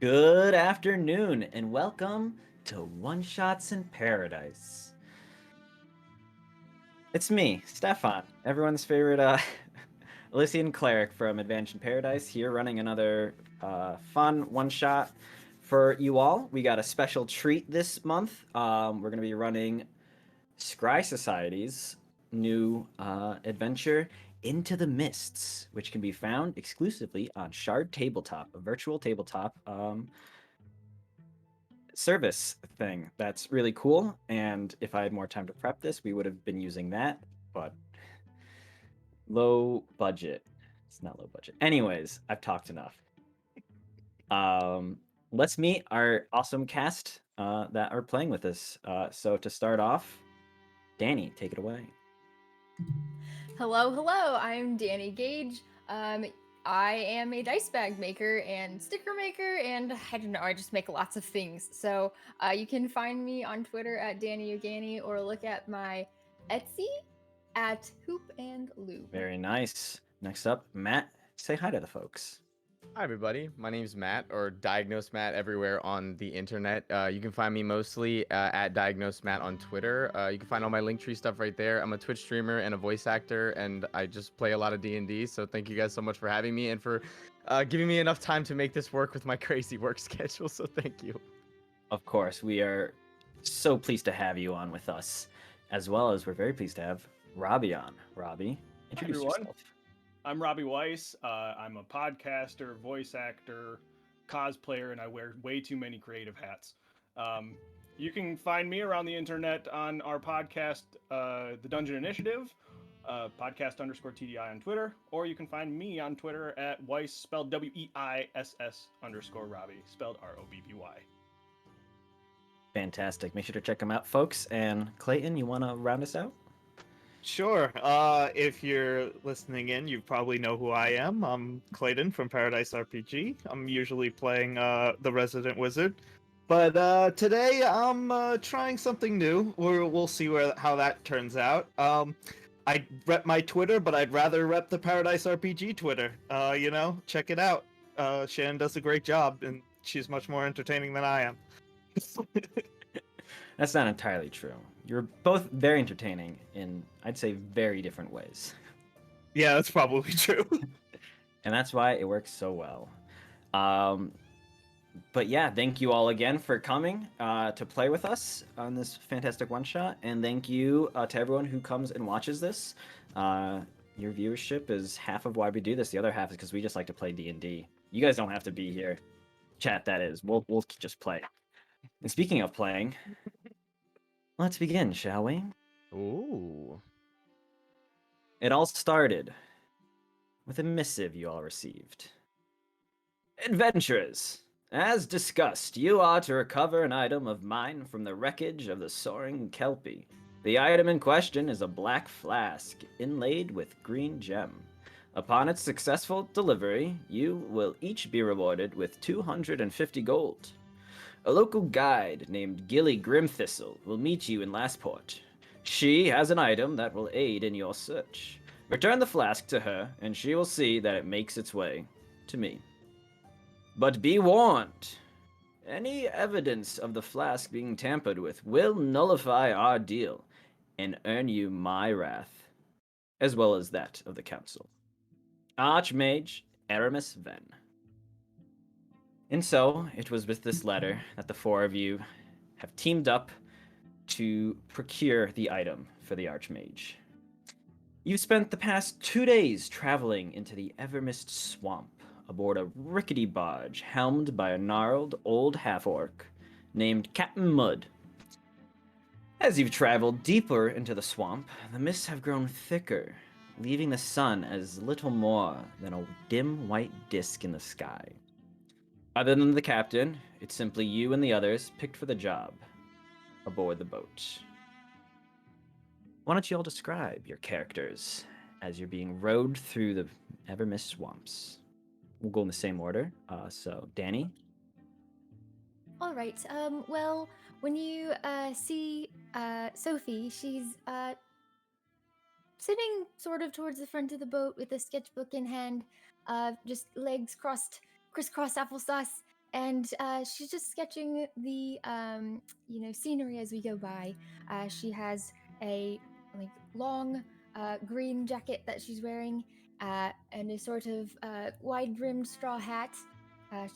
Good afternoon, and welcome to One Shots in Paradise. It's me, Stefan, everyone's favorite Elysian cleric from Adventure in Paradise, here running another fun one-shot for you all. We got a special treat this month. We're going to be running Scry Society's new adventure, Into the Mists, which can be found exclusively on Shard Tabletop, a virtual tabletop service thing that's really cool. And if I had more time to prep this, we would have been using that, but low budget. It's not low budget. Anyways, I've talked enough. Let's meet our awesome cast that are playing with us. So to start off, Danny, take it away. Hello, hello. I'm Danny Gage. I am a dice bag maker and sticker maker, and I don't know, I just make lots of things. So you can find me on Twitter at Danny Ugani or look at my Etsy at Hoop and Lube. Very nice. Next up, Matt, say hi to the folks. Hi, everybody. My name's Matt, or Diagnose Matt, everywhere on the internet. You can find me mostly at Diagnose Matt on Twitter. You can find all my Linktree stuff right there. I'm a Twitch streamer and a voice actor, and I just play a lot of D&D. So thank you guys so much for having me and for giving me enough time to make this work with my crazy work schedule. So thank you. Of course, we are so pleased to have you on with us, as well as we're very pleased to have Robbie on. Robbie, introduce yourself. I'm Robbie Weiss. I'm a podcaster, voice actor, cosplayer, and I wear way too many creative hats. You can find me around the internet on our podcast, The Dungeon Initiative, podcast_TDI on Twitter, or you can find me on Twitter at Weiss, spelled WEISS_Robbie, spelled ROBBY. Fantastic. Make sure to check them out, folks. And Clayton, you want to round us out? Sure. If you're listening in, you probably know who I am. I'm Clayton from Paradice RPG. I'm usually playing the Resident Wizard, but today I'm trying something new. We'll see how that turns out. I rep my Twitter, but I'd rather rep the Paradice RPG Twitter. Check it out. Shannon does a great job, and she's much more entertaining than I am. That's not entirely true. You're both very entertaining in, I'd say, very different ways. Yeah, that's probably true. And that's why it works so well. But yeah, thank you all again for coming to play with us on this fantastic one-shot. And thank you to everyone who comes and watches this. Your viewership is half of why we do this. The other half is because we just like to play D&D. You guys don't have to be here. Chat, that is. We'll just play. And speaking of playing, let's begin, shall we? Ooh. It all started with a missive you all received. Adventurers, as discussed, you are to recover an item of mine from the wreckage of the Soaring Kelpie. The item in question is a black flask inlaid with green gem. Upon its successful delivery, you will each be rewarded with 250 gold. A local guide named Gilly Grimthistle will meet you in Lastport. She has an item that will aid in your search. Return the flask to her, and she will see that it makes its way to me. But be warned, any evidence of the flask being tampered with will nullify our deal and earn you my wrath, as well as that of the council. Archmage Aramis Venn. And so, it was with this letter that the four of you have teamed up to procure the item for the Archmage. You've spent the past 2 days traveling into the Evermist Swamp aboard a rickety barge helmed by a gnarled old half-orc named Captain Mud. As you've traveled deeper into the swamp, the mists have grown thicker, leaving the sun as little more than a dim white disk in the sky. Other than the captain, it's simply you and the others picked for the job aboard the boat. Why don't you all describe your characters as you're being rowed through the Evermist swamps? We'll go in the same order. So, Danny? All right. Well, when you see Sophie, she's sitting sort of towards the front of the boat with a sketchbook in hand, just legs crossed, crisscross applesauce, and she's just sketching the scenery as we go by. She has a like long green jacket that she's wearing, and a sort of wide-brimmed straw hat,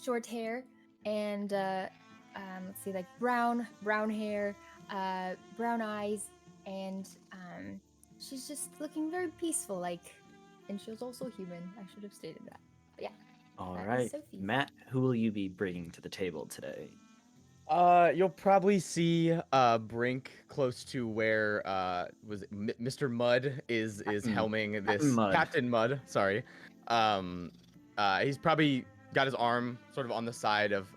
short hair, and let's see, like brown hair, brown eyes, and she's just looking very peaceful, like. And she was also human. I should have stated that. But yeah. All That is right, Sophie. Matt, who will you be bringing to the table today? You'll probably see Brink close to where Mr. Mud is helming this Mud. Captain Mud. Sorry. He's probably got his arm sort of on the side of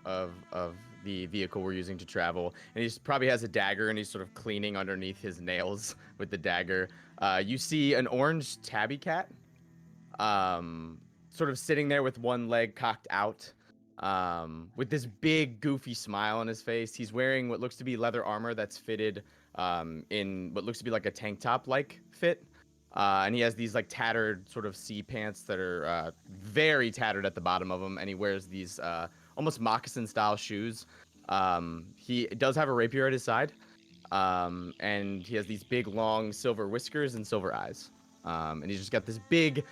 the vehicle we're using to travel, and he probably has a dagger, and he's sort of cleaning underneath his nails with the dagger. You see an orange tabby cat, sort of sitting there with one leg cocked out. With this big goofy smile on his face. He's wearing what looks to be leather armor that's fitted in what looks to be like a tank top like fit. And he has these like tattered sort of sea pants that are very tattered at the bottom of them, and he wears these almost moccasin style shoes. He does have a rapier at his side, and he has these big long silver whiskers and silver eyes. And he's just got this big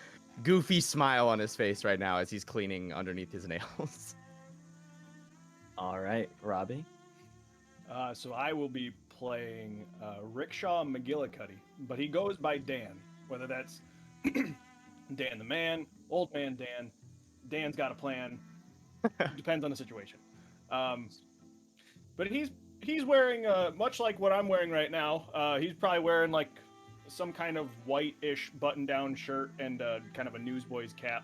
goofy smile on his face right now as he's cleaning underneath his nails. All right, Robbie. So I will be playing Rickshaw McGillicuddy, but he goes by Dan. Whether that's Dan the man, old man Dan, Dan's got a plan. Depends on the situation. But he's wearing much like what I'm wearing right now. He's probably wearing like some kind of white-ish button-down shirt and kind of a newsboy's cap.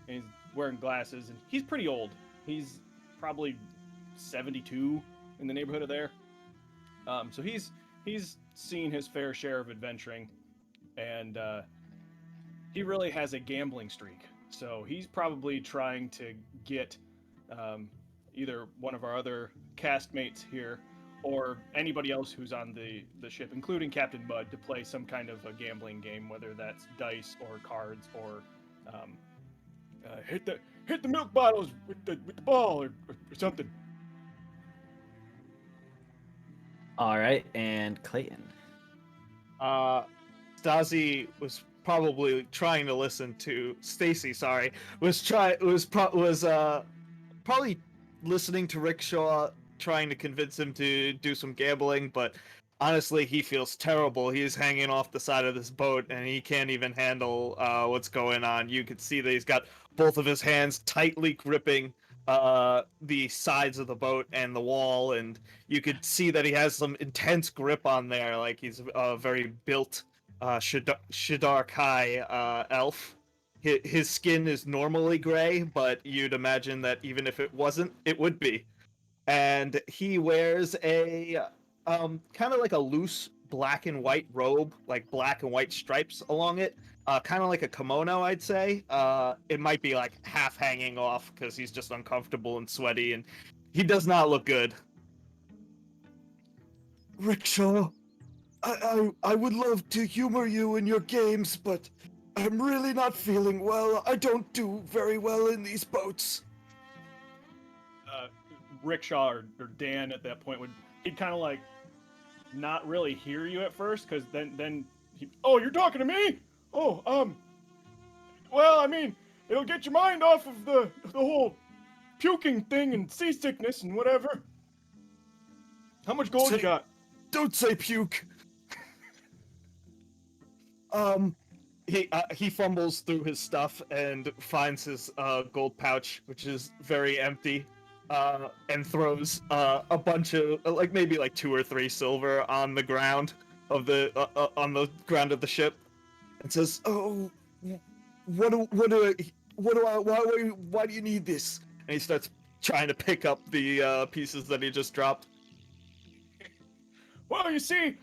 And he's wearing glasses, and he's pretty old. He's probably 72 in the neighborhood of there. So he's seen his fair share of adventuring, and he really has a gambling streak. So he's probably trying to get either one of our other castmates here or anybody else who's on the ship, including Captain Bud, to play some kind of a gambling game, whether that's dice or cards or hit the milk bottles with the ball or something. All right, and Clayton. Stasi was probably trying to listen to Stacy. Sorry, was probably listening to Rickshaw, trying to convince him to do some gambling. But honestly, he feels terrible. He's hanging off the side of this boat, and he can't even handle what's going on. You can see that he's got both of his hands tightly gripping the sides of the boat and the wall, and you could see that he has some intense grip on there, like he's a very built Shadar Kai elf. His skin is normally gray, but you'd imagine that even if it wasn't, it would be. And he wears a kind of like a loose black and white robe, like black and white stripes along it, kind of like a kimono, I'd say. It might be like half hanging off because he's just uncomfortable and sweaty, and he does not look good. Rickshaw, I would love to humor you in your games, but I'm really not feeling well. I don't do very well in these boats. Rickshaw or Dan at that point he'd kind of like not really hear you at first, because then oh, you're talking to me? Oh, well, I mean, it'll get your mind off of the whole puking thing and seasickness and whatever. How much gold you got? Don't say puke. He fumbles through his stuff and finds his gold pouch, which is very empty, and throws a bunch of maybe 2 or 3 silver on the ground of the ground of the ship, and says, "Oh, why do you need this?" And he starts trying to pick up the pieces that he just dropped. Well, you see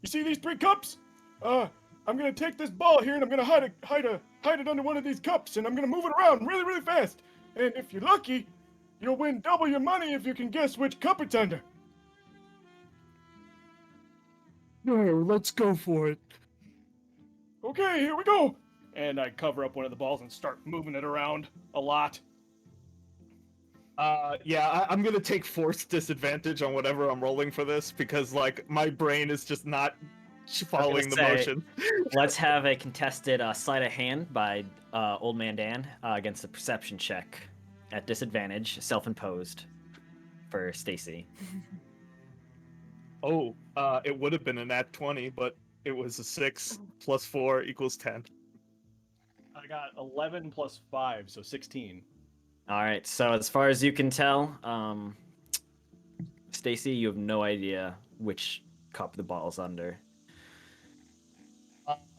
these 3 cups? I'm gonna take this ball here and I'm gonna hide it under one of these cups, and I'm gonna move it around really, really fast. And if you're lucky, you'll win double your money if you can guess which cup it's under. No, let's go for it. Okay, here we go. And I cover up one of the balls and start moving it around a lot. Yeah, I'm gonna take forced disadvantage on whatever I'm rolling for this because like my brain is just not following the say, motion. Let's have a contested sleight of hand by Old Man Dan against a perception check at disadvantage, self-imposed for Stacy. Oh, it would have been a nat 20, but it was a 6 plus 4 equals 10. I got 11 plus 5, so 16. All right. So as far as you can tell, Stacy, you have no idea which cup the ball's under.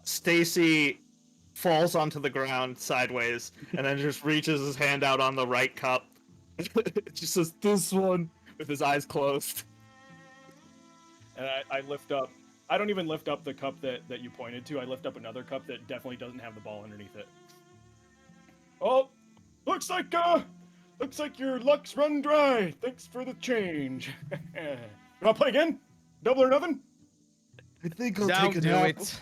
Stacy falls onto the ground sideways and then just reaches his hand out on the right cup. It just says, "This one," with his eyes closed. And I lift up. I don't even lift up the cup that you pointed to. I lift up another cup that definitely doesn't have the ball underneath it. Oh, looks like your luck's run dry. Thanks for the change. You want to play again? Double or nothing? I think I'll Don't take a do nap. it.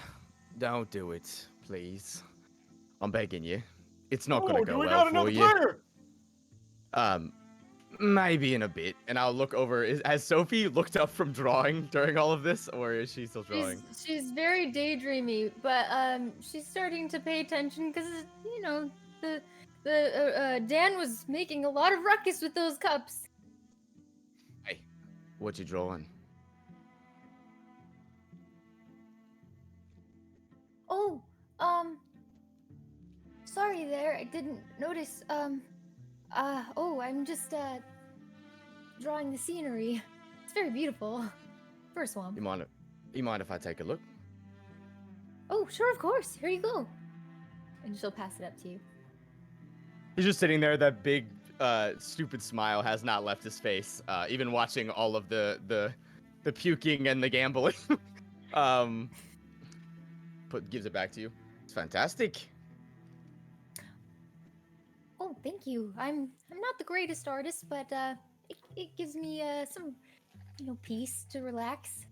Don't do it, please. I'm begging you. It's not Oh, gonna do go we well got for another you. player? Maybe in a bit, and I'll look over. Has Sophie looked up from drawing during all of this, or is she still drawing? She's very daydreamy, but she's starting to pay attention because you know the Dan was making a lot of ruckus with those cups. Hey, what you drawing? Oh, sorry there, I didn't notice. Oh, I'm just drawing the scenery. It's very beautiful. For a swamp. You mind if I take a look? Oh, sure, of course. Here you go. And she'll pass it up to you. He's just sitting there. That big, stupid smile has not left his face. Even watching all of the puking and the gambling. Gives it back to you. It's fantastic. Oh, thank you. I'm not the greatest artist, but it gives me some peace to relax.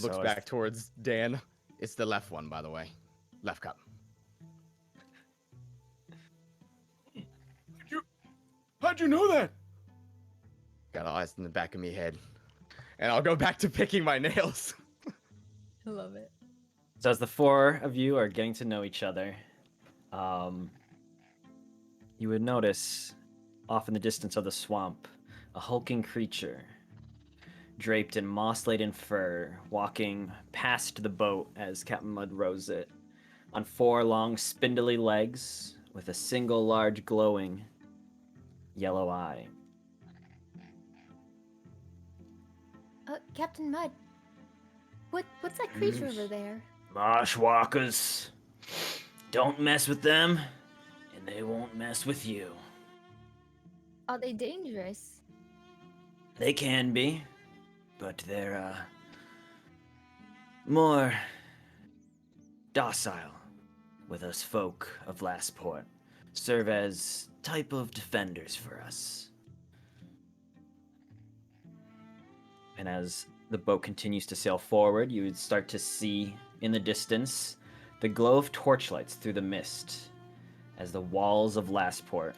Looks So back towards Dan. It's the left one, by the way. Left cup. How'd you know that? Got eyes in the back of me head. And I'll go back to picking my nails. I love it. So as the four of you are getting to know each other, you would notice off in the distance of the swamp a hulking creature draped in moss-laden fur walking past the boat as Captain Mud rows it on four long spindly legs with a single large glowing yellow eye. Captain Mud. What's that creature over there? Marshwalkers. Don't mess with them, and they won't mess with you. Are they dangerous? They can be, but they're, more docile with us folk of Lastport. Serve as type of defenders for us. And as the boat continues to sail forward, you would start to see in the distance the glow of torchlights through the mist as the walls of Lastport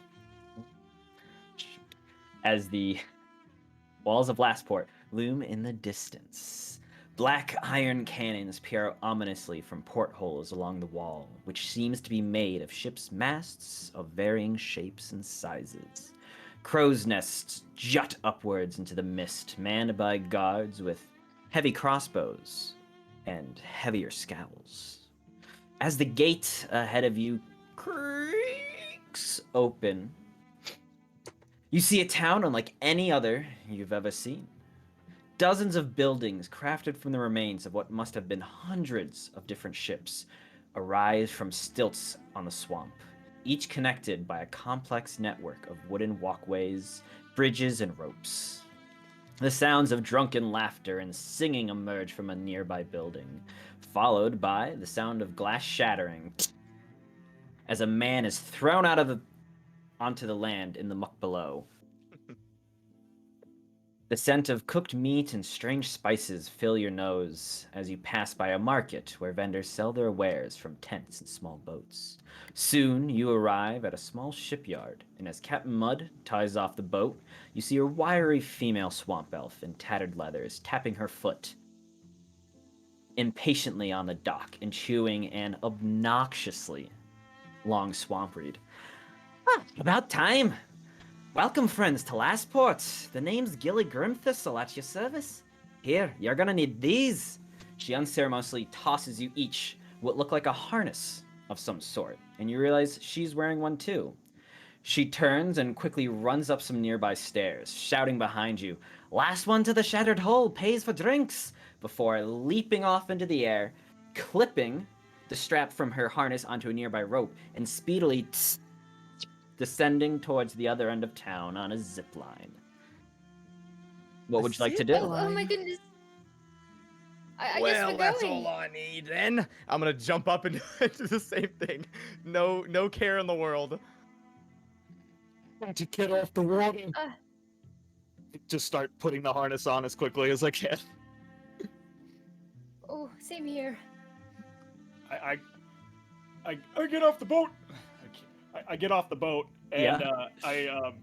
loom in the distance. Black iron cannons peer out ominously from portholes along the wall, which seems to be made of ships' masts of varying shapes and sizes. Crow's nests jut upwards into the mist, manned by guards with heavy crossbows and heavier scowls. As the gate ahead of you creaks open, you see a town unlike any other you've ever seen. Dozens of buildings crafted from the remains of what must have been hundreds of different ships arise from stilts on the swamp, each connected by a complex network of wooden walkways, bridges, and ropes. The sounds of drunken laughter and singing emerge from a nearby building, followed by the sound of glass shattering as a man is thrown onto the land in the muck below. The scent of cooked meat and strange spices fill your nose as you pass by a market where vendors sell their wares from tents and small boats. Soon you arrive at a small shipyard, and as Captain Mud ties off the boat, you see a wiry female swamp elf in tattered leathers tapping her foot impatiently on the dock and chewing an obnoxiously long swamp reed. About time! Welcome, friends, to Lastport. The name's Gilly Grimthistle at your service. Here, you're gonna need these. She unceremoniously tosses you each what look like a harness of some sort, and you realize she's wearing one too. She turns and quickly runs up some nearby stairs, shouting behind you, "Last one to the shattered hull pays for drinks," before leaping off into the air, clipping the strap from her harness onto a nearby rope, and speedily descending towards the other end of town on a zip line. What would you like to do? Oh my goodness. I guess Well, we're that's going. all I need then. I'm gonna jump up and do the same thing. No care in the world. To get off the water. Uh. Just start putting the harness on as quickly as I can. Oh, same here. I get off the boat. I get off the boat and I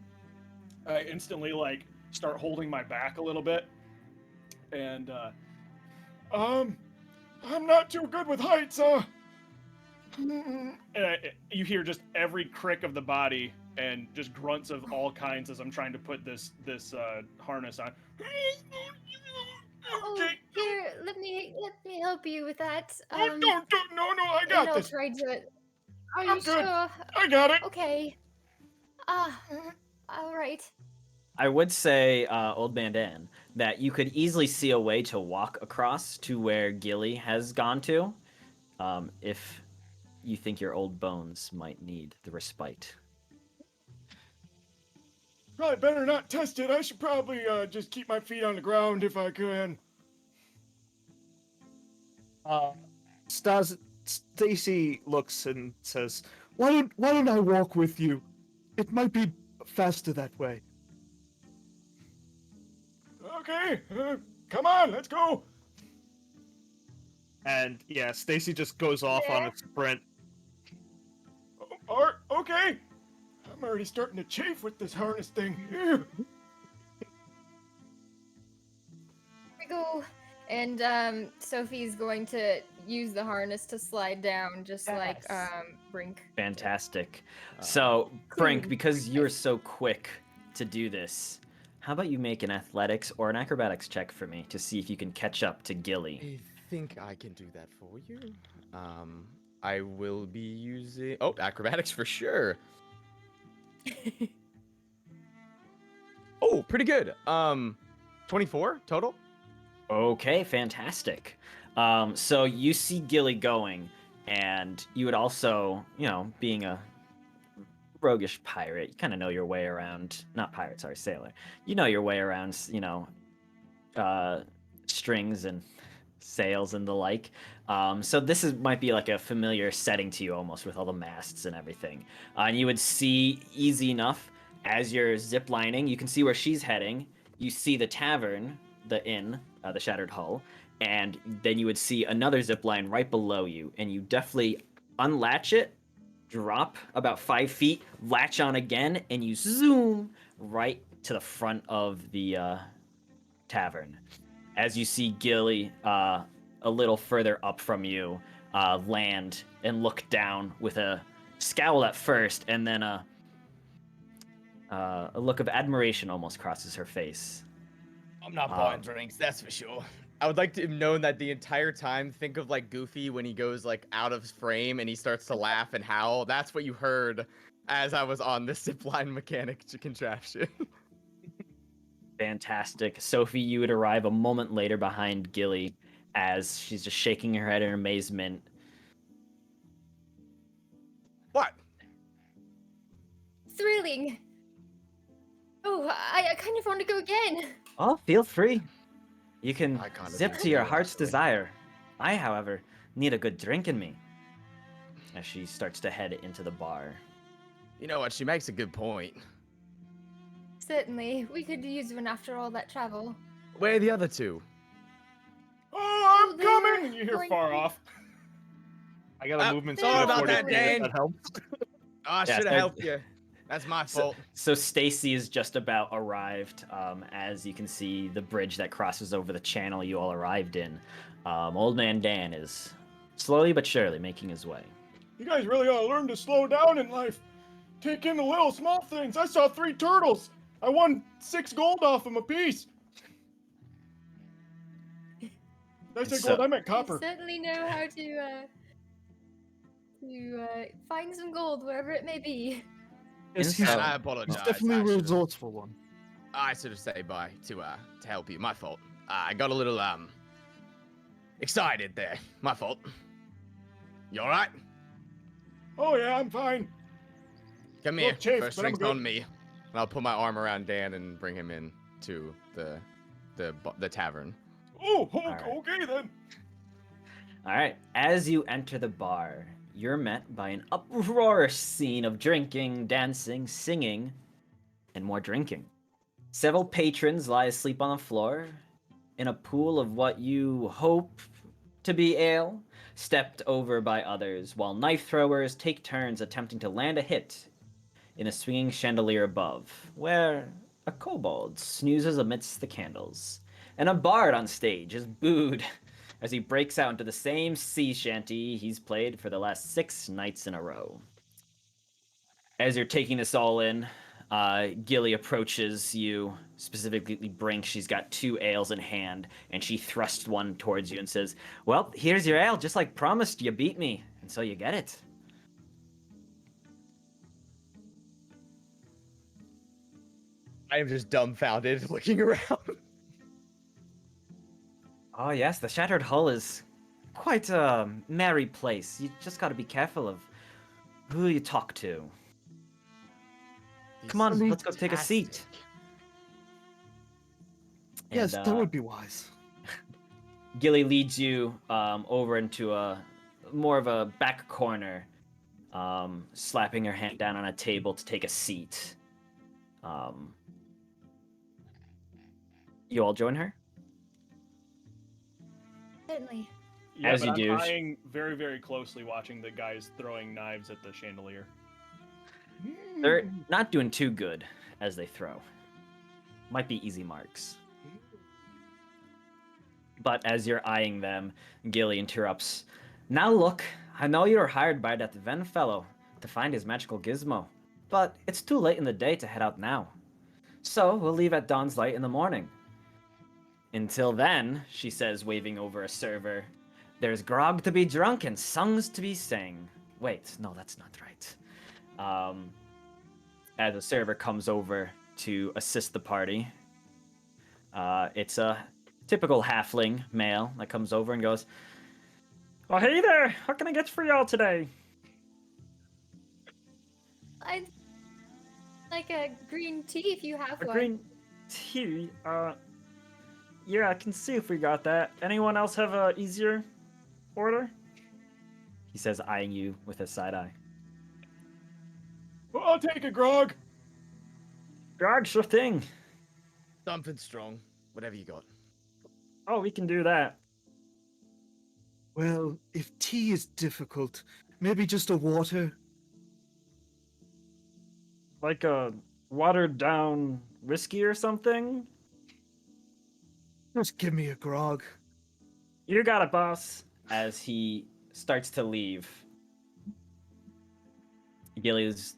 instantly like start holding my back a little bit, and I'm not too good with heights. And you hear just every crick of the body and just grunts of all kinds as I'm trying to put this harness on. Oh, Okay. here, let me help you with that. No, I got I'll this. try to. Are I'm you good. sure? I got it. Okay. All right. I would say, Old Man Dan, that you could easily see a way to walk across to where Gilly has gone to, if you think your old bones might need the respite. Probably better not test it. I should probably just keep my feet on the ground if I can. Stacy looks and says, "Why don't I walk with you? It might be faster that way." Okay, come on, let's go. And yeah, Stacy just goes off on a sprint. Okay. I'm already starting to chafe with this harness thing. Here we go. And Sophie's going to use the harness to slide down, just like Brink. Fantastic. So, Brink, Cool. because you're so quick to do this, how about you make an athletics or an acrobatics check for me to see if you can catch up to Gilly? I think I can do that for you. I will be using acrobatics for sure. Oh, pretty good. 24 total. Okay, fantastic. So you see Gilly going, and you would also, being a roguish pirate, you kind of know your way around, not pirate, sorry, sailor. You know your way around, strings and sails and the like. So this might be like a familiar setting to you almost, with all the masts and everything. And you would see easy enough as you're ziplining, you can see where she's heading. You see the tavern, the inn, the Shattered Hull, and then you would see another zip line right below you, and you definitely unlatch it, drop about 5 feet, latch on again, and you zoom right to the front of the tavern. As you see Gilly a little further up from you land and look down with a scowl at first, and then a look of admiration almost crosses her face. I'm not buying drinks, that's for sure. I would like to have known that the entire time. Think of like Goofy when he goes like out of frame and he starts to laugh and howl. That's what you heard as I was on the zipline mechanic contraption. Fantastic. Sophie, you would arrive a moment later behind Gilly as she's just shaking her head in amazement. What? Thrilling. Oh, I kind of want to go again. Oh, feel free. You can I kinda zip do to your too, heart's actually. desire. I, however, need a good drink in me. As she starts to head into the bar. You know what? She makes a good point. Certainly, we could use one after all that travel. Where are the other two? Oh, I'm They're coming! And you hear going far to- off. I got a movement sorry speed of about 40 that, feet, if Dan. that helps. Oh, I Yeah, should have so- helped you. That's my fault. So Stacy is just about arrived. As you can see, the bridge that crosses over the channel you all arrived in. Old Man Dan is slowly but surely making his way. You guys really ought to learn to slow down in life. Take in the little small things. I saw 3 turtles. I won 6 gold off them apiece. Did I say So- gold? I meant You copper. certainly know how to find some gold wherever it may be. Yes, And And so- I he's apologize. definitely I a should've- resourceful one. I should have stayed by to help you. My fault. I got a little excited there. My fault. You all right? Oh yeah, I'm fine. Come Little here. chafed, First but I'm drink's good. on me. And I'll put my arm around Dan and bring him in to the tavern. Oh, right. okay then. All right. As you enter the bar, you're met by an uproarious scene of drinking, dancing, singing, and more drinking. Several patrons lie asleep on the floor in a pool of what you hope to be ale, stepped over by others, while knife throwers take turns attempting to land a hit in a swinging chandelier above, where a kobold snoozes amidst the candles, and a bard on stage is booed as he breaks out into the same sea shanty he's played for the last 6 nights in a row. As you're taking this all in, Gilly approaches you, specifically Brink. She's got 2 ales in hand, and she thrusts one towards you and says, "Well, here's your ale, just like promised. You beat me, and so you get it." I am just dumbfounded, looking around. Oh yes, the Shattered Hull is quite a merry place. You just gotta be careful of who you talk to. Come on, let's go take a seat. Yes, And, that would be wise. Gilly leads you over into a more of a back corner, slapping her hand down on a table to take a seat. You all join her? Certainly. Yeah, As but you I'm do. eyeing very, very closely, watching the guys throwing knives at the chandelier. They're not doing too good as they throw. Might be easy marks. But as you're eyeing them, Gilly interrupts. "Now look, I know you're hired by that Ven fellow to find his magical gizmo, but it's too late in the day to head out now. So we'll leave at dawn's light in the morning. Until then," she says, waving over a server, "there's grog to be drunk and songs to be sang." Wait, no, that's not right. As a server comes over to assist the party, it's a typical halfling male that comes over and goes, "Oh, hey there! What can I get for y'all today?" I'd like a green tea if you have "A one. green tea? Yeah, I can see if we got that. Anyone else have a easier order?" He says, eyeing you with a side eye. Well, I'll take a grog. "Grog, sure thing. Something strong. Whatever you got. Oh, we can do that." Well, if tea is difficult, maybe just a water. Like a watered down whiskey or something? Just give me a grog. "You got it, boss." As he starts to leave, Gilly's,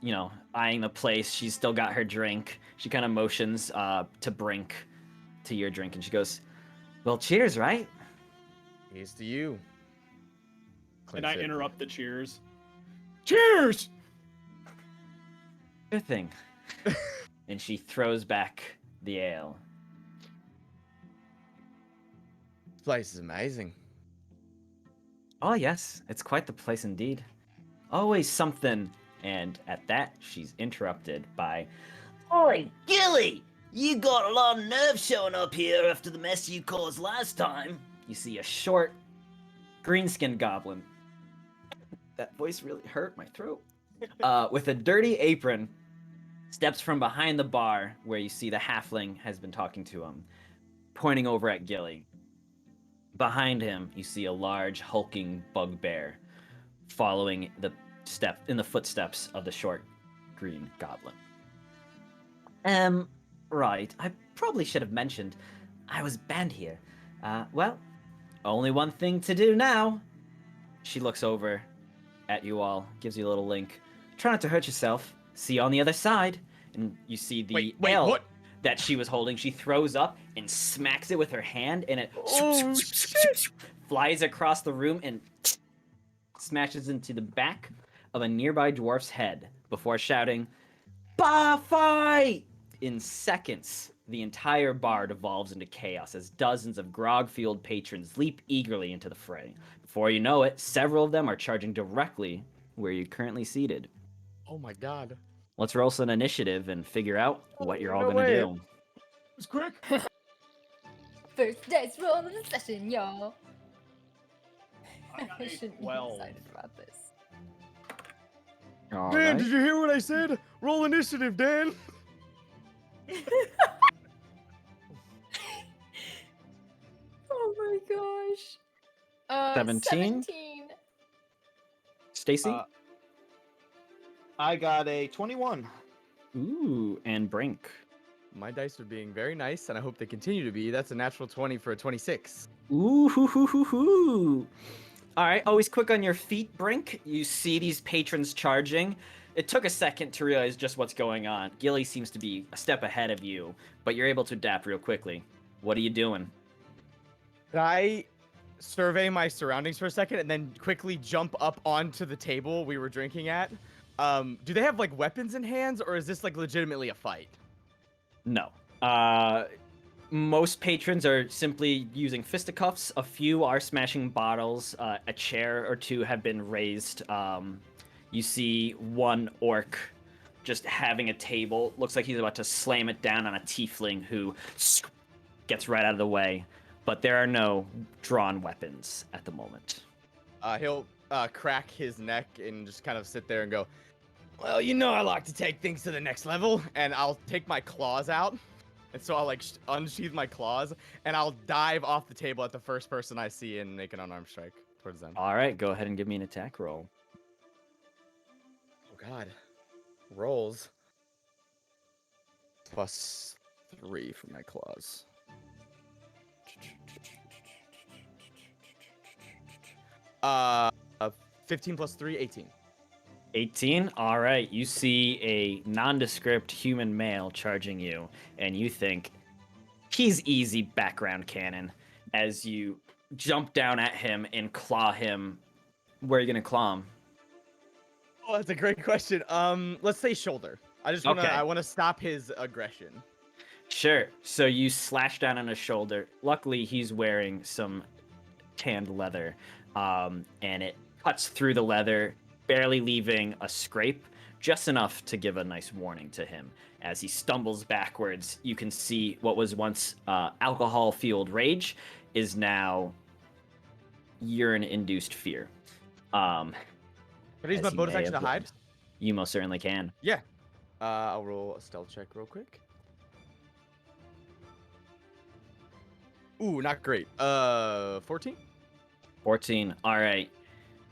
eyeing the place. She's still got her drink. She kind of motions to Brink to your drink, and she goes, "Well, cheers, right?" Here's to you. And I Clinks it. interrupt the cheers. Cheers! "Good thing." And she throws back the ale. This place is amazing. "Oh, yes, it's quite the place indeed. Always something." And at that, she's interrupted by, "Oi, Gilly! You got a lot of nerve showing up here after the mess you caused last time." You see a short, green-skinned goblin. That voice really hurt my throat. With a dirty apron steps from behind the bar where you see the halfling has been talking to him, pointing over at Gilly. Behind him, you see a large, hulking bugbear following the footsteps of the short green goblin. Right. I probably should have mentioned I was banned here. Well, only one thing to do now. She looks over at you all, gives you a little link. Try not to hurt yourself. See you on the other side. And you see the Wait, L what? that she was holding. She throws up and smacks it with her hand, and it Oh, shit. flies across the room and smashes into the back of a nearby dwarf's head before shouting, "Bar fight!" In seconds, the entire bar devolves into chaos as dozens of grog-fueled patrons leap eagerly into the fray. Before you know it, several of them are charging directly where you're currently seated. Oh my god. Let's roll some initiative and figure out what you're all no gonna way. do. It's quick. First dice roll of the session, y'all. I got I a shouldn't be 12. excited about this. All Dan, right. did you hear what I said? Roll initiative, Dan. Oh my gosh. 17? 17. Stacy? I got a 21. Ooh, and Brink. My dice are being very nice, and I hope they continue to be. That's a natural 20 for a 26. Ooh, hoo, hoo, hoo, hoo. All right, always quick on your feet, Brink. You see these patrons charging. It took a second to realize just what's going on. Gilly seems to be a step ahead of you, but you're able to adapt real quickly. What are you doing? Did I survey my surroundings for a second and then quickly jump up onto the table we were drinking at? Do they have like weapons in hands, or is this like legitimately a fight? No. Most patrons are simply using fisticuffs. A few are smashing bottles. A chair or two have been raised. You see one orc just having a table. Looks like he's about to slam it down on a tiefling who gets right out of the way. But there are no drawn weapons at the moment. He'll crack his neck and just kind of sit there and go, well, you know I like to take things to the next level. And I'll take my claws out. And so I'll like unsheath my claws and I'll dive off the table at the first person I see and make an unarmed strike towards them. All right, go ahead and give me an attack roll. Oh god. Rolls. +3 from my claws. 15 + 3, 18. 18. All right, you see a nondescript human male charging you, and you think he's easy background cannon as you jump down at him and claw him. Where are you gonna claw him? Oh, that's a great question. Let's say shoulder. I wanna stop his aggression. Sure. So you slash down on his shoulder. Luckily, he's wearing some tanned leather, and it cuts through the leather, barely leaving a scrape, just enough to give a nice warning to him. As he stumbles backwards, you can see what was once alcohol-fueled rage is now urine-induced fear. But he's as my he bonus may action to have hide. learned. You most certainly can. Yeah. I'll roll a stealth check real quick. Ooh, not great. 14? 14. All right.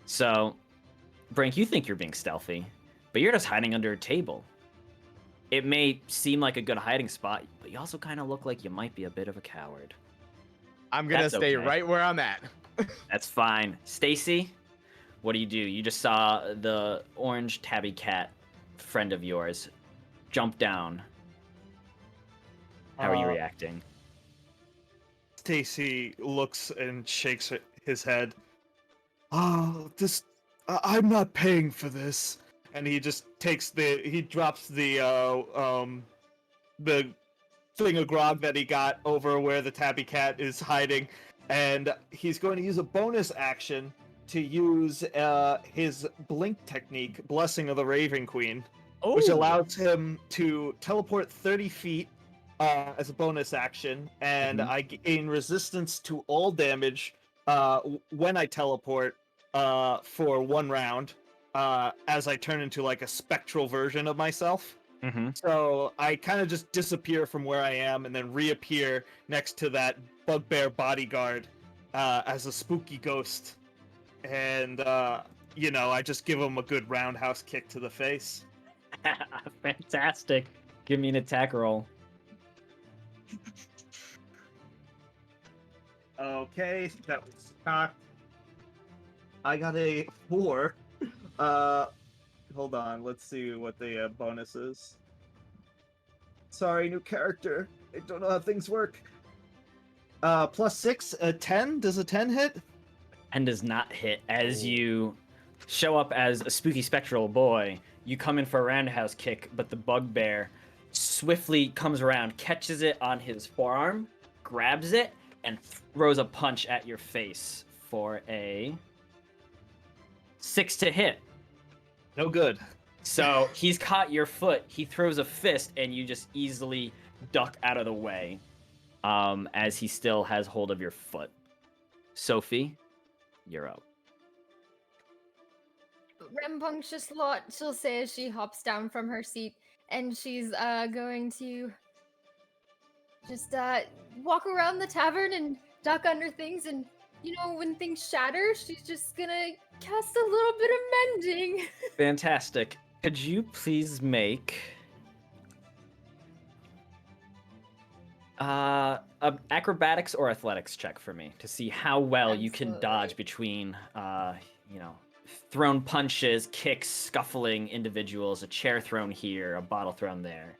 So, Brink, you think you're being stealthy, but you're just hiding under a table. It may seem like a good hiding spot, but you also kind of look like you might be a bit of a coward. I'm gonna That's stay okay. right where I'm at. That's fine. Stacy, what do? You just saw the orange tabby cat friend of yours jump down. How are you reacting? Stacy looks and shakes his head. Oh, I'm not paying for this. And he just drops the thing of grog that he got over where the tabby cat is hiding, and he's going to use a bonus action to use his blink technique, Blessing of the Raven Queen, which allows him to teleport 30 feet as a bonus action, and I gain resistance to all damage when I teleport for 1 round, as I turn into like a spectral version of myself. Mm-hmm. So I kind of just disappear from where I am and then reappear next to that bugbear bodyguard as a spooky ghost. And, I just give him a good roundhouse kick to the face. Fantastic. Give me an attack roll. Okay, that was cocked. I got a 4. Hold on, let's see what the bonus is. Sorry, new character. I don't know how things work. +6, a 10? Does a 10 hit? And does not hit. As you show up as a spooky spectral boy, you come in for a roundhouse kick, but the bugbear swiftly comes around, catches it on his forearm, grabs it, and throws a punch at your face for a 6 to hit. No good. So he's caught your foot, he throws a fist, and you just easily duck out of the way as he still has hold of your foot. Sophie, you're up. Rambunctious lot, she'll say as she hops down from her seat, and she's going to just walk around the tavern and duck under things, and when things shatter, she's just gonna cast a little bit of mending. Fantastic. Could you please make a acrobatics or athletics check for me to see how well you can dodge Absolutely. between thrown punches, kicks, scuffling individuals, a chair thrown here, a bottle thrown there.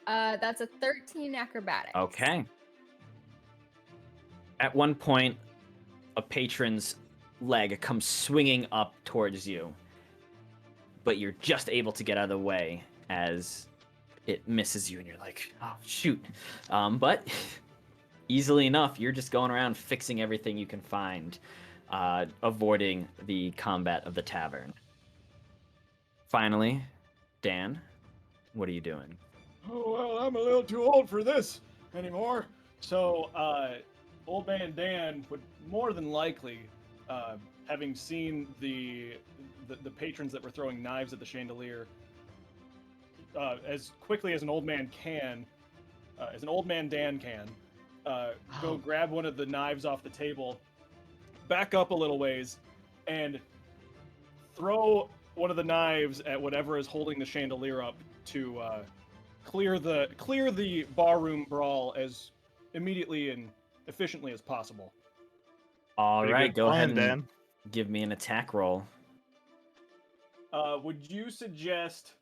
That's a 13 acrobatics. Okay. At one point, a patron's leg comes swinging up towards you, but you're just able to get out of the way as it misses you, and you're like, oh, shoot. But easily enough, you're just going around fixing everything you can find, avoiding the combat of the tavern. Finally, Dan, what are you doing? Oh, well, I'm a little too old for this anymore. So, Old Man Dan would more than likely, having seen the patrons that were throwing knives at the chandelier, as quickly as an old man can, as an Old Man Dan can, go grab one of the knives off the table, back up a little ways, and throw one of the knives at whatever is holding the chandelier up to clear the barroom brawl as immediately and efficiently as possible. All Pretty right, good go ahead plan, and Dan. give me an attack roll. Would you suggest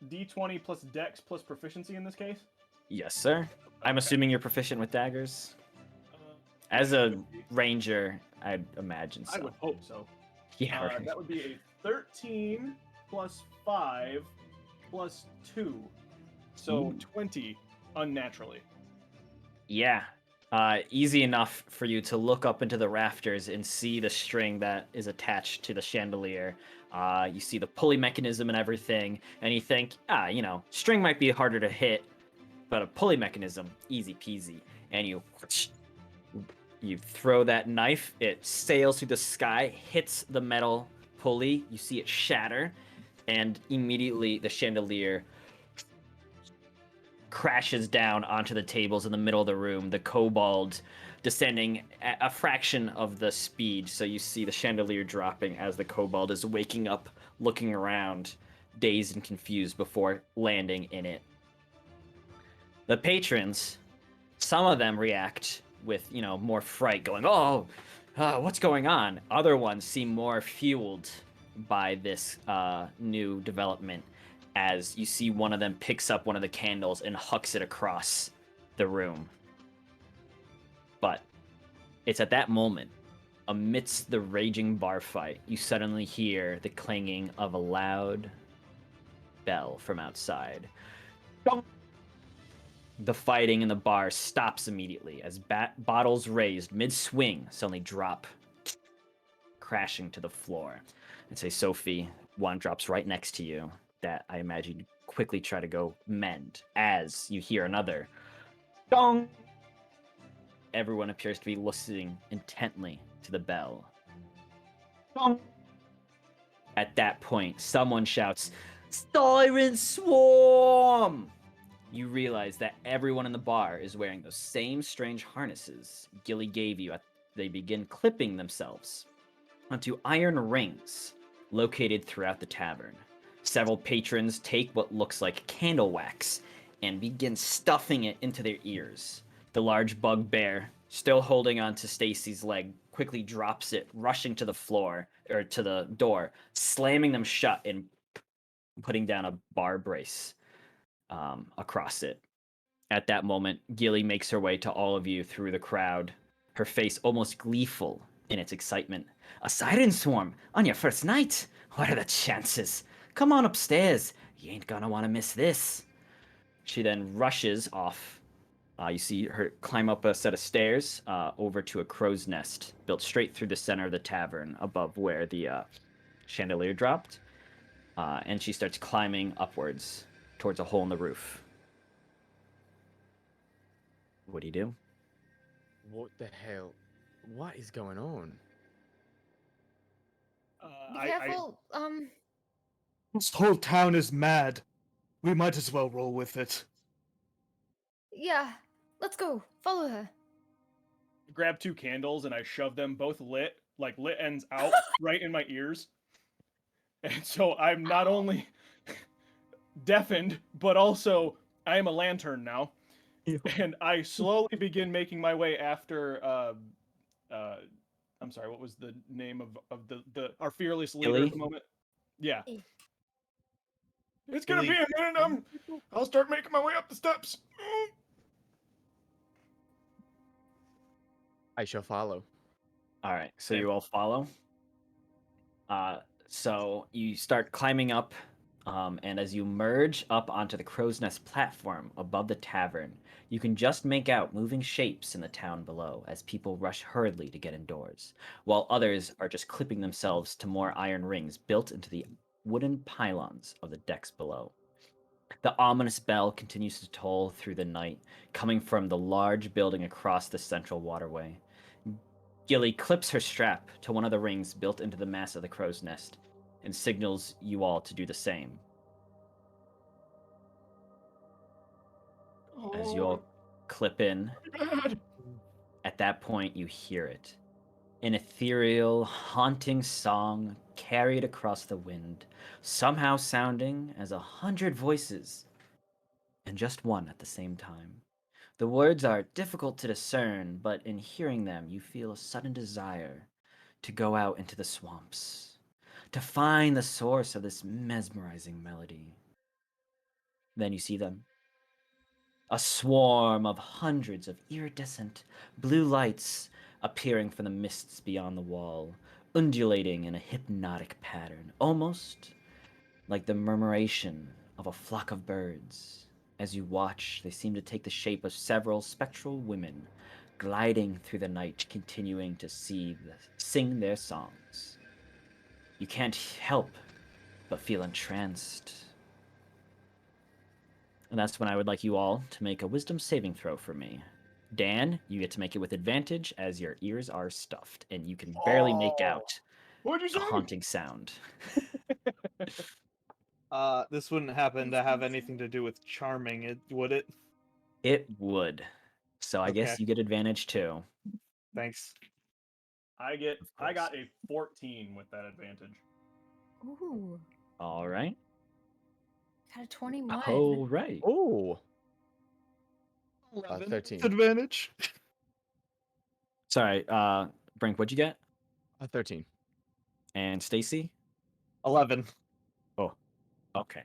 D20 plus Dex plus proficiency in this case? Yes, sir. I'm Okay. assuming you're proficient with daggers. As a ranger, I'd imagine so. I would hope so. Yeah, right. That would be a 13 plus 5 plus 2. So Ooh. 20 unnaturally. Yeah. Easy enough for you to look up into the rafters and see the string that is attached to the chandelier. You see the pulley mechanism and everything, and you think, string might be harder to hit, but a pulley mechanism, easy peasy. And you throw that knife, it sails through the sky, hits the metal pulley, you see it shatter, and immediately the chandelier crashes down onto the tables in the middle of the room, the kobold descending at a fraction of the speed. So you see the chandelier dropping as the kobold is waking up, looking around, dazed and confused before landing in it. The patrons, some of them react with, more fright, going, what's going on? Other ones seem more fueled by this new development, as you see one of them picks up one of the candles and hucks it across the room. But it's at that moment, amidst the raging bar fight, you suddenly hear the clanging of a loud bell from outside. The fighting in the bar stops immediately as bottles raised mid-swing suddenly drop, crashing to the floor. And say, Sophie, one drops right next to you that I imagine you quickly try to go mend as you hear another dong. Everyone appears to be listening intently to the bell. Dong. At that point, someone shouts, Siren Swarm! You realize that everyone in the bar is wearing those same strange harnesses Gilly gave you. They begin clipping themselves onto iron rings located throughout the tavern. Several patrons take what looks like candle wax and begin stuffing it into their ears. The large bugbear, still holding on to Stacy's leg, quickly drops it, rushing to the floor or to the door, slamming them shut and putting down a bar brace across it. At that moment, Gilly makes her way to all of you through the crowd, her face almost gleeful in its excitement. A siren swarm on your first night? What are the chances? Come on upstairs. You ain't gonna want to miss this. She then rushes off. You see her climb up a set of stairs over to a crow's nest built straight through the center of the tavern above where the chandelier dropped. And she starts climbing upwards towards a hole in the roof. What do you do? What the hell? What is going on? Be careful. This whole town is mad. We might as well roll with it. Yeah. Let's go. Follow her. Grab 2 candles and I shove them both lit ends out right in my ears. And so I'm not only deafened, but also I am a lantern now. And I slowly begin making my way after I'm sorry, what was the name of the our fearless leader Gilly? at the moment? Yeah. Hey. It's gonna Gilly. be a minute. I'll start making my way up the steps. I shall follow. All right, so Same. you all follow. So you start climbing up, and as you merge up onto the crow's nest platform above the tavern, you can just make out moving shapes in the town below as people rush hurriedly to get indoors, while others are just clipping themselves to more iron rings built into the wooden pylons of the decks below. The ominous bell continues to toll through the night, coming from the large building across the central waterway. Gilly clips her strap to one of the rings built into the mass of the crow's nest and signals you all to do the same. As you all clip in, at that point you hear it. An ethereal, haunting song carried across the wind, somehow sounding as 100 voices, and just one at the same time. The words are difficult to discern, but in hearing them, you feel a sudden desire to go out into the swamps, to find the source of this mesmerizing melody. Then you see them. A swarm of hundreds of iridescent blue lights appearing from the mists beyond the wall, undulating in a hypnotic pattern, almost like the murmuration of a flock of birds. As you watch, they seem to take the shape of several spectral women gliding through the night, continuing to sing their songs. You can't help but feel entranced. And that's when I would like you all to make a wisdom saving throw for me. Dan, you get to make it with advantage as your ears are stuffed and you can barely make out What'd you a say? haunting sound. This wouldn't happen to have anything to do with charming, would it? It would. So I Okay. guess you get advantage too. Thanks. I course. got a 14 with that advantage. Ooh. All right. Got a 21. All right. Oh, 11 13. advantage. Sorry, Brink, what'd you get? 13. And Stacy? 11. Oh, okay.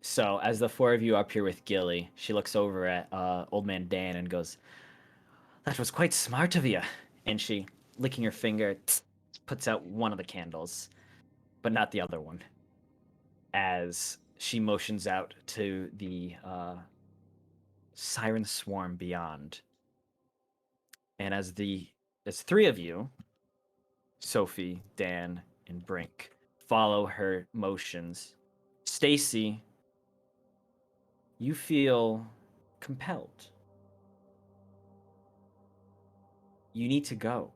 So as the four of you are up here with Gilly, she looks over at old man Dan and goes, "That was quite smart of you." And she, licking her finger, puts out one of the candles, but not the other one. As she motions out to the siren swarm beyond. And as three of you, Sophie, Dan, and Brink, follow her motions, Stacy, you feel compelled. You need to go.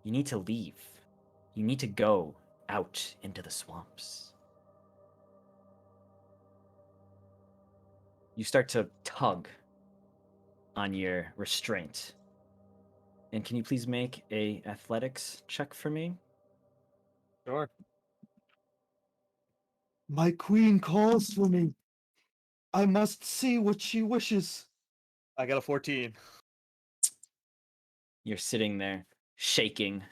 You need to leave. You need to go out into the swamps. you start to tug on your restraint. And can you please make a athletics check for me? Sure. My queen calls for me. I must see what she wishes. I got a 14. You're sitting there, shaking,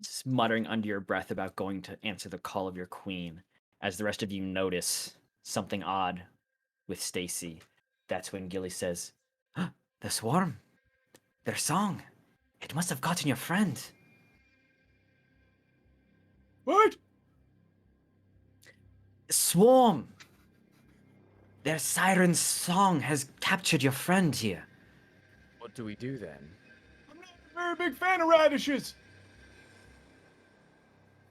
just muttering under your breath about going to answer the call of your queen, as the rest of you notice something odd with Stacy. That's when Gilly says, "The swarm! Their song! It must have gotten your friend." What? Swarm! Their siren's song has captured your friend here. What do we do then? I'm not a very big fan of radishes.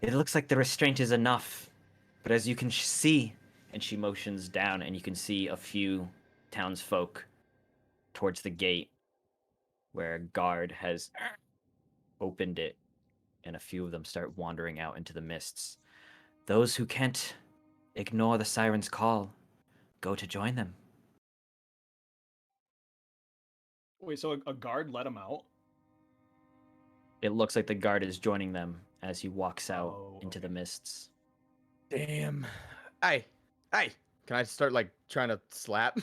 It looks like the restraint is enough, but as you can see, and she motions down, and you can see a few townsfolk towards the gate where a guard has opened it, and a few of them start wandering out into the mists. Those who can't ignore the siren's call go to join them. Wait, so a guard let him out? It looks like the guard is joining them as he walks out Oh, into the mists. Damn. Hey, hey. Can I start like trying to slap?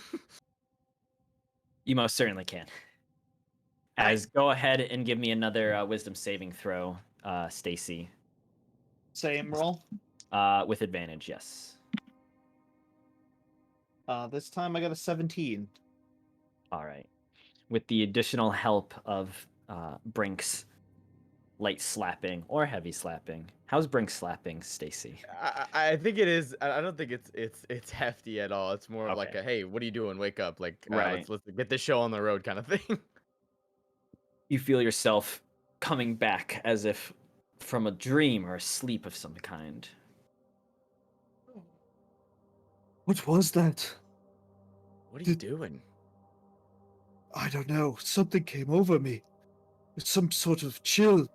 You most certainly can. As go ahead and give me another wisdom saving throw, Stacy. Same roll. With advantage, yes. This time I got a 17. All right. With the additional help of Brink's light slapping or heavy slapping. How's Brink slapping, Stacy? I think it is. I don't think it's hefty at all. It's more of like Okay. a hey, what are you doing? Wake up! Like Right. let's get this show on the road kind of thing. You feel yourself coming back as if from a dream or a sleep of some kind. What was that? What are you doing? I don't know. Something came over me. Some sort of chill.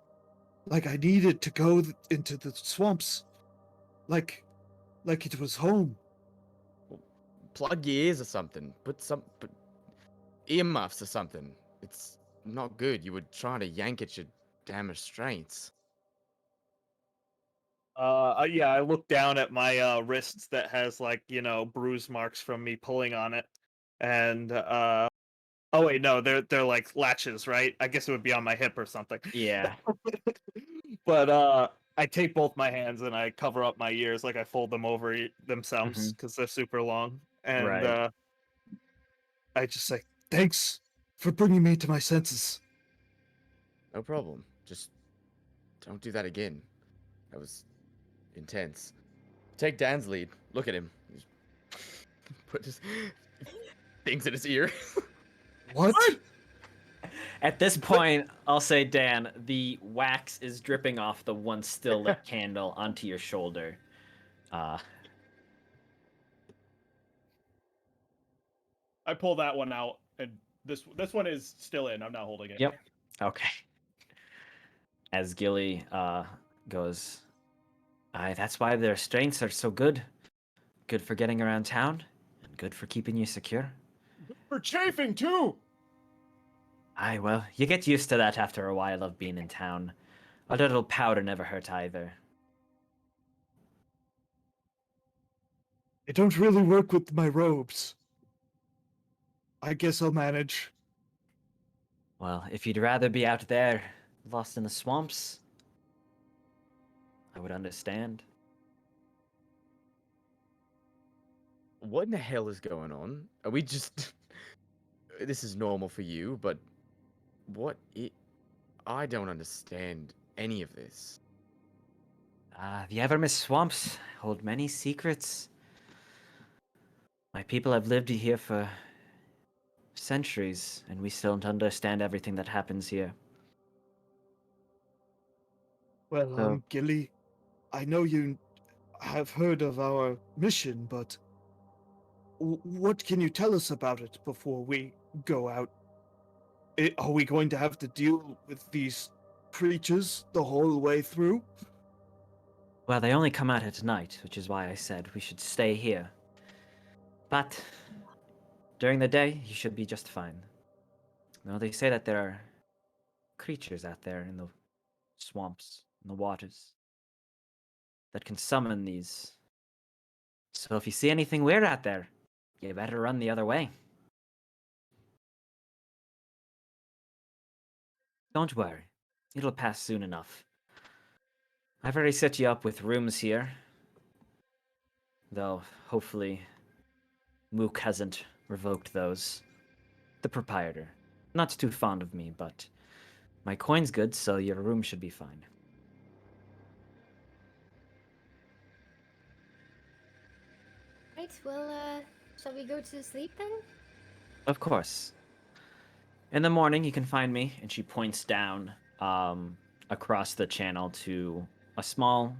Like I needed to go into the swamps. Like it was home. Plug your ears or something. Put earmuffs or something. It's not good. You were trying to yank at your damn restraints. Yeah, I look down at my wrists that has like, bruise marks from me pulling on it. And oh wait, no, they're like latches, right? I guess it would be on my hip or something. Yeah. But I take both my hands and I cover up my ears, like I fold them over themselves because they're super long. And Right. I just say, "Thanks for bringing me to my senses." No problem. Just don't do that again. That was intense. Take Dan's lead. Look at him. He's put his things in his ear. What? At this point, I'll say, Dan, the wax is dripping off the once still lit candle onto your shoulder. I pull that one out, and this one is still in. I'm not holding it. Yep. Okay. As Gilly goes, that's why their strengths are so good. Good for getting around town, and good for keeping you secure. For chafing too. Aye, well, you get used to that after a while of being in town. A little powder never hurt either. They don't really work with my robes. I guess I'll manage. Well, if you'd rather be out there, lost in the swamps, I would understand. What in the hell is going on? Are we just... This is normal for you, but I don't understand any of this. The Evermist swamps hold many secrets. My people have lived here for centuries, and we still don't understand everything that happens here. Well, So- Gilly, I know you have heard of our mission, but what can you tell us about it before we go out? Are we going to have to deal with these creatures the whole way through? Well, they only come out at night, which is why I said we should stay here. But During the day, you should be just fine. No, they say that there are creatures out there in the swamps, in the waters, that can summon these. So if you see anything weird out there, you better run the other way. Don't worry, it'll pass soon enough. I've already set you up with rooms here, though hopefully Mook hasn't revoked those. The proprietor. Not too fond of me, but my coin's good, so your room should be fine. Right, well, shall we go to sleep then? Of course. In the morning, you can find me, and she points down across the channel to a small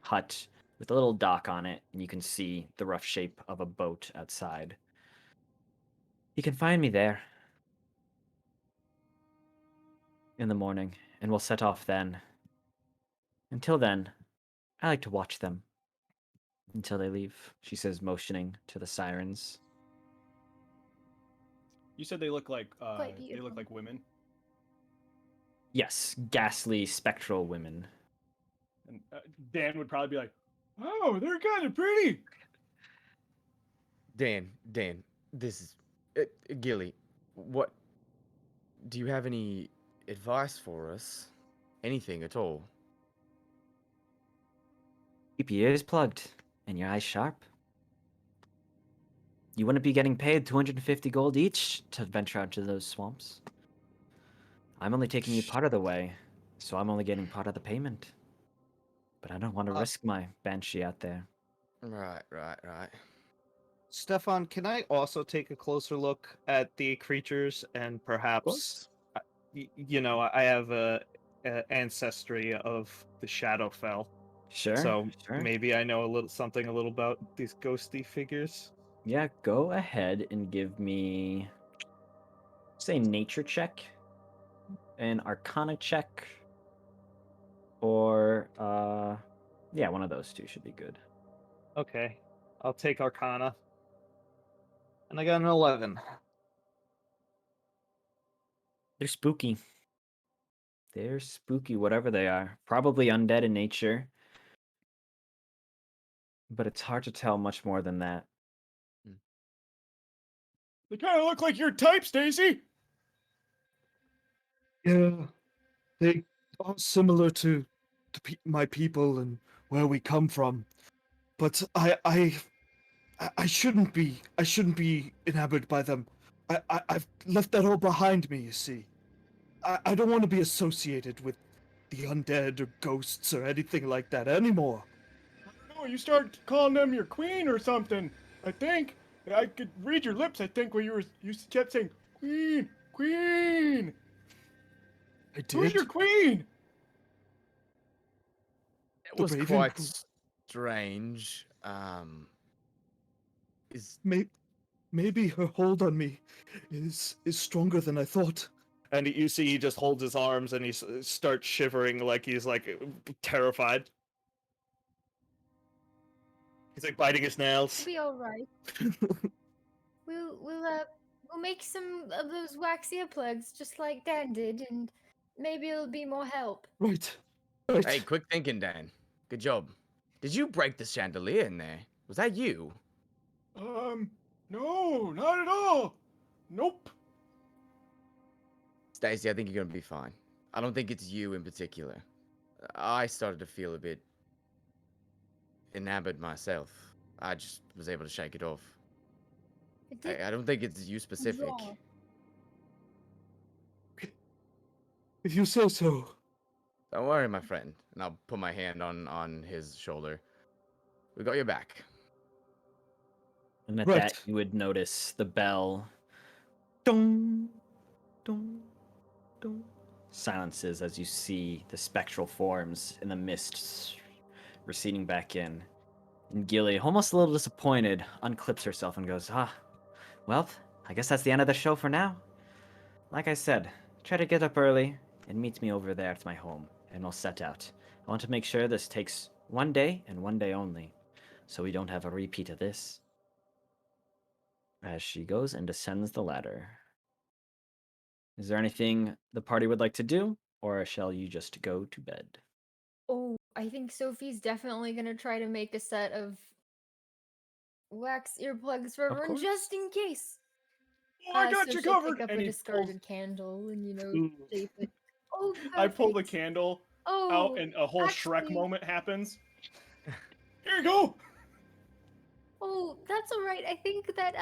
hut with a little dock on it, and you can see the rough shape of a boat outside. You can find me there in the morning, and we'll set off then. Until then, I like to watch them until they leave, she says, motioning to the sirens. You said they look like Quite they beautiful. look like women, Yes, ghastly, spectral women. and Dan would probably be like, "Oh, they're kind of pretty." Dan, this is Gilly. What do you have any advice for us? Anything at all? Keep your ears plugged and your eyes sharp. You wouldn't be getting paid 250 gold each to venture out to those swamps. I'm only taking you part of the way, so I'm only getting part of the payment. But I don't want to risk my banshee out there. Right. Stefan, can I also take a closer look at the creatures and perhaps, course. I have a ancestry of the Shadowfell, Sure. so sure. maybe I know something a little about these ghosty figures. Yeah, go ahead and give me, say, nature check, an arcana check, or yeah, one of those two should be good. Okay, I'll take Arcana, and I got an 11. They're spooky. They're spooky, whatever they are. Probably undead in nature, but it's hard to tell much more than that. They kind of look like your type, Stacy. Yeah, they are similar to my people and where we come from, but I shouldn't be. I shouldn't be enamored by them. I've left that all behind me. You see, I don't want to be associated with the undead or ghosts or anything like that anymore. No, you start calling them your queen or something. I think I could read your lips. I think where you kept saying queen, queen. I did. Who's your queen? It The was Raven quite Queen. strange. Is Maybe her hold on me is stronger than I thought. And you see, he just holds his arms and he starts shivering like he's like terrified. He's like biting his nails. We'll be all right. We'll make some of those wax earplugs just like Dan did, and maybe it'll be more help. Right. Right. hey, quick thinking, Dan. Good job. Did you break the chandelier in there? Was that you? No, not at all. Nope. Stacy, I think you're gonna be fine. I don't think it's you in particular. I started to feel a bit enamored myself. I just was able to shake it off. It did I don't think it's you specific. draw. If you say so. Don't worry, my friend. And I'll put my hand on his shoulder. We got your back. And at Right. that, you would notice the bell. Dong, dong, dong. Silences as you see the spectral forms in the mist receding back in. And Gilly, almost a little disappointed, unclips herself and goes, well, I guess that's the end of the show for now. Like I said, try to get up early and meet me over there at my home, and we'll set out. I want to make sure this takes one day and one day only, so we don't have a repeat of this. as she goes and descends the ladder. Is there anything the party would like to do, or shall you just go to bed? Oh, I think Sophie's definitely gonna try to make a set of wax earplugs for Of everyone course. just in case. Oh, I got So you she'll covered. pick up And a he pulls. discarded candle and Ooh. shape it. Oh, I pull the perfect. candle out, Oh, and a whole Shrek actually, moment happens. Here you go. oh, that's all right. I think that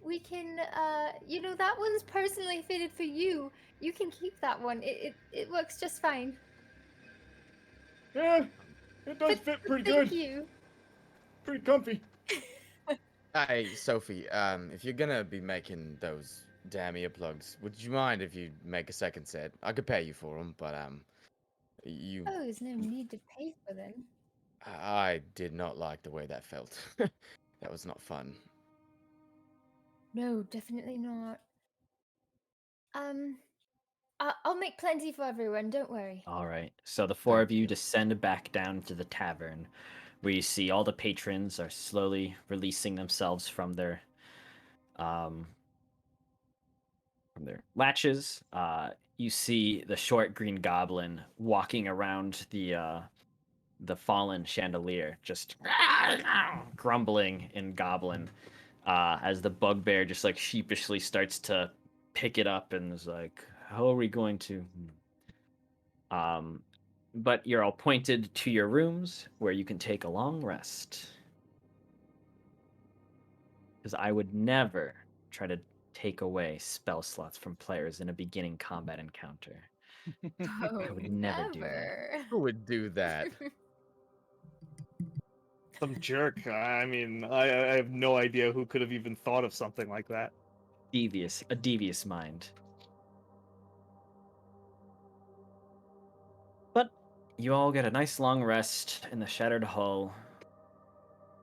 we can that one's personally fitted for you. You can keep that one. It works just fine. Yeah, it does fit pretty Thank good. you. Pretty comfy. Hey, Sophie, if you're gonna be making those damn earplugs, would you mind if you make a second set? I could pay you for them, but you, Oh, there's no need to pay for them. I did not like the way that felt. That was not fun. No, definitely not. I'll make plenty for everyone. Don't worry. All right. So the four Thank of you you. descend back down to the tavern, where you see all the patrons are slowly releasing themselves from their latches. You see the short green goblin walking around the fallen chandelier, just grumbling in goblin, as the bugbear just like sheepishly starts to pick it up and is like, "How are we going to?" But you're all pointed to your rooms where you can take a long rest. Because I would never try to take away spell slots from players in a beginning combat encounter. Oh, I would never do that. never. Who would do that? Some jerk. I mean, I have no idea who could have even thought of something like that. A devious mind. But you all get a nice long rest in the shattered hull.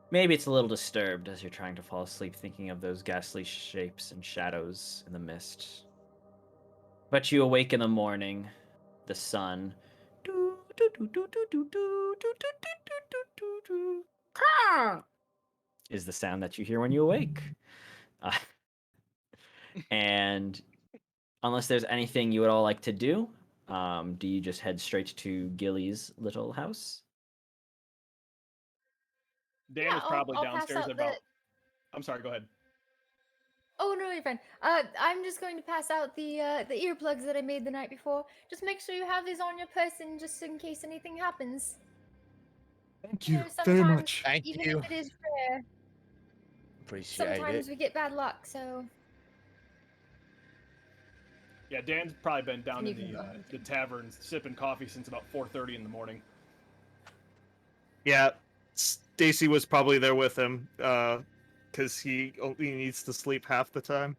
Maybe it's a little disturbed as you're trying to fall asleep thinking of those ghastly shapes and shadows in the mist. But you awake in the morning, the sun. Is the sound that you hear when you awake. And unless there's anything you would all like to do you just head straight to Gilly's little house? Dan Yeah, is probably I'll pass downstairs out at about. I'm sorry. Go ahead. Oh no, you're fine. I'm just going to pass out the earplugs that I made the night before. Just make sure you have these on your person, just in case anything happens. Thank You you know, very sometimes, much. Thank even you. if it is rare, Appreciate sometimes it. we get bad luck. So. Yeah, Dan's probably been down And in you can go ahead. the tavern sipping coffee since about 4:30 in the morning. Yeah, Stacy was probably there with him, because he only needs to sleep half the time.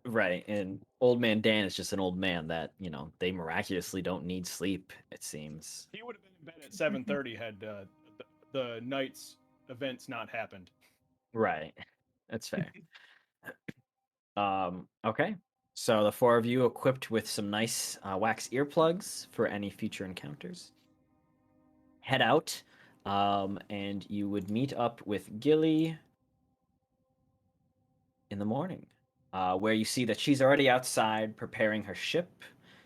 Right, and old man Dan is just an old man that, they miraculously don't need sleep, it seems. He would have been in bed at 7:30 had the night's events not happened. Right. That's fair. Okay. So the four of you equipped with some nice wax earplugs for any future encounters. Head out, and you would meet up with Gilly in the morning, where you see that she's already outside preparing her ship.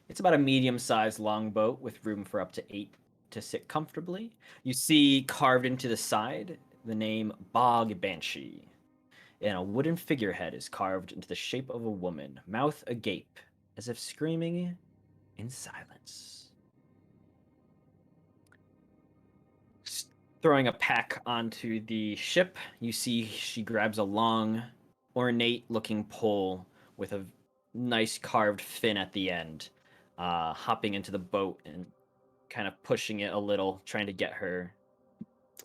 It's about a medium-sized longboat with room for up to 8 to sit comfortably. You see carved into the side the name Bog Banshee, and a wooden figurehead is carved into the shape of a woman, mouth agape, as if screaming in silence. Throwing a pack onto the ship, you see she grabs a long, ornate-looking pole with a nice carved fin at the end, hopping into the boat and kind of pushing it a little, trying to get her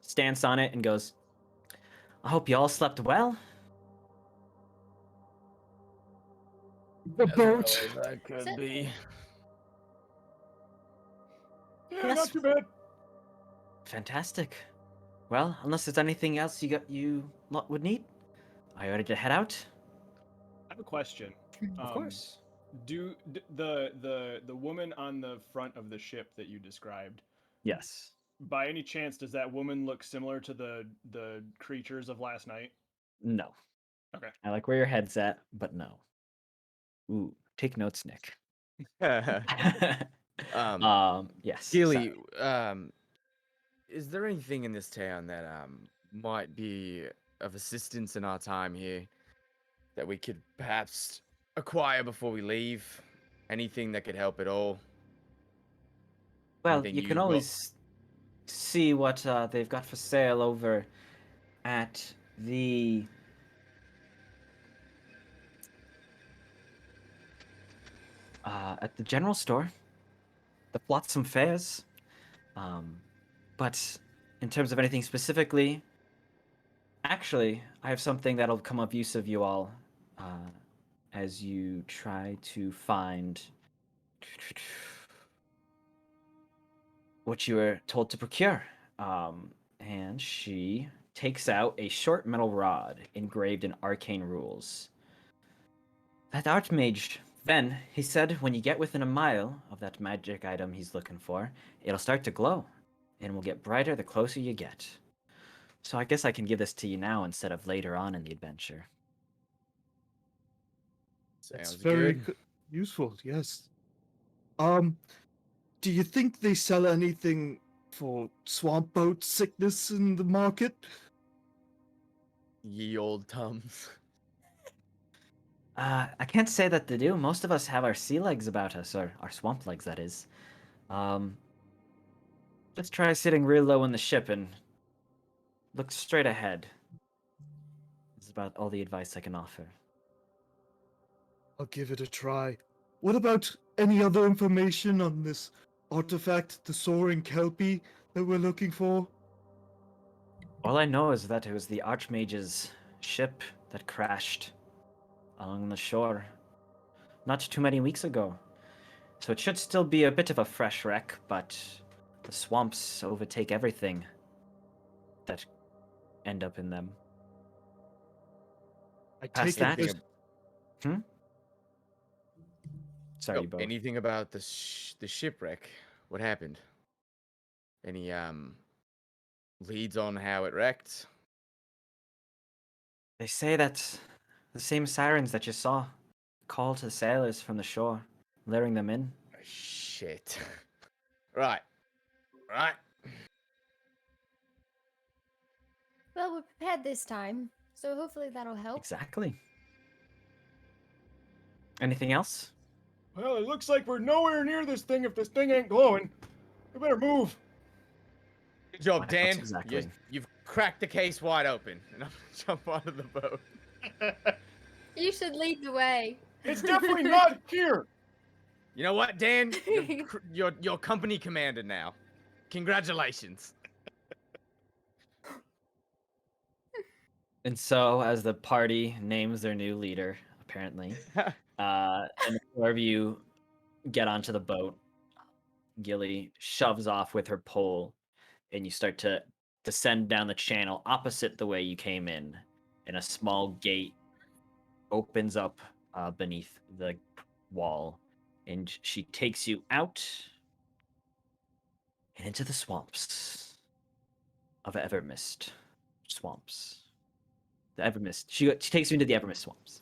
stance on it, and goes, "I hope you all slept well." The As boat. well as I could be. Yeah, Yes. not too bad. Fantastic. Well, unless there's anything else you lot would need, are you ready to head out? I have a question. Of course. The woman on the front of the ship that you described, Yes. by any chance, does that woman look similar to the creatures of last night? No. Okay. I like where your head's at, but no. Ooh, take notes, Nick. Yes. Gilly, sorry. is there anything in this town that might be of assistance in our time here that we could perhaps acquire before we leave? Anything that could help at all? Well, Anything you can well, always see what they've got for sale over at the general store, the Flotsam Fairs. But in terms of anything specifically, actually, I have something that'll come of use of you all as you try to find what you were told to procure. And she takes out a short metal rod engraved in arcane rules. That archmage, then, he said when you get within a mile of that magic item he's looking for, it'll start to glow and will get brighter the closer you get. So I guess I can give this to you now instead of later on in the adventure. That's sounds very good. useful. Yes. Um, do you think they sell anything for swamp boat sickness in the market? Ye old Tums. I can't say that they do. Most of us have our sea legs about us, or our swamp legs, that is. Um, just try sitting real low in the ship and look straight ahead. This is about all the advice I can offer. I'll give it a try. What about any other information on this artifact, the soaring kelpie that we're looking for? All I know is that it was the Archmage's ship that crashed along the shore not too many weeks ago. So it should still be a bit of a fresh wreck, but the swamps overtake everything that end up in them. I Past take it that, this. sorry, both. Anything about the shipwreck? What happened? Any leads on how it wrecked? They say that the same sirens that you saw call to the sailors from the shore, luring them in. Shit. Right. Right. Well, we're prepared this time, so hopefully that'll help. Exactly. Anything else? Well, it looks like we're nowhere near this thing if this thing ain't glowing. We better move. Good job, What Dan. exactly? You've cracked the case wide open, and I'm gonna jump onto the boat. You should lead the way. It's definitely not here. You know what, Dan? You're company commander now. Congratulations. And so, as the party names their new leader, apparently, and the four of you get onto the boat, Gilly shoves off with her pole, and you start to descend down the channel opposite the way you came in, and a small gate opens up beneath the wall, and she takes you out and into the swamps of Evermist swamps. The Evermist. She takes you into the Evermist swamps.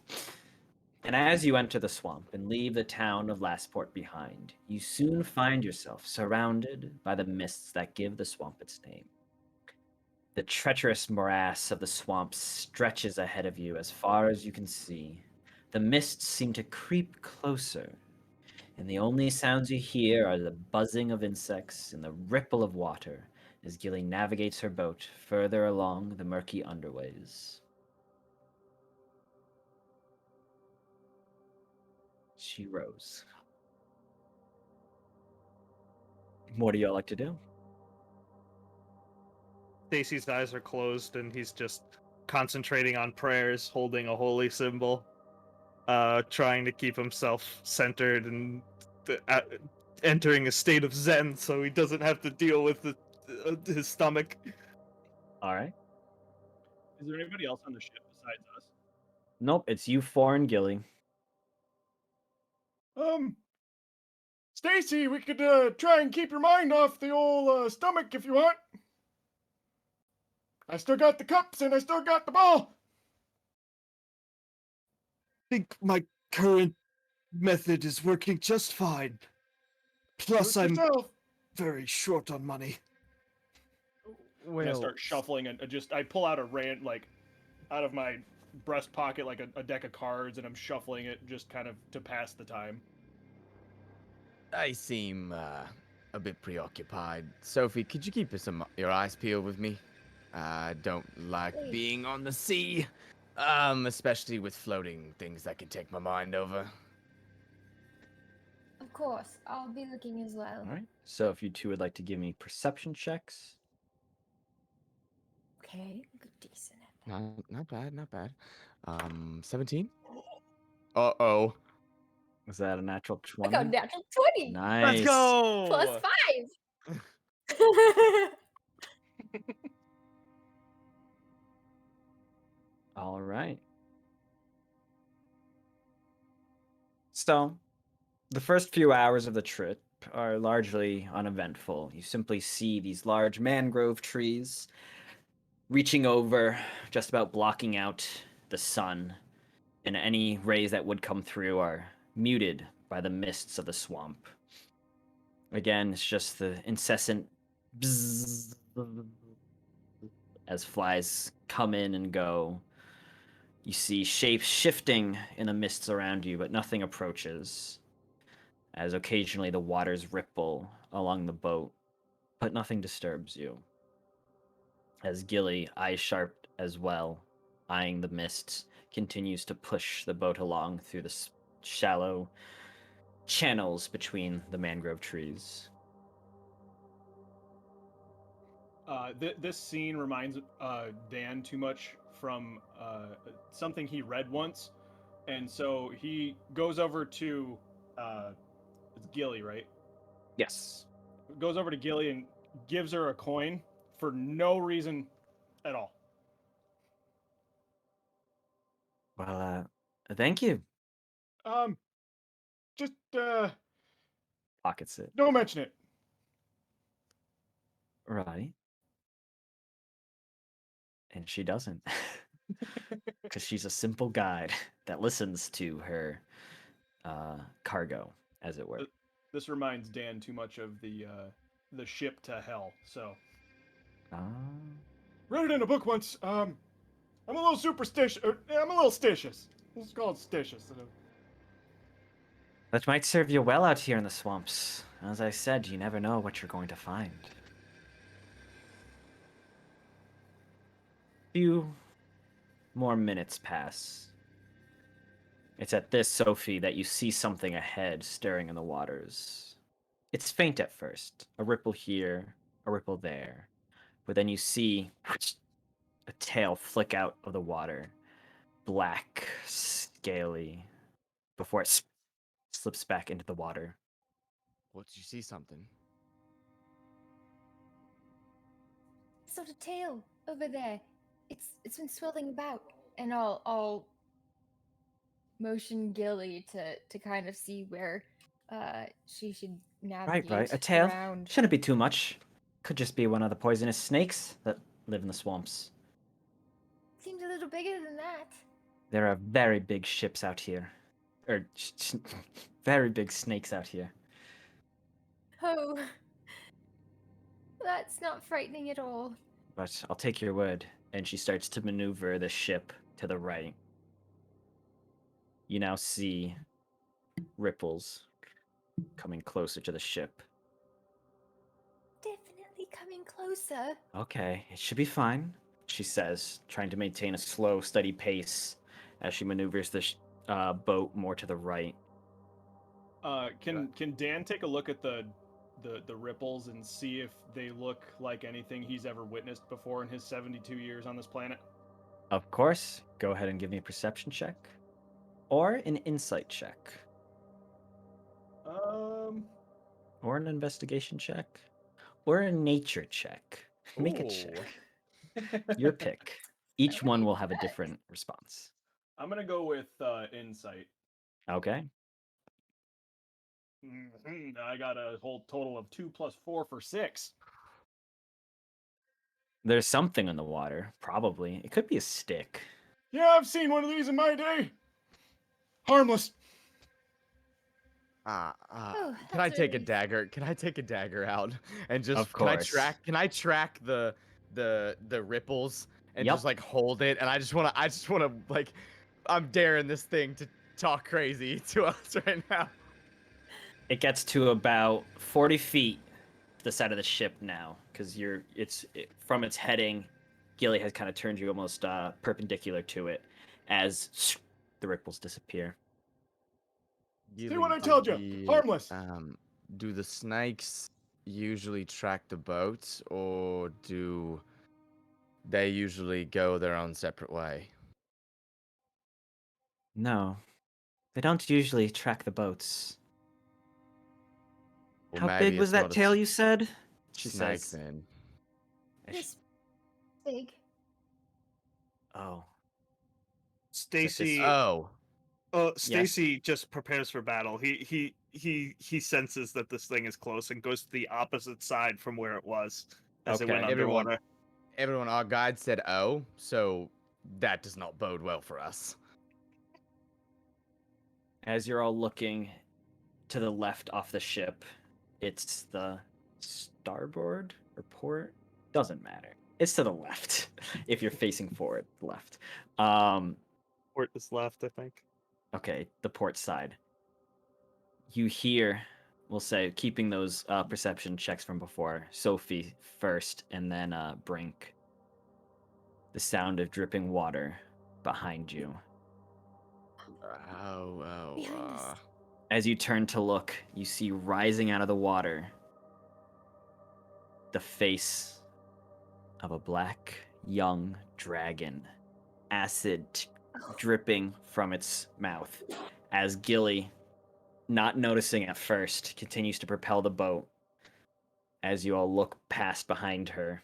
And as you enter the swamp and leave the town of Lastport behind, you soon find yourself surrounded by the mists that give the swamp its name. The treacherous morass of the swamp stretches ahead of you as far as you can see. The mists seem to creep closer, and the only sounds you hear are the buzzing of insects and the ripple of water as Gilly navigates her boat further along the murky underways. She rose. What do y'all like to do? Stacy's eyes are closed and he's just concentrating on prayers, holding a holy symbol, trying to keep himself centered and entering a state of zen so he doesn't have to deal with his stomach. All right. Is there anybody else on the ship besides us? Nope, it's you four and Gilly. Stacy, we could try and keep your mind off the old stomach if you want. I still got the cups and I still got the ball. think my current method is working just fine. Plus, I'm very short on money. I'm gonna start shuffling and I pull out out of my breast pocket like a deck of cards, and I'm shuffling it just kind of to pass the time. I seem a bit preoccupied. Sophie, could you keep your eyes peeled with me? I don't like Please. being on the sea, especially with floating things that can take my mind over. Of course, I'll be looking as well. All right. So if you two would like to give me perception checks. Okay, decent at that. Not bad, not bad. 17. Uh-oh. Was that a natural I 20? got natural 20. Nice. Let's go. Plus 5. All right. So, the first few hours of the trip are largely uneventful. You simply see these large mangrove trees reaching over, just about blocking out the sun, and any rays that would come through are muted by the mists of the swamp. Again, it's just the incessant bzzz as flies come in and go. You see shapes shifting in the mists around you, but nothing approaches. As occasionally the waters ripple along the boat, but nothing disturbs you. As Gilly, eyes sharp as well, eyeing the mists, continues to push the boat along through the shallow channels between the mangrove trees. This scene reminds Dan too much from something he read once, and so he goes over to it's Gilly, right? Yes. Goes over to Gilly and gives her a coin for no reason at all. Well, thank you. Just Pockets it. don't mention it. Right. And she doesn't. Because she's a simple guide that listens to her cargo, as it were. This reminds Dan too much of the ship to hell. So read it in a book once. I'm a little superstitious. I'm a little stitious. Let's call it stitious. That might serve you well out here in the swamps. As I said, you never know what you're going to find. Few more minutes pass. It's at this, Sophie, that you see something ahead stirring in the waters. It's faint at first, a ripple here, a ripple there. But then you see a tail flick out of the water, black, scaly, before it slips back into the water. What, did you see something? Sort of tail over there. It's been swirling about, and I'll motion Gilly to kind of see where she should navigate Right. A tail. around. Shouldn't be too much. Could just be one of the poisonous snakes that live in the swamps. Seems a little bigger than that. There are very big ships out here. Or very big snakes out here. Oh, that's not frightening at all. But I'll take your word. And she starts to maneuver the ship to the right. You now see ripples coming closer to the ship. Definitely coming closer. Okay, it should be fine, she says, trying to maintain a slow, steady pace as she maneuvers the boat more to the right. Can Dan take a look at the ripples and see if they look like anything he's ever witnessed before in his 72 years on this planet? Of course, go ahead and give me a perception check. Or an insight check. Or an investigation check. Or a nature check. Make a check. Your pick. Each one will have a different response. I'm gonna go with insight. Okay. I got a whole total of 2 + 4 for 6. There's something in the water, probably. It could be a stick. Yeah, I've seen one of these in my day. Harmless. Oh, Can I that's take a relief. dagger? Can I take a dagger out and just Of course. Can I track the ripples and Yep. just like hold it? And I just wanna like I'm daring this thing to talk crazy to us right now. It gets to about 40 feet to the side of the ship now, because from its heading, Gilly has kind of turned you almost perpendicular to it as the ripples disappear. See what I told you. Harmless. Do the snakes usually track the boats, or do they usually go their own separate way? No, they don't usually track the boats. Well, How maybe big was it's that not a tail you said? She snake says. then. This big. Oh. Stacy. Oh, Stacy just prepares for battle. He senses that this thing is close and goes to the opposite side from where it was as it went Okay. underwater. everyone, our guide said oh, so that does not bode well for us. As you're all looking to the left off the ship, it's the starboard or port? Doesn't matter. It's to the left if you're facing forward, left. Port is left, I think. Okay, the port side. You hear, we'll say, keeping those perception checks from before, Sophie first, and then Brink. The sound of dripping water behind you. Behind us. As you turn to look, you see rising out of the water the face of a black young dragon, acid dripping from its mouth, as Gilly, not noticing at first, continues to propel the boat. As you all look past behind her,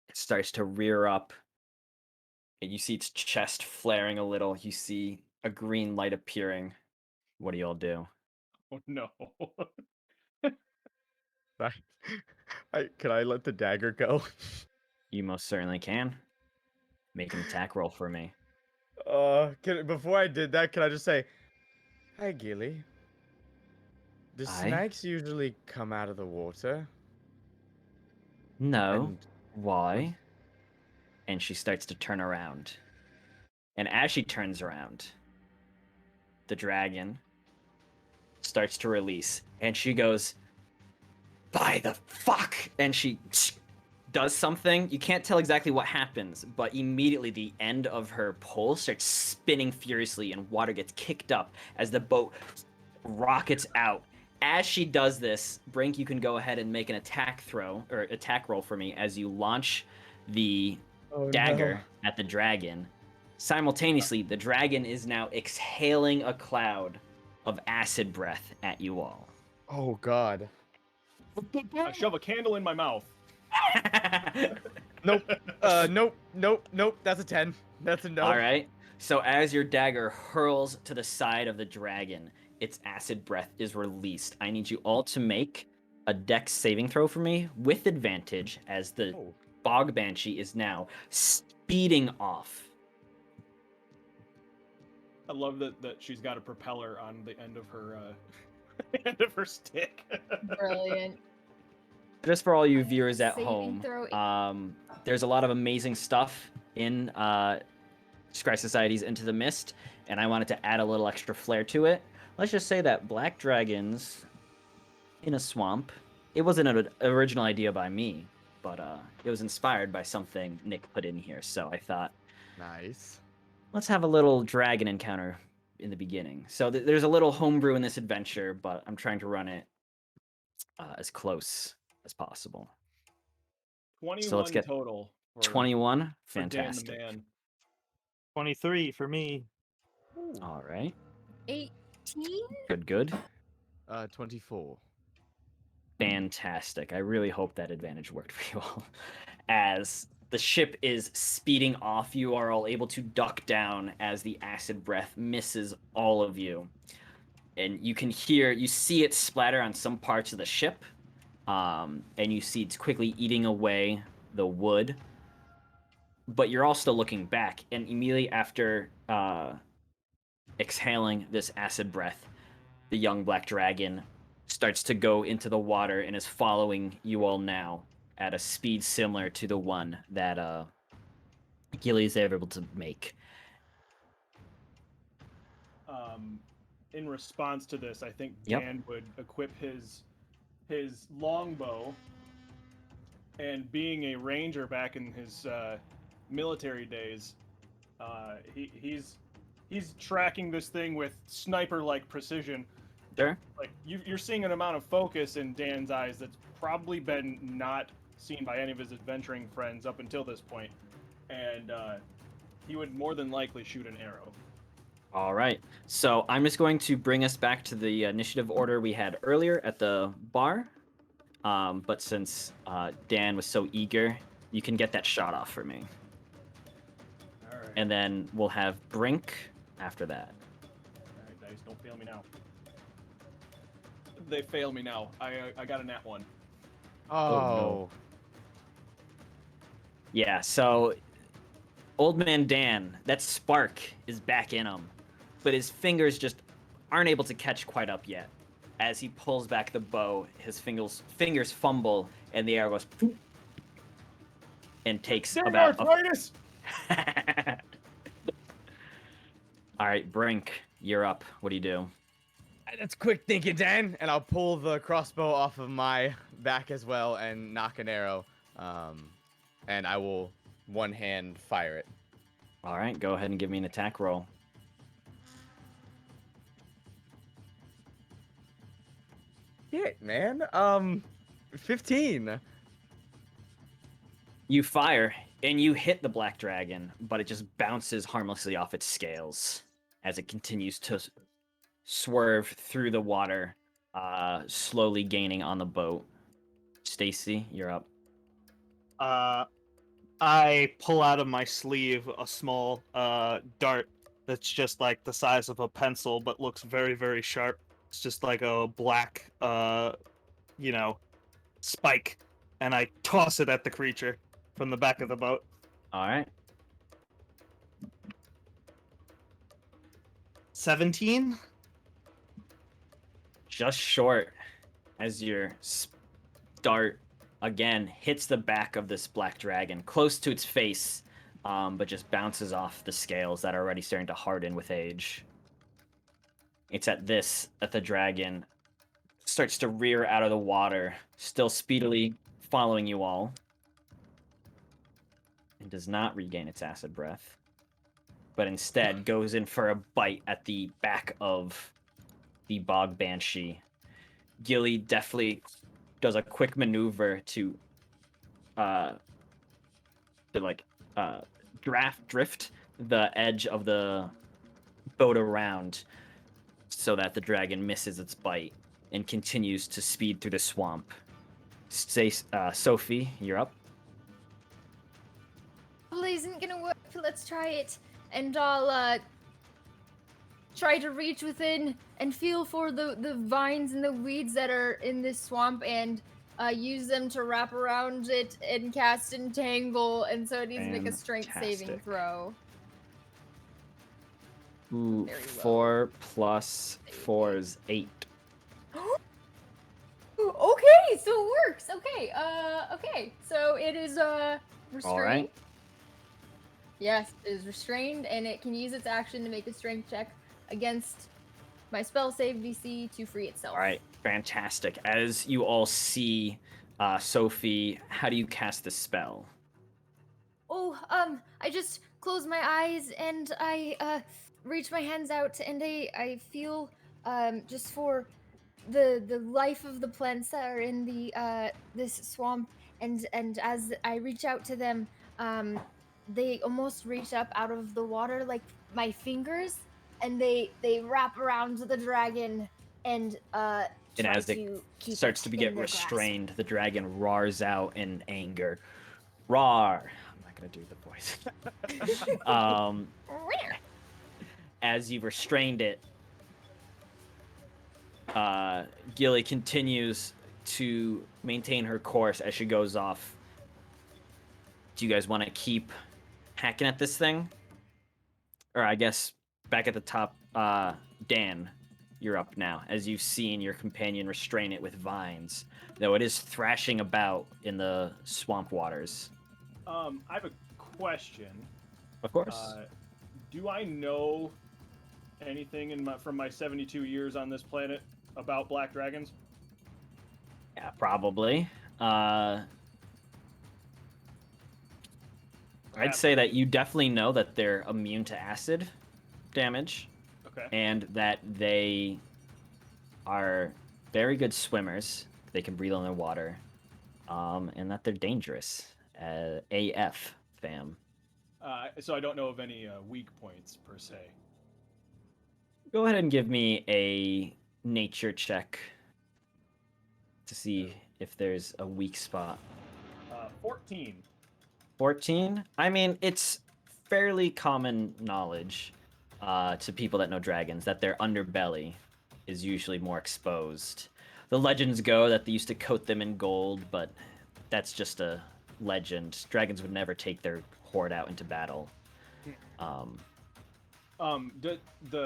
it starts to rear up, and you see its chest flaring a little. You see a green light appearing. What do you all do? Oh no. Can I let the dagger go? You most certainly can. Make an attack roll for me. Before I did that, can I just say, "Hi, Gilly. Do Aye? snakes usually come out of the water?" No. And Why? And she starts to turn around. And as she turns around, the dragon starts to release. And she goes, "By the fuck!" And she does something. You can't tell exactly what happens, but immediately the end of her pole starts spinning furiously and water gets kicked up as the boat rockets out. As she does this, Brink, you can go ahead and make an attack roll for me as you launch the dagger at the dragon. Simultaneously, the dragon is now exhaling a cloud of acid breath at you all. Oh God. I shove a candle in my mouth. Nope. Nope. That's a 10. That's a no. All right. So as your dagger hurls to the side of the dragon, its acid breath is released. I need you all to make a dex saving throw for me with advantage, as the bog banshee is now speeding off. I love that she's got a propeller on the end of her end of her stick. Brilliant. Just for all you viewers at Saving home, throw. there's a lot of amazing stuff in Scry Society's Into the Mist, and I wanted to add a little extra flair to it. Let's just say that black dragons in a swamp, it wasn't an original idea by me, but it was inspired by something Nick put in here, so I thought, Nice. let's have a little dragon encounter in the beginning. So there's a little homebrew in this adventure, but I'm trying to run it as close as possible. 21 so let's get total. 21. For Dan the Fantastic. man. 23 for me. All right. 18? Good. 24. Fantastic. I really hope that advantage worked for you all. As the ship is speeding off, you are all able to duck down as the acid breath misses all of you. And you see it splatter on some parts of the ship, and you see it's quickly eating away the wood. But you're all still looking back, and immediately after exhaling this acid breath, the young black dragon starts to go into the water and is following you all now at a speed similar to the one that Gilly is able to make. In response to this, I think Yep. Dan would equip his longbow, and being a ranger back in his military days, he's tracking this thing with sniper-like precision. Sure. Like you're seeing an amount of focus in Dan's eyes that's probably been not seen by any of his adventuring friends up until this point, and he would more than likely shoot an arrow. All right. So I'm just going to bring us back to the initiative order we had earlier at the bar. But since Dan was so eager, you can get that shot off for me. All right. And then we'll have Brink after that. All right, dice, don't fail me now. They fail me now. I got a nat 1. Oh. Yeah, so Old Man Dan, that spark is back in him, but his fingers just aren't able to catch quite up yet. As he pulls back the bow, his fingers fumble, and the arrow goes poof, and takes about arthritis! All right, Brink, you're up. What do you do? That's quick thinking, Dan. And I'll pull the crossbow off of my back as well and knock an arrow. And I will one hand fire it. All right, go ahead and give me an attack roll. Shit, man. 15. You fire, and you hit the black dragon, but it just bounces harmlessly off its scales as it continues to swerve through the water, slowly gaining on the boat. Stacy, you're up. I pull out of my sleeve a small dart that's just like the size of a pencil, but looks very, very sharp. It's just like a black, spike, and I toss it at the creature from the back of the boat. All right. 17? Just short as your dart again hits the back of this black dragon, close to its face, but just bounces off the scales that are already starting to harden with age. It's at this that the dragon starts to rear out of the water, still speedily following you all, and does not regain its acid breath, but instead goes in for a bite at the back of the bog banshee. Gilly definitely does a quick maneuver to drift the edge of the boat around so that the dragon misses its bite and continues to speed through the swamp. Sophie, you're up. Well, it isn't gonna work. Let's try it, and I'll try to reach within and feel for the vines and the weeds that are in this swamp, and use them to wrap around it and cast Entangle. And so it needs to make a strength saving Fantastic. throw. Ooh, Very well. 4 plus 4 is 8. Okay, so it works. Okay, okay. So it is restrained. All right. Yes, it is restrained, and it can use its action to make a strength check against my spell save DC to free itself. All right, fantastic. As you all see, Sophie, how do you cast this spell? Oh, I just close my eyes and I reach my hands out, and I feel just for the life of the plants that are in the this swamp, and as I reach out to them, they almost reach up out of the water like my fingers, and they wrap around the dragon and And try as it to keep starts it to in get their grasp. restrained, the dragon roars out in anger. Roar! I'm not gonna do the voice. As you've restrained it, Gilly continues to maintain her course as she goes off. Do you guys want to keep hacking at this thing? Or I guess back at the top, Dan, you're up now, as you've seen your companion restrain it with vines, though it is thrashing about in the swamp waters. I have a question. Of course. Do I know anything from my 72 years on this planet about black dragons? Yeah, probably. I'd say that you definitely know that they're immune to acid damage. Okay. And that they are very good swimmers. They can breathe underwater. And that they're dangerous. AF, fam. So I don't know of any weak points per se. Go ahead and give me a nature check to see if there's a weak spot. 14. 14? I mean, it's fairly common knowledge to people that know dragons that their underbelly is usually more exposed. The legends go that they used to coat them in gold, but that's just a legend. Dragons would never take their hoard out into battle. The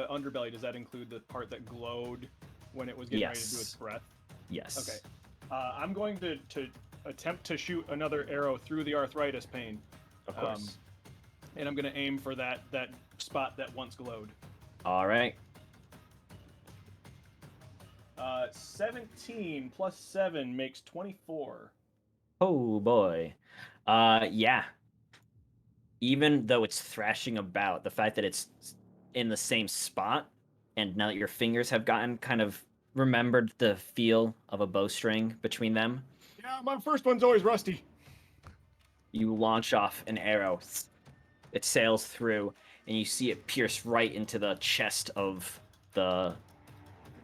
underbelly, does that include the part that glowed when it was getting ready to do its breath? Yes. Okay. I'm going to attempt to shoot another arrow through the arthritis pain. Of course. And I'm going to aim for that spot that once glowed. All right. 17 plus 7 makes 24. Oh boy. Yeah. Even though it's thrashing about, the fact that it's in the same spot, and now that your fingers have gotten kind of remembered the feel of a bowstring between them, Yeah, my first one's always rusty. you launch off an arrow. It sails through, and you see it pierce right into the chest of the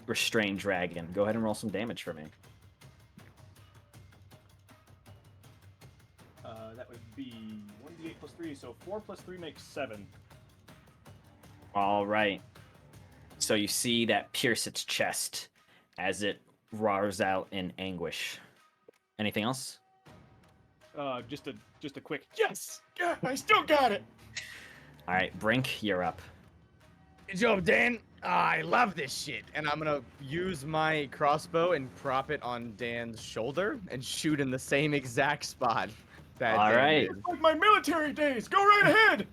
restrained dragon. Go ahead and roll some damage for me. That would be 1d8 plus 3, so 4 plus 3 makes 7. All right. So you see that pierce its chest as it roars out in anguish. Anything else? Just a quick yes! Yeah, I still got it! All right, Brink, you're up. Good job, Dan. I love this shit. And I'm gonna use my crossbow and prop it on Dan's shoulder and shoot in the same exact spot. That All Dan right. did. Like my military days! Go right ahead!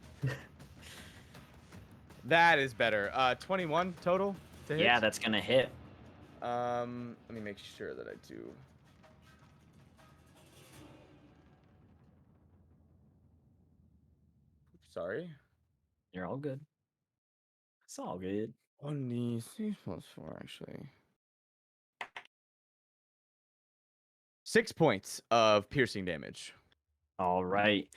That is better. 21 total to hit? Yeah, that's gonna hit. Let me make sure that I do. Sorry. You're all good. It's all good. 1d6 plus 4, actually. 6 points of piercing damage. All right.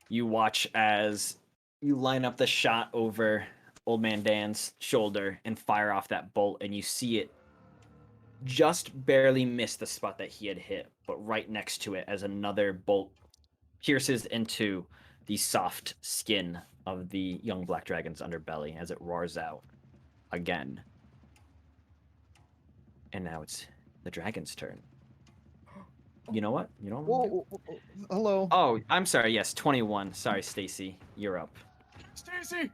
You watch as you line up the shot over Old Man Dan's shoulder and fire off that bolt, and you see it just barely miss the spot that he had hit, but right next to it as another bolt pierces into the soft skin of the young black dragon's underbelly as it roars out again. And now it's the dragon's turn. You know what? You know what? I'm gonna do? Whoa, hello. Oh, I'm sorry. Yes, 21. Sorry, Stacy. You're up. Stacy!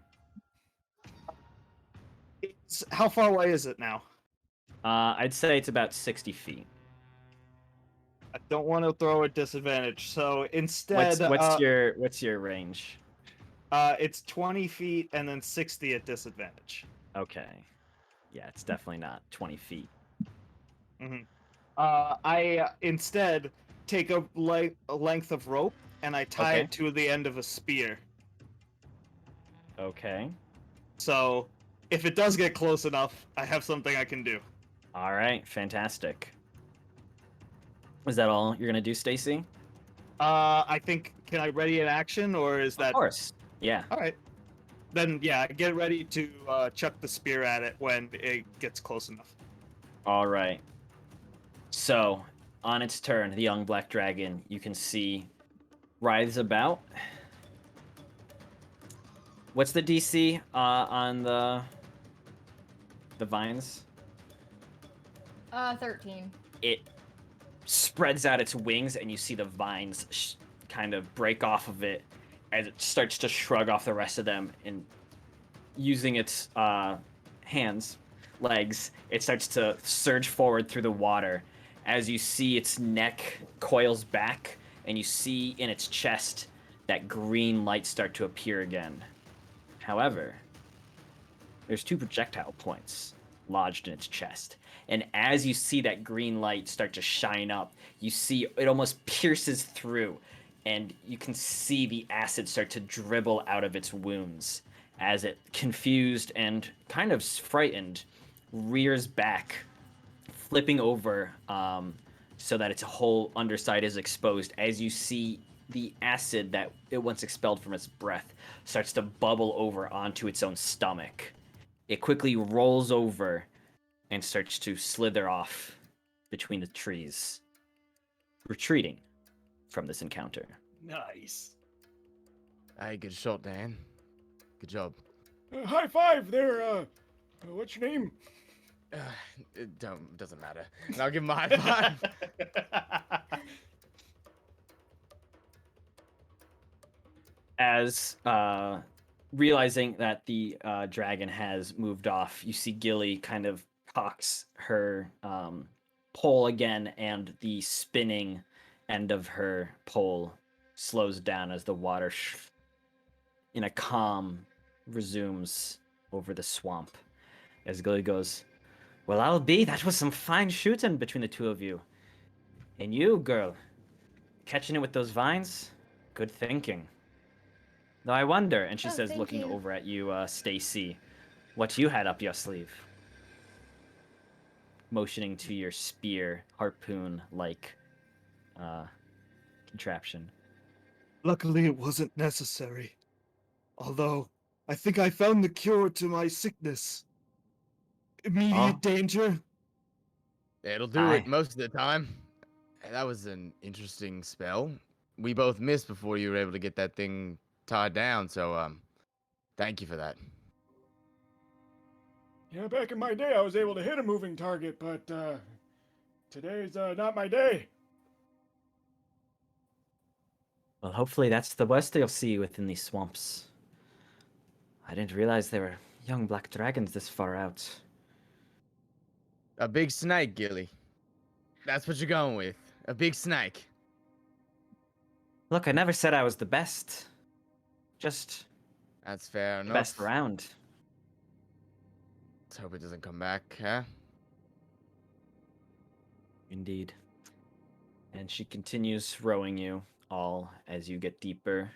How far away is it now? I'd say it's about 60 feet. I don't want to throw a disadvantage, so instead, What's your range? it's 20 feet and then 60 at disadvantage. Okay. Yeah, it's definitely not 20 feet. I instead take a length of rope and I tie Okay. it to the end of a spear. Okay. So if it does get close enough, I have something I can do. All right. Fantastic. Is that all you're gonna do, Stacy? I think, can I ready an action, or is that? Of course. Yeah. All right. Then yeah, get ready to chuck the spear at it when it gets close enough. All right. So, on its turn, the young black dragon, you can see, writhes about. What's the DC on the vines? 13. It spreads out its wings, and you see the vines kind of break off of it as it starts to shrug off the rest of them and using its hands, legs, it starts to surge forward through the water. As you see its neck coils back, and you see in its chest that green light start to appear again. However, there's 2 projectile points lodged in its chest. And as you see that green light start to shine up, you see it almost pierces through, and you can see the acid start to dribble out of its wounds as it, confused and kind of frightened, rears back, flipping over so that its whole underside is exposed as you see the acid that it once expelled from its breath starts to bubble over onto its own stomach. It quickly rolls over and starts to slither off between the trees, retreating from this encounter. Nice. Hey, good shot, Dan. Good job. High five there. What's your name? It doesn't matter. And I'll give him a high five. As realizing that the dragon has moved off, you see Gilly kind of cocks her pole again, and the spinning end of her pole slows down as the water in a calm resumes over the swamp. As Gilly goes, "Well, I'll be. That was some fine shooting between the 2 of you. And you, girl, catching it with those vines? Good thinking. Though I wonder," and she says, thank looking you. over at you, Stacy, "what you had up your sleeve." Motioning to your spear, harpoon-like contraption. Luckily, it wasn't necessary. Although, I think I found the cure to my sickness. Immediate Oh. danger? It'll do Aye. it most of the time. That was an interesting spell. We both missed before you were able to get that thing tied down, so thank you for that. Yeah, back in my day, I was able to hit a moving target, but today's not my day. Well, hopefully that's the worst you'll see within these swamps. I didn't realize there were young black dragons this far out. A big snake, Gilly. That's what you're going with. A big snake. Look, I never said I was the best. Just That's fair the enough. best around. Let's hope it doesn't come back, huh? Indeed. And she continues rowing you all as you get deeper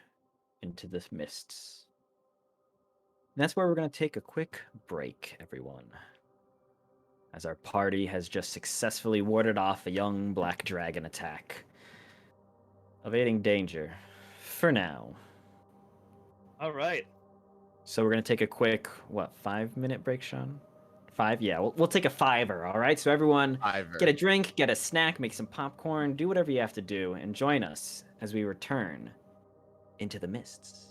into the mists. And that's where we're going to take a quick break, everyone. As our party has just successfully warded off a young black dragon attack. Evading danger. For now. All right. So we're going to take a quick, 5-minute break, Sean? 5? Yeah, we'll take a 5-er, all right? So everyone, Ivor. get a drink, get a snack, make some popcorn, do whatever you have to do, and join us as we return into the mists.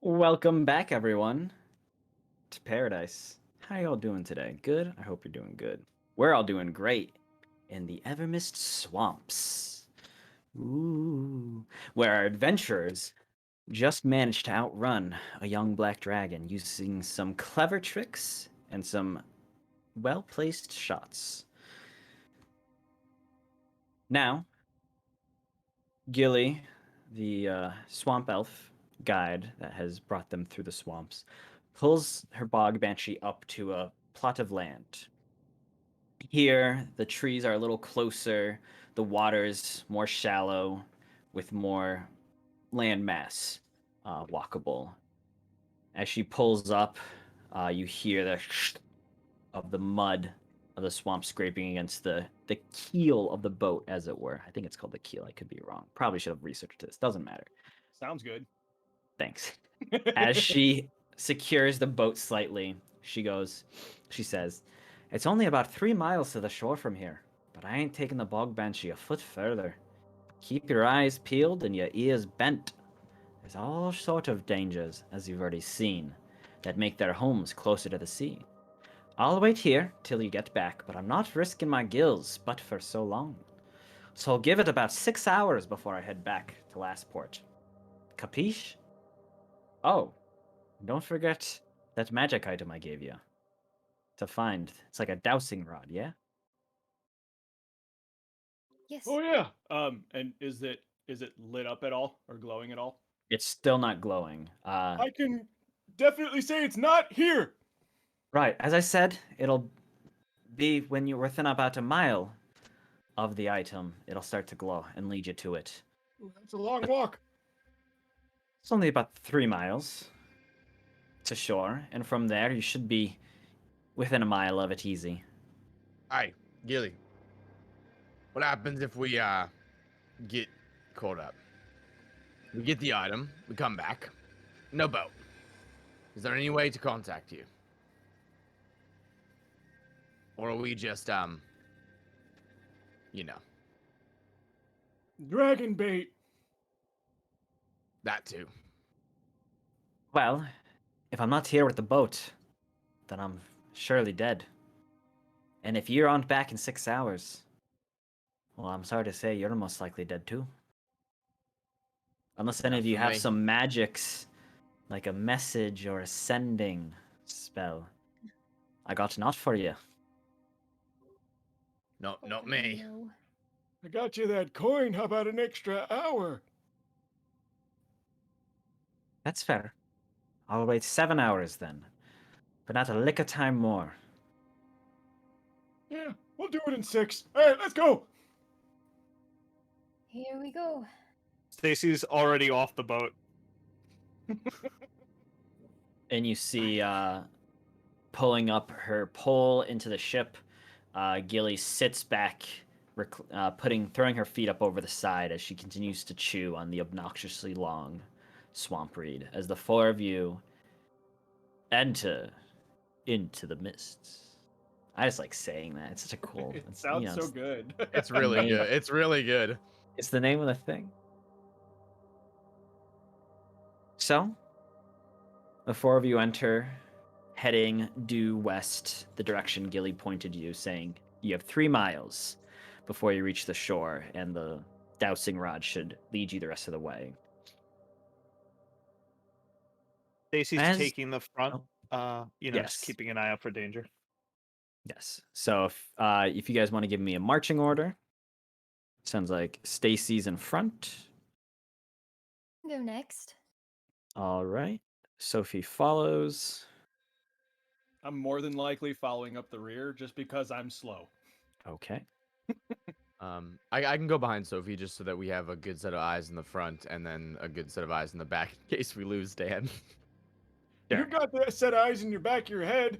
Welcome back, everyone, to Paradise. How y'all doing today? Good? I hope you're doing good. We're all doing great in the Evermist Swamps. Ooh. Where our adventurers just managed to outrun a young black dragon using some clever tricks and some well-placed shots. Now, Gilly, the swamp elf guide that has brought them through the swamps, pulls her bog banshee up to a plot of land. Here, the trees are a little closer, the water's more shallow, with more landmass walkable. As she pulls up, you hear the of the mud of the swamp scraping against the keel of the boat, as it were. I think it's called the keel. I could be wrong. Probably should have researched this. Doesn't matter. Sounds good. Thanks. As she secures the boat slightly, she says, "It's only about 3 miles to the shore from here, but I ain't taking the bog banshee a foot further. Keep your eyes peeled and your ears bent. There's all sort of dangers, as you've already seen, that make their homes closer to the sea. I'll wait here till you get back, but I'm not risking my gills but for so long. So I'll give it about 6 hours before I head back to Lastport. Capiche? Oh, don't forget that magic item I gave you to find. It's like a dowsing rod, yeah? Yes. Oh yeah. And is it lit up at all or glowing at all? It's still not glowing. I can definitely say it's not here. Right, as I said, it'll be when you're within about a mile of the item, it'll start to glow and lead you to it. Ooh, that's a long walk. It's only about 3 miles to shore, and from there you should be within a mile of it easy. Hey, Gilly. What happens if we get caught up? We get the item, we come back. No boat. Is there any way to contact you? Or are we just you know, Dragon bait. that too. Well, if I'm not here with the boat, then I'm surely dead. And if you aren't back in 6 hours, well, I'm sorry to say you're most likely dead too. Unless any Enough of you for have me. some magics, like a message or a sending spell. I got not for you. No, not Oh, me. no. I got you that coin. How about an extra hour? That's fair. I'll wait 7 hours then, but not a lick of time more. Yeah, we'll do it in 6. All right, let's go. Here we go. Stacy's already off the boat. And you see, pulling up her pole into the ship, Gilly sits back, throwing her feet up over the side as she continues to chew on the obnoxiously long swamp reed. As the four of you enter into the mists. I just like saying that. It's such a cool. It It's, sounds so good. It's really Name. good. It's really good. It's the name of the thing. So, the four of you enter, heading due west, the direction Gilly pointed you, saying you have 3 miles before you reach the shore, and the dowsing rod should lead you the rest of the way. Stacy's As- taking the front. oh, Just yes. keeping an eye out for danger. Yes. So if you guys want to give me a marching order, sounds like Stacy's in front. Go next. All right. Sophie follows. I'm more than likely following up the rear just because I'm slow. Okay. I can go behind Sophie just so that we have a good set of eyes in the front and then a good set of eyes in the back in case we lose Dan. Sure. You got that set of eyes in your back of your head.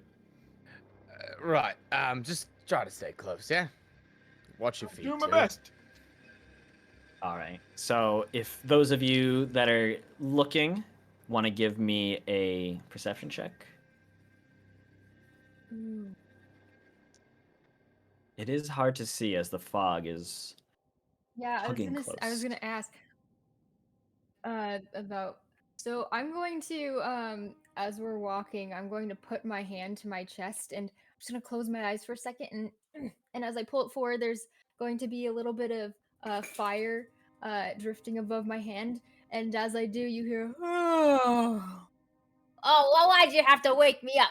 Right. Just try to stay close, yeah? Watch your I'm feet. doing my too. best. All right. So if those of you that are looking want to give me a perception check, Ooh. it is hard to see as the fog is Yeah, hugging I was close. gonna ask about So I'm going to, as we're walking, I'm going to put my hand to my chest and I'm just gonna close my eyes for a second, and as I pull it forward, there's going to be a little bit of fire drifting above my hand, and as I do, you hear, oh, well, why'd you have to wake me up?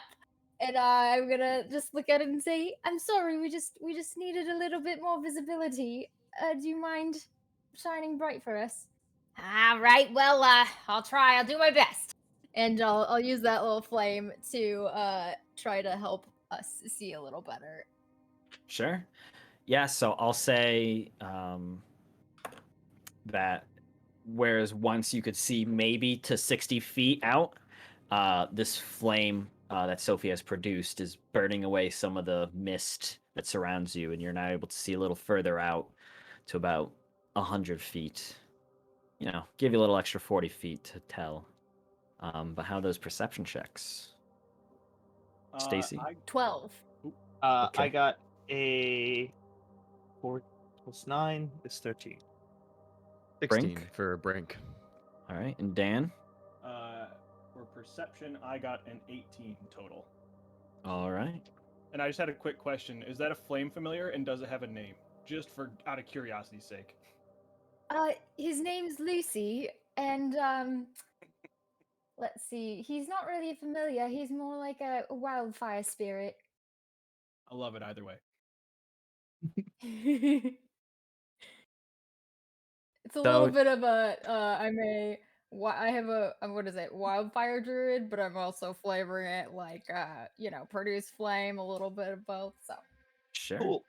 And I'm gonna just look at it and say, I'm sorry, we just needed a little bit more visibility. Do you mind shining bright for us? All right, well, I'll try. I'll do my best. And I'll use that little flame to try to help us see a little better. Sure. Yeah, so I'll say that whereas once you could see maybe to 60 feet out, this flame that Sophie has produced is burning away some of the mist that surrounds you, and you're now able to see a little further out to about 100 feet. You know, give you a little extra 40 feet to tell. But how are those perception checks? Stacy? 12. I Okay. got a 4 plus 9 is 13. 16 Brink? for Brink. All right, and Dan? For perception, I got an 18 total. All right. And I just had a quick question: is that a flame familiar, and does it have a name? Just for out of curiosity's sake. His name's Lucy, and let's see. He's not really familiar. He's more like a wildfire spirit. I love it either way. It's a So- little bit of a I have a what is it, wildfire druid, but I'm also flavoring it like produce flame, a little bit of both. So Sure. Cool.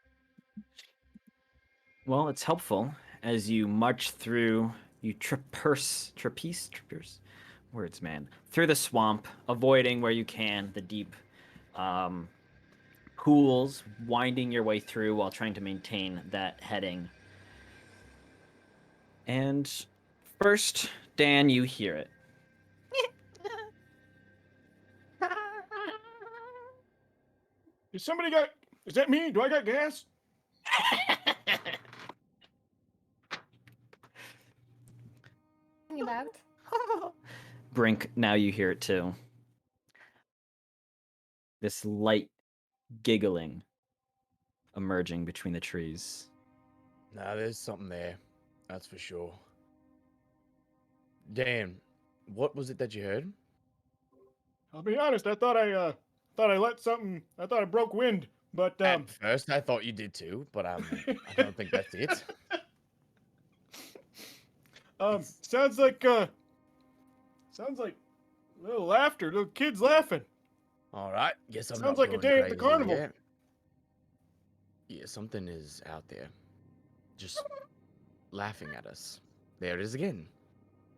Well, it's helpful as you march through, you traverse, words, man, through the swamp, avoiding where you can the deep pools, winding your way through while trying to maintain that heading. And first, Dan, you hear it. Is that me? Do I got gas? talking about Brink, now you hear it too. This light giggling emerging between the trees. Nah, there's something there. That's for sure. Dan, what was it that you heard? I'll be honest. I thought I let something. I thought I broke wind. But At first, I thought you did too, but I don't think that's it. Sounds like little laughter, little kids laughing. All right, guess I'm Sounds not like a going day at the crazy carnival. yet. Yeah, something is out there, just laughing at us. There it is again.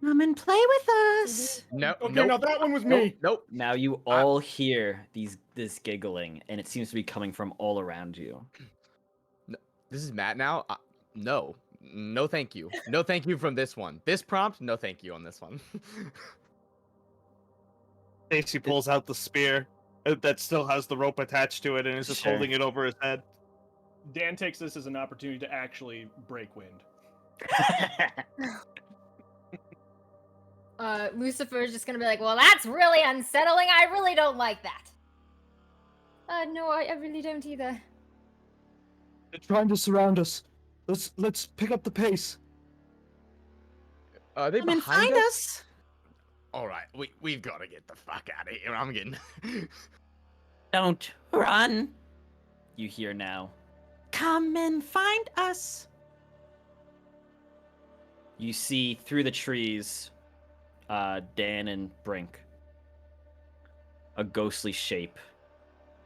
Come and play with us. No, Okay, nope, now that one was nope, me. nope. Now you all hear this giggling, and it seems to be coming from all around you. This is Matt now. No, no, thank you. No, thank you from this one. This prompt, no, thank you on this one. Stacy pulls out the spear that still has the rope attached to it and is just Sure. holding it over his head. Dan takes this as an opportunity to actually break wind. Lucifer is just gonna be like, well, that's really unsettling. I really don't like that. No, I really don't either. They're trying to surround us. Let's pick up the pace. Are they Come and behind find us? us. All right, we've got to get the fuck out of here. I'm getting. Don't run. You hear now. Come and find us. You see through the trees, Dan and Brink. A ghostly shape,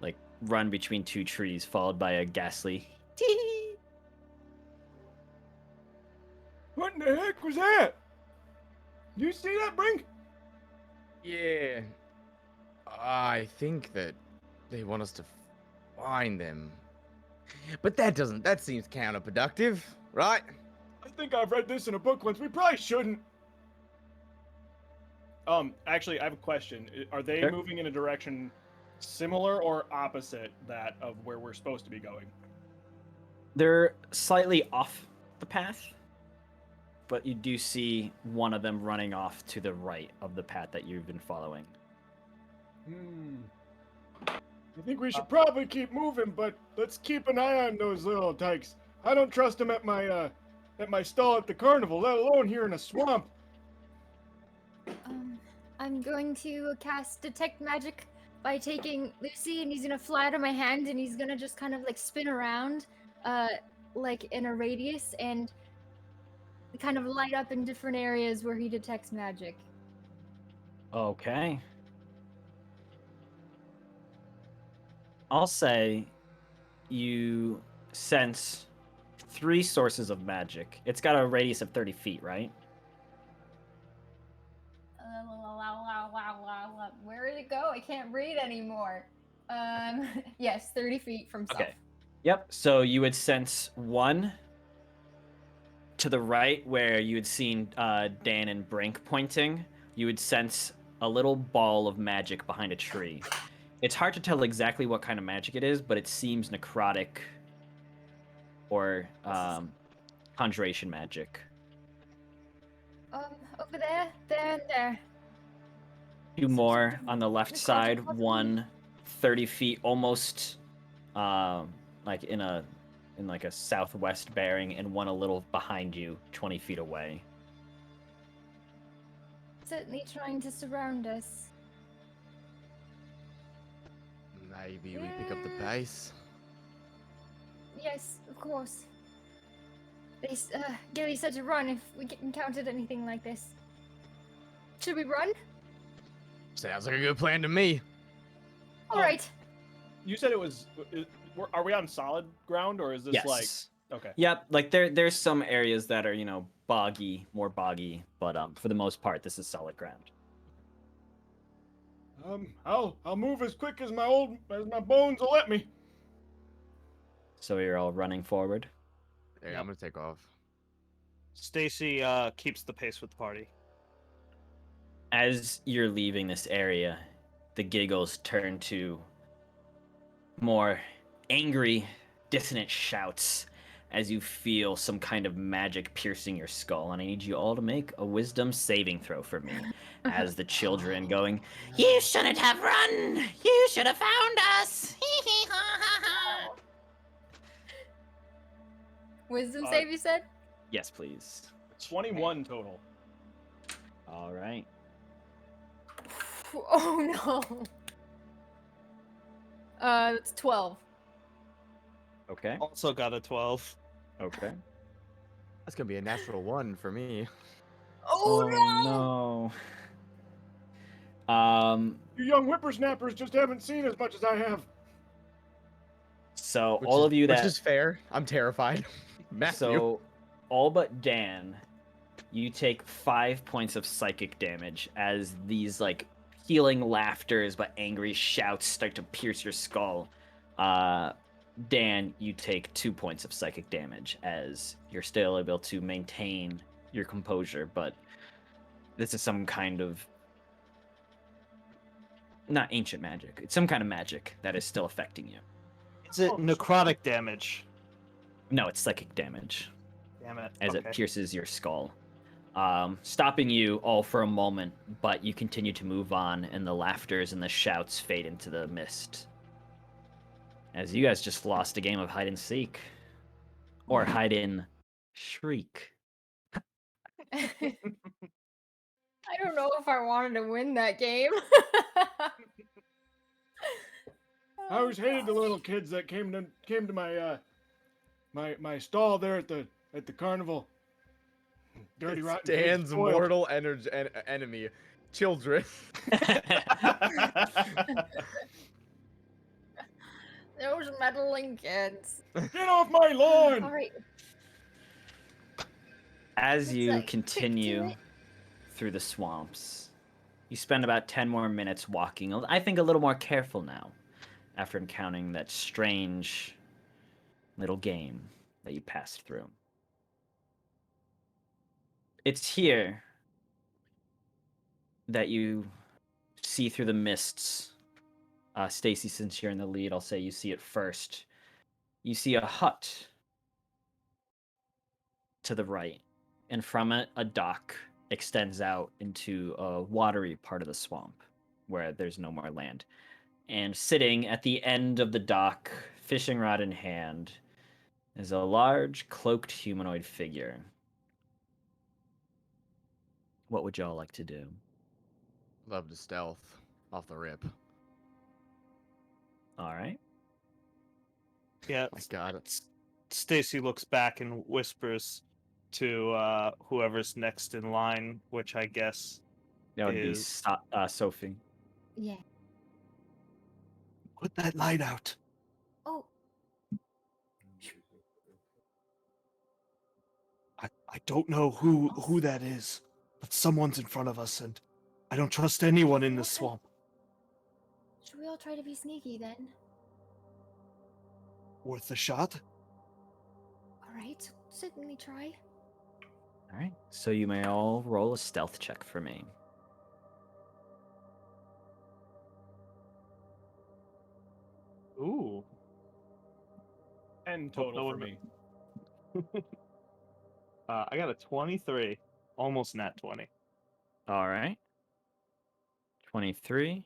like run between two trees, followed by a ghastly tee. What in the heck was that? You see that, Brink? Yeah, I think that they want us to find them, but that seems counterproductive, right? I think I've read this in a book once. We probably shouldn't. Actually, I have a question. Are they Sure. moving in a direction similar or opposite that of where we're supposed to be going? They're slightly off the path, but you do see one of them running off to the right of the path that you've been following. I think we should probably keep moving, but let's keep an eye on those little tykes. I don't trust them at my stall at the carnival, let alone here in a swamp. I'm going to cast Detect Magic by taking Lucy, and he's gonna fly out of my hand, and he's gonna just kind of like spin around, like in a radius, and kind of light up in different areas where he detects magic. Okay. I'll say you sense 3 sources of magic. It's got a radius of 30 feet, right? Where did it go? I can't read anymore. Yes, 30 feet from south. Okay. Yep. So you would sense 1 to the right where you had seen Dan and Brink pointing. You would sense a little ball of magic behind a tree. It's hard to tell exactly what kind of magic it is, but it seems necrotic or conjuration magic. Over there, there, and there. 2 more on the left side, 1 30 feet, almost like in a southwest bearing, and 1 a little behind you, 20 feet away. Certainly trying to surround us. Maybe we pick up the pace. Yes, of course. Gilly said to run if we encountered anything like this. Should we run? Sounds like a good plan to me. All right. You said it was. Are we on solid ground, or is this Yes. like? Okay. Yep, like there's some areas that are, boggy, more boggy, but for the most part, this is solid ground. I'll move as quick as my bones will let me. So you're all running forward. Hey, Yep. I'm gonna take off. Stacy keeps the pace with the party. As you're leaving this area, the giggles turn to more angry, dissonant shouts as you feel some kind of magic piercing your skull. And I need you all to make a wisdom saving throw for me. As the children going, "You shouldn't have run! You should have found us!" Wisdom save, you said? Yes, please. 21 total. All right. Oh no. It's 12. Okay. Also got a 12. Okay. That's gonna be a natural 1 for me. Oh, no. You young whippersnappers just haven't seen as much as I have. So Which all is, of you that which is fair. I'm terrified. Matthew. So all but Dan, you take 5 points of psychic damage as these like healing laughters but angry shouts start to pierce your skull. Dan, you take 2 points of psychic damage as you're still able to maintain your composure, but this is some kind of not ancient magic. It's some kind of magic that is still affecting you. Is it necrotic damage? No, it's psychic damage Damn it. as Okay. it pierces your skull. Stopping you all for a moment, but you continue to move on, and the laughters and the shouts fade into the mist. As you guys just lost a game of hide and seek. Or hide and shriek. I don't know if I wanted to win that game. I always hated the little kids that came to my my stall there at the carnival. Dirty It's rotten. Dan's spoiled. mortal enemy, children. Those meddling kids. Get off my lawn! All right. As It's you like, continue quick to it. through the swamps, you spend about 10 more minutes walking. I think a little more careful now, after encountering that strange little game that you passed through. It's here that you see through the mists. Stacy, since you're in the lead, I'll say you see it first. You see a hut to the right, and from it, a dock extends out into a watery part of the swamp where there's no more land. And sitting at the end of the dock, fishing rod in hand, is a large, cloaked humanoid figure. What would y'all like to do? Love to stealth off the rip. All right. Yeah. My God. Stacy looks back and whispers to whoever's next in line, which I guess That would be is Sophie. Yeah. put that light out. Oh, I don't know who that is, but someone's in front of us, and I don't trust anyone in this swamp. should we all try to be sneaky then? Worth a shot? All right, certainly try. All right. So you may all roll a stealth check for me. Ooh. 10 total for me. I got a 23, almost nat 20. All right. 23.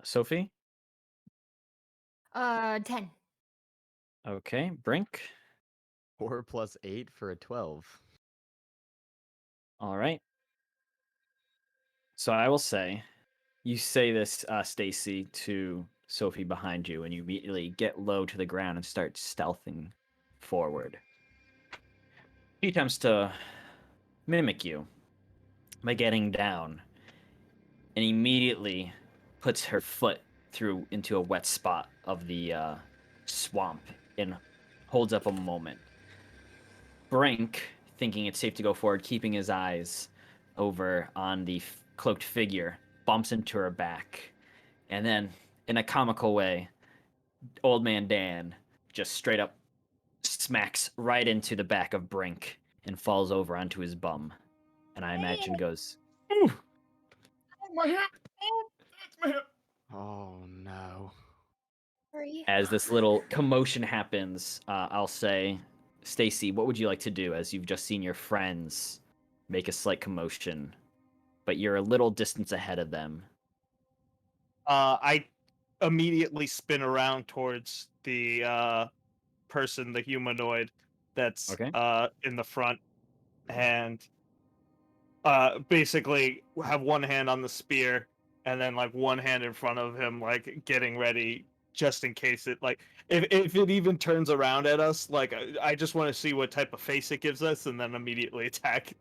Sophie? 10. Okay. Brink? 4 plus 8 for a 12. All right. So I will say, you say this, Stacy, to Sophie behind you, and you immediately get low to the ground and start stealthing forward. She attempts to mimic you by getting down, and immediately puts her foot through into a wet spot of the swamp and holds up a moment. Brink, thinking it's safe to go forward, keeping his eyes over on the cloaked figure, bumps into her back. And then, in a comical way, Old Man Dan just straight up smacks right into the back of Brink and falls over onto his bum. And I imagine goes, "Ooh." Oh, my hip! Oh, that's my hip! Oh no. Hurry. As this little commotion happens, I'll say, Stacy, what would you like to do as you've just seen your friends make a slight commotion, but you're a little distance ahead of them? I immediately spin around towards the person, the humanoid that's Okay. in the front, and basically have one hand on the spear and then like one hand in front of him, like getting ready just in case it like if it even turns around at us. Like I just want to see what type of face it gives us, and then immediately attack.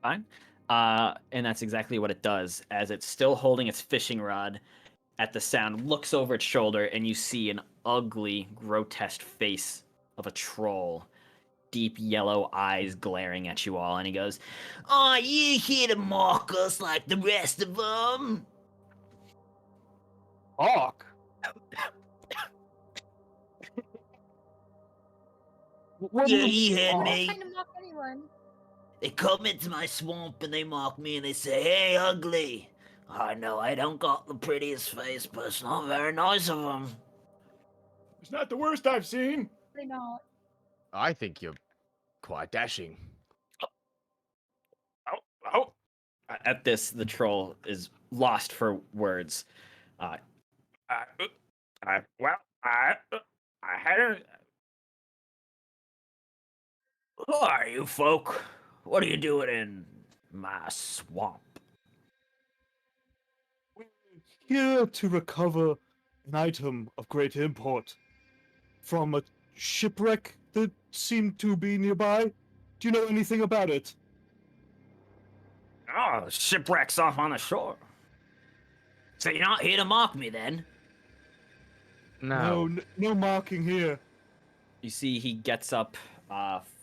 Fine. And that's exactly what it does, as it's still holding its fishing rod at the sound, looks over its shoulder, and you see an ugly, grotesque face of a troll. Deep yellow eyes glaring at you all, and he goes, "Are you here to mock us like the rest of them?" Hawk. What Yeah, do you heard We're not me. trying to mock anyone. They come into my swamp and they mock me and they say, "Hey, ugly." I know I don't got the prettiest face, but it's not very nice of them. It's not the worst I've seen. We're not. I think you're quite dashing. Oh. At this, the troll is lost for words. I had a. Who are you folk? What are you doing in my swamp? Here to recover an item of great import from a shipwreck that seemed to be nearby. Do you know anything about it? Oh, shipwreck's off on the shore. So you're not here to mock me then? No. No marking here. You see, he gets up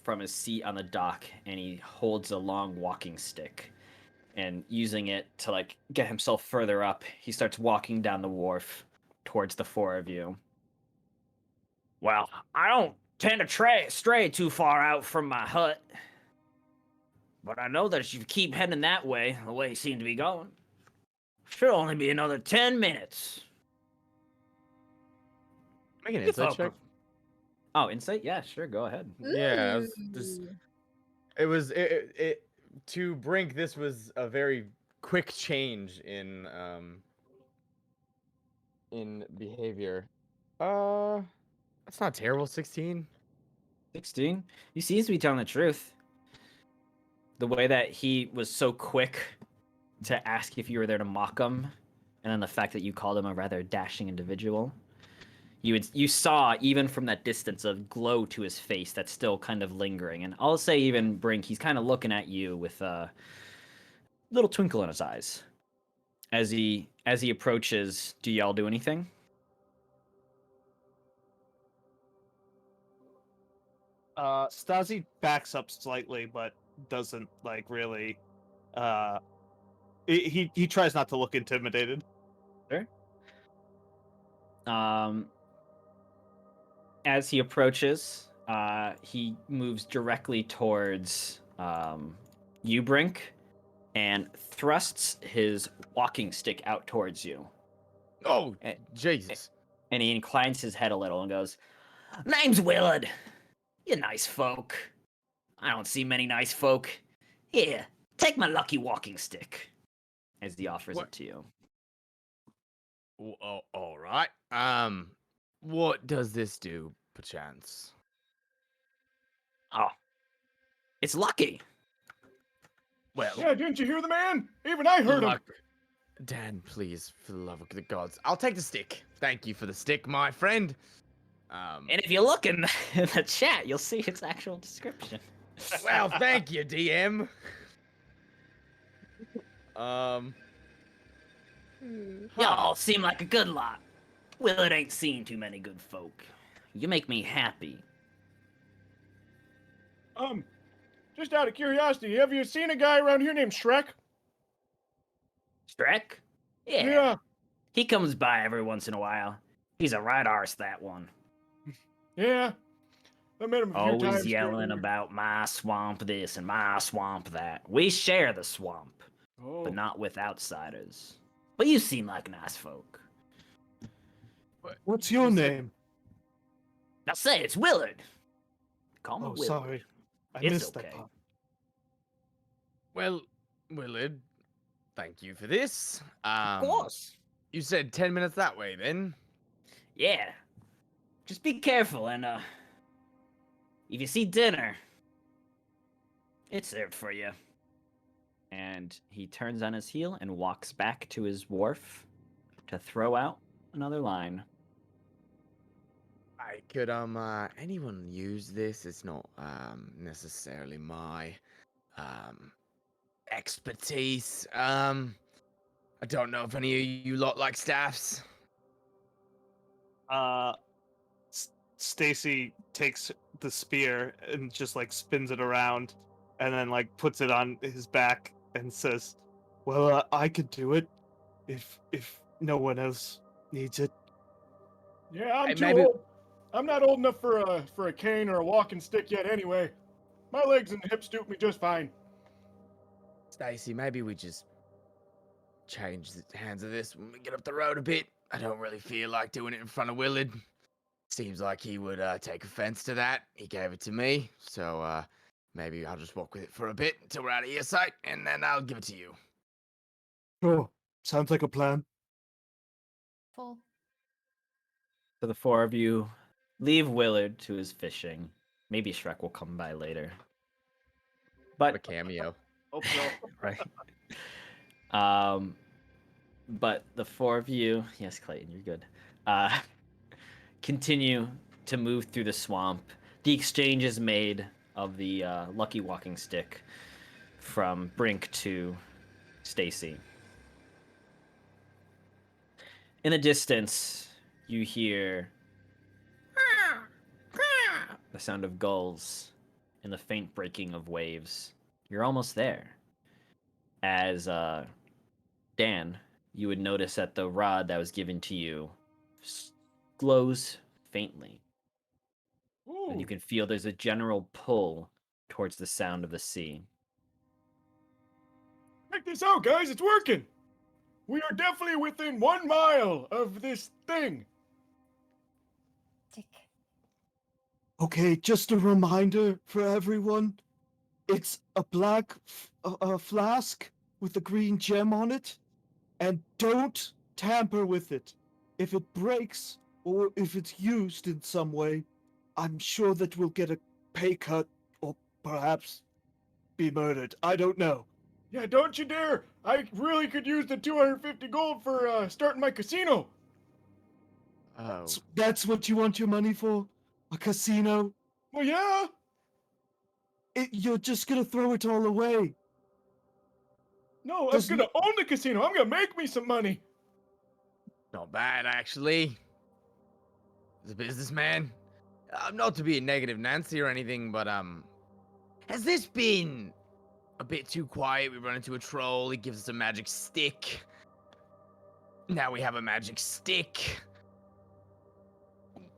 from his seat on the dock and he holds a long walking stick. And using it to like get himself further up, he starts walking down the wharf towards the four of you. Well, I don't tend to stray too far out from my hut, but I know that if you keep heading that way, the way you seem to be going, should only be another 10 minutes. Make an You insight folk check. Oh, insight? Yeah, sure. Go ahead. Yeah, I was just Ooh. it was it to Brink. This was a very quick change in behavior. That's not terrible. 16. 16. He seems to be telling the truth. The way that he was so quick to ask if you were there to mock him, and then the fact that you called him a rather dashing individual. You saw even from that distance a glow to his face that's still kind of lingering, and I'll say even Brink, he's kind of looking at you with a little twinkle in his eyes as he approaches. Do y'all do anything? Stasi backs up slightly, but doesn't like really. He tries not to look intimidated. Sure. As he approaches, he moves directly towards you, Brink, and thrusts his walking stick out towards you. Oh, Eh, Jesus. And he inclines his head a little and goes, "Name's Willard. You nice folk. I don't see many nice folk. Here, take my lucky walking stick." As he offers What? it to you. Oh, all right. What does this do, perchance? Oh, it's lucky. Well, Yeah, didn't you hear the man? Even I heard him. luck. Dan, please, for the love of the gods, I'll take the stick. Thank you for the stick, my friend. And if you look in the chat, you'll see its actual description. Well, thank you, DM. Y'all seem like a good lot. Willard ain't seen too many good folk. You make me happy. Just out of curiosity, have you seen a guy around here named Shrek? Shrek? Yeah. He comes by every once in a while. He's a right arse, that one. Yeah. I met him a few times. Always yelling about my swamp this and my swamp that. We share the swamp, but not with outsiders. But you seem like nice folk. What's your name? Now say it's Willard. Call me Oh, Willard. sorry, I It's missed okay. that part. Well, Willard, thank you for this. Of course. You said 10 minutes that way, then? Yeah. Just be careful, and if you see dinner, it's served for you. And he turns on his heel and walks back to his wharf to throw out another line. I could, anyone use this? It's not, necessarily my, expertise. I don't know if any of you lot like staffs. Stacy takes the spear and just like spins it around, and then like puts it on his back and says, "Well, I could do it if no one else needs it." Yeah, I'm Hey, too maybe- old. I'm not old enough for a cane or a walking stick yet anyway. My legs and hips suit me just fine. Stacy, maybe we just change the hands of this when we get up the road a bit. I don't really feel like doing it in front of Willard. Seems like he would take offense to that. He gave it to me, so maybe I'll just walk with it for a bit until we're out of earsight, and then I'll give it to you. Sure, sounds like a plan. Full. So the four of you leave Willard to his fishing. Maybe Shrek will come by later. What a But cameo. Hope so. right. But the four of you, yes, Clayton, you're good. Continue to move through the swamp. The exchange is made of the lucky walking stick from Brink to Stacy. In the distance, you hear the sound of gulls and the faint breaking of waves. You're almost there. As Dan, you would notice that the rod that was given to you glows faintly. And you Ooh. can feel there's a general pull towards the sound of the sea. Check this out, guys. It's working. We are definitely within 1 mile of this thing. Tick. Okay, just a reminder for everyone. It's a black flask with a green gem on it, and don't tamper with it. If it breaks or if it's used in some way, I'm sure that we'll get a pay cut or perhaps be murdered. I don't know. Yeah, don't you dare! I really could use the 250 gold for starting my casino. Oh, That's what you want your money for? A casino? Well, yeah. You're just gonna throw it all away. No, I'm Does gonna own the casino. I'm gonna make me some money. not bad actually. As a businessman, not to be a negative Nancy or anything, but has this been a bit too quiet? We run into a troll. He gives us a magic stick. Now we have a magic stick.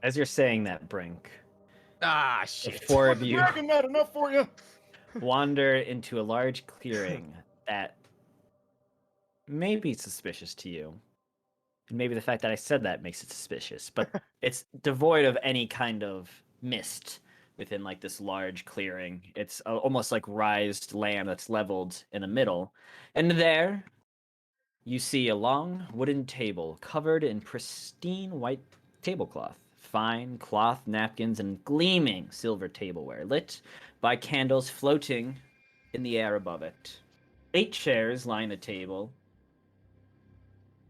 As you're saying that, Brink, Ah, the shit. four Was of the you dragon not enough for you? wander into a large clearing that may be suspicious to you. And maybe the fact that I said that makes it suspicious, but it's devoid of any kind of mist within like this large clearing. It's almost like raised land that's leveled in the middle. And there you see a long wooden table covered in pristine white tablecloth, fine cloth napkins, and gleaming silver tableware, lit by candles floating in the air above it. 8 chairs line the table,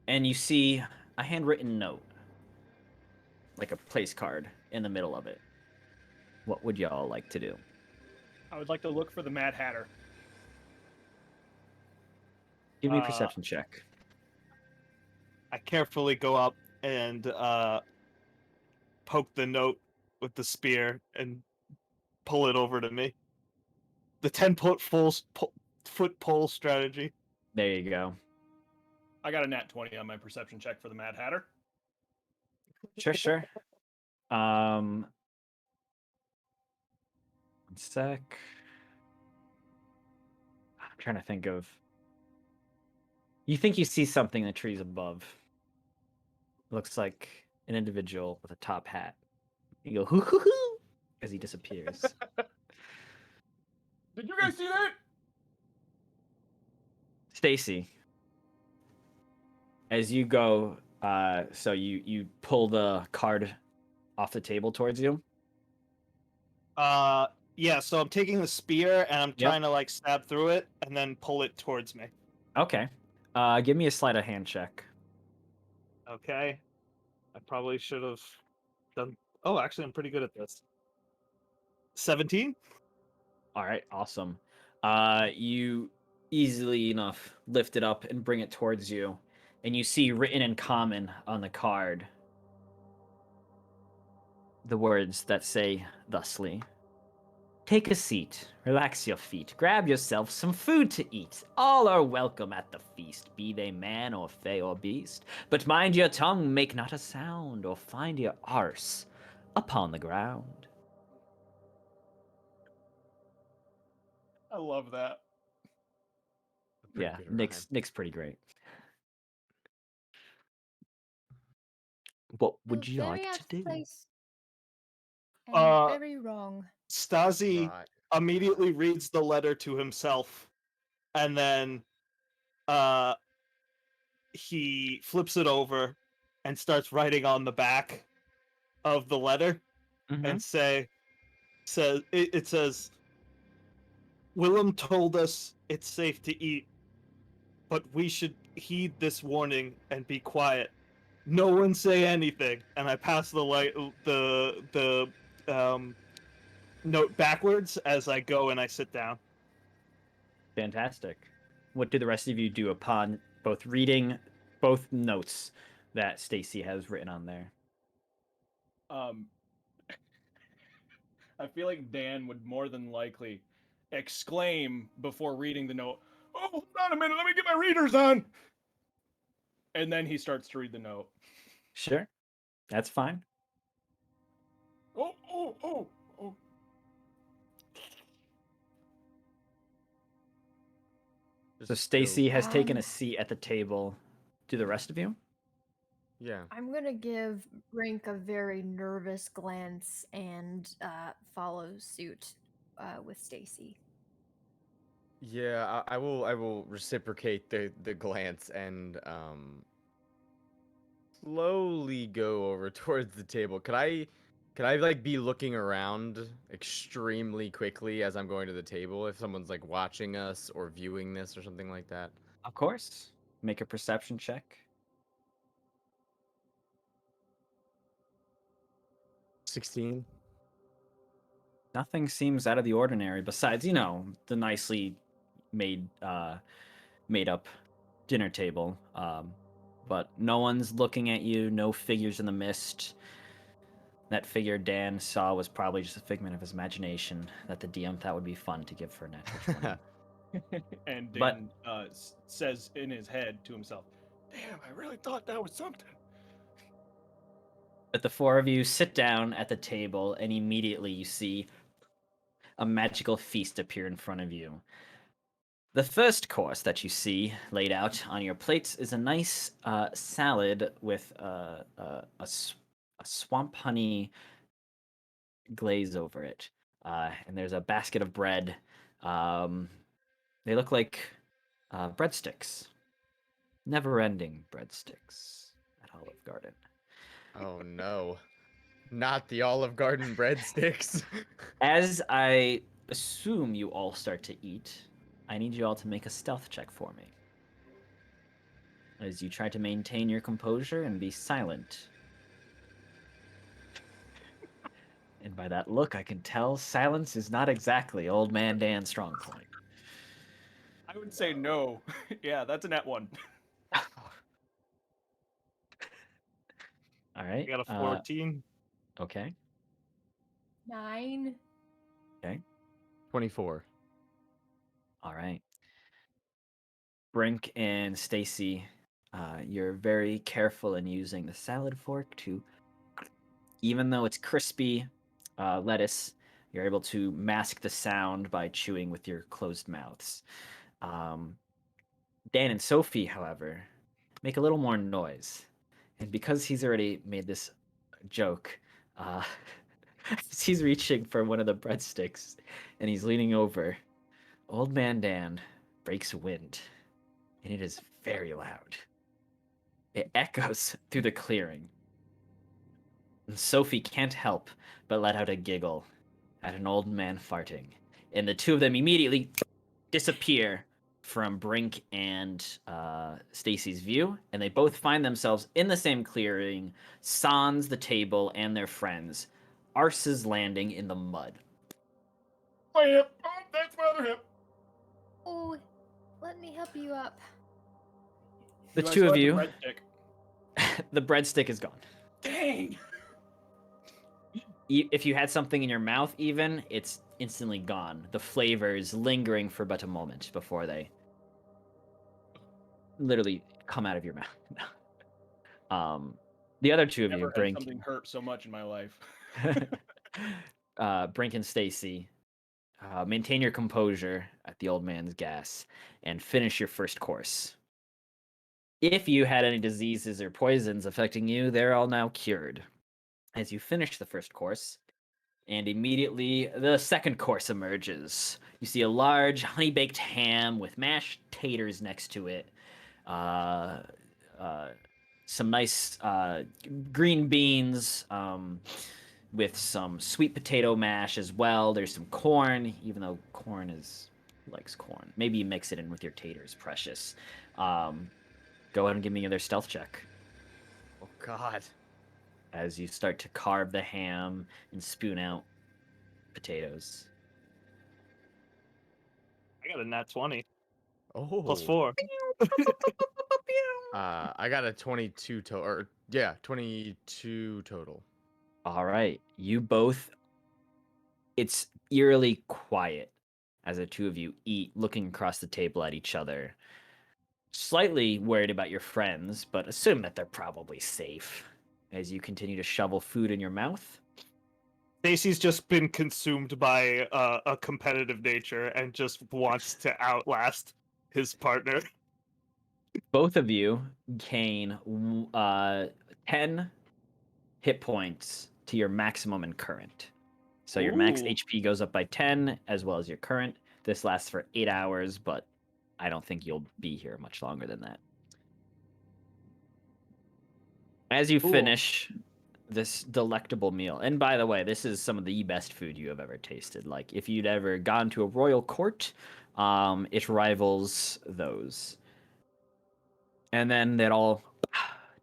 and you see a handwritten note, like a place card, in the middle of it. What would y'all like to do? I would like to look for the Mad Hatter. Give me a Uh, perception check. I carefully go up and poke the note with the spear and pull it over to me. The 10-foot pole strategy. There you go. I got a nat 20 on my perception check for the Mad Hatter. Sure. One sec. I'm trying to think of. You think you see something in the trees above. Looks like an individual with a top hat. You go hoo hoo hoo as he disappears. Did you guys see that? Stacy, as you go, so you pull the card off the table towards you. Yeah, so I'm taking the spear and I'm Yep. trying to like stab through it and then pull it towards me. Okay. Give me a sleight of hand check. Okay. I probably should have done. Oh, actually, I'm pretty good at this. 17? All right, awesome. You easily enough lift it up and bring it towards you, and you see written in common on the card the words that say thusly: "Take a seat, relax your feet, grab yourself some food to eat. All are welcome at the feast, be they man or fey or beast. But mind your tongue, make not a sound, or find your arse upon the ground." I love that. Pretty Yeah, good rhyme. Nick's pretty great. What would you Very like out to of do? place and Uh, very wrong. Stasi Right. immediately reads the letter to himself and then uh he flips it over and starts writing on the back of the letter and it says Willem told us it's safe to eat, but we should heed this warning and be quiet. No one say anything. And I pass the note backwards as I go and I sit down. Fantastic. What do the rest of you do upon both reading both notes that Stacy has written on there? Um, I feel like Dan would more than likely exclaim before reading the note, "Oh, hold on a minute, let me get my readers on." And then he starts to read the note. Sure, that's fine. Oh. So Just Stacy has taken a Um, seat at the table. Do the rest of you? Yeah. I'm gonna give Brink a very nervous glance and follow suit with Stacy. Yeah, I will reciprocate the glance and slowly go over towards the table. Could I like be looking around extremely quickly as I'm going to the table if someone's like watching us or viewing this or something like that? Of course. Make a perception check. 16. Nothing seems out of the ordinary besides, the nicely made made up dinner table. But no one's looking at you, no figures in the mist. That figure Dan saw was probably just a figment of his imagination that the DM thought would be fun to give for a natural 20. And But- Dan says in his head to himself, "Damn, I really thought that was something." But the four of you sit down at the table, and immediately you see a magical feast appear in front of you. The first course that you see laid out on your plates is a nice salad with a swamp honey glaze over it. And there's a basket of bread. They look like breadsticks. Never-ending breadsticks at Olive Garden. Oh no. Not the Olive Garden breadsticks. As I assume you all start to eat, I need you all to make a stealth check for me. As you try to maintain your composure and be silent. And by that look, I can tell silence is not exactly Old Man Dan's strong point. I would say no. Yeah, that's a net one. All right. I got a 14. Okay. 9. 24. All right. Brink and Stacy, you're very careful in using the salad fork to, even though it's crispy lettuce, you're able to mask the sound by chewing with your closed mouths. Dan and Sophie, however, make a little more noise. And because he's already made this joke, as he's reaching for one of the breadsticks and he's leaning over, Old Man Dan breaks wind, and it is very loud. It echoes through the clearing. And Sophie can't help but let out a giggle at an old man farting. And the two of them immediately disappear from Brink and Stacy's view, and they both find themselves in the same clearing, sans the table and their friends, arses landing in the mud. My hip. Oh, that's my other hip. Oh, let me help you up. The Do I two still of have you, the breadstick? the breadstick is gone. Dang. If you had something in your mouth, even, it's instantly gone. The flavors lingering for but a moment before they literally come out of your mouth. The other two of you, Never had Brink, something hurt so much in my life. Brink and Stacy, maintain your composure at the old man's gas and finish your first course. If you had any diseases or poisons affecting you, they're all now cured. As you finish the first course, and immediately the second course emerges. You see a large honey-baked ham with mashed taters next to it. Some nice green beans with some sweet potato mash as well. There's some corn, even though corn likes corn. Maybe you mix it in with your taters, precious. Go ahead and give me another stealth check Oh god. as you start to carve the ham and spoon out potatoes. I got a nat 20. Oh. Plus 4. I got a 22 total. 22 total. All right. You both, it's eerily quiet as the two of you eat, looking across the table at each other. Slightly worried about your friends, but assume that they're probably safe as you continue to shovel food in your mouth. Stacy's just been consumed by a competitive nature and just wants to outlast his partner. Both of you gain 10 hit points to your maximum and current. So your max Ooh. HP goes up by 10, as well as your current. This lasts for 8 hours, but I don't think you'll be here much longer than that. As you Cool. finish this delectable meal, and by the way, this is some of the best food you have ever tasted. Like, if you'd ever gone to a royal court, it rivals those. And then it all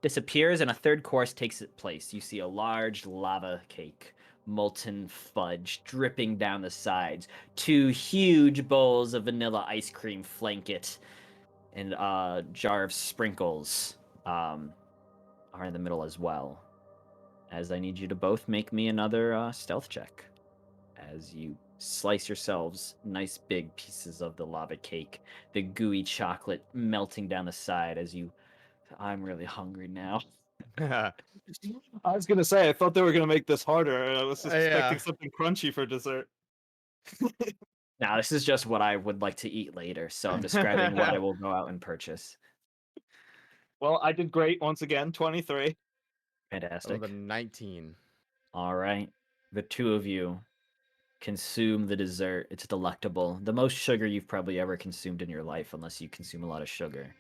disappears, and a third course takes its place. You see a large lava cake, molten fudge dripping down the sides, 2 huge bowls of vanilla ice cream flank it, and a jar of sprinkles are in the middle as well. As I need you to both make me another stealth check, as you slice yourselves nice big pieces of the lava cake, the gooey chocolate melting down the side as you... I'm really hungry now. I was gonna say, I thought they were gonna make this harder. I was expecting Yeah. something crunchy for dessert. Now, this is just what I would like to eat later, so I'm describing what I will go out and purchase. Well, I did great once again, 23. Fantastic. The 19. All right. The 2 of you consume the dessert. It's delectable. The most sugar you've probably ever consumed in your life, unless you consume a lot of sugar.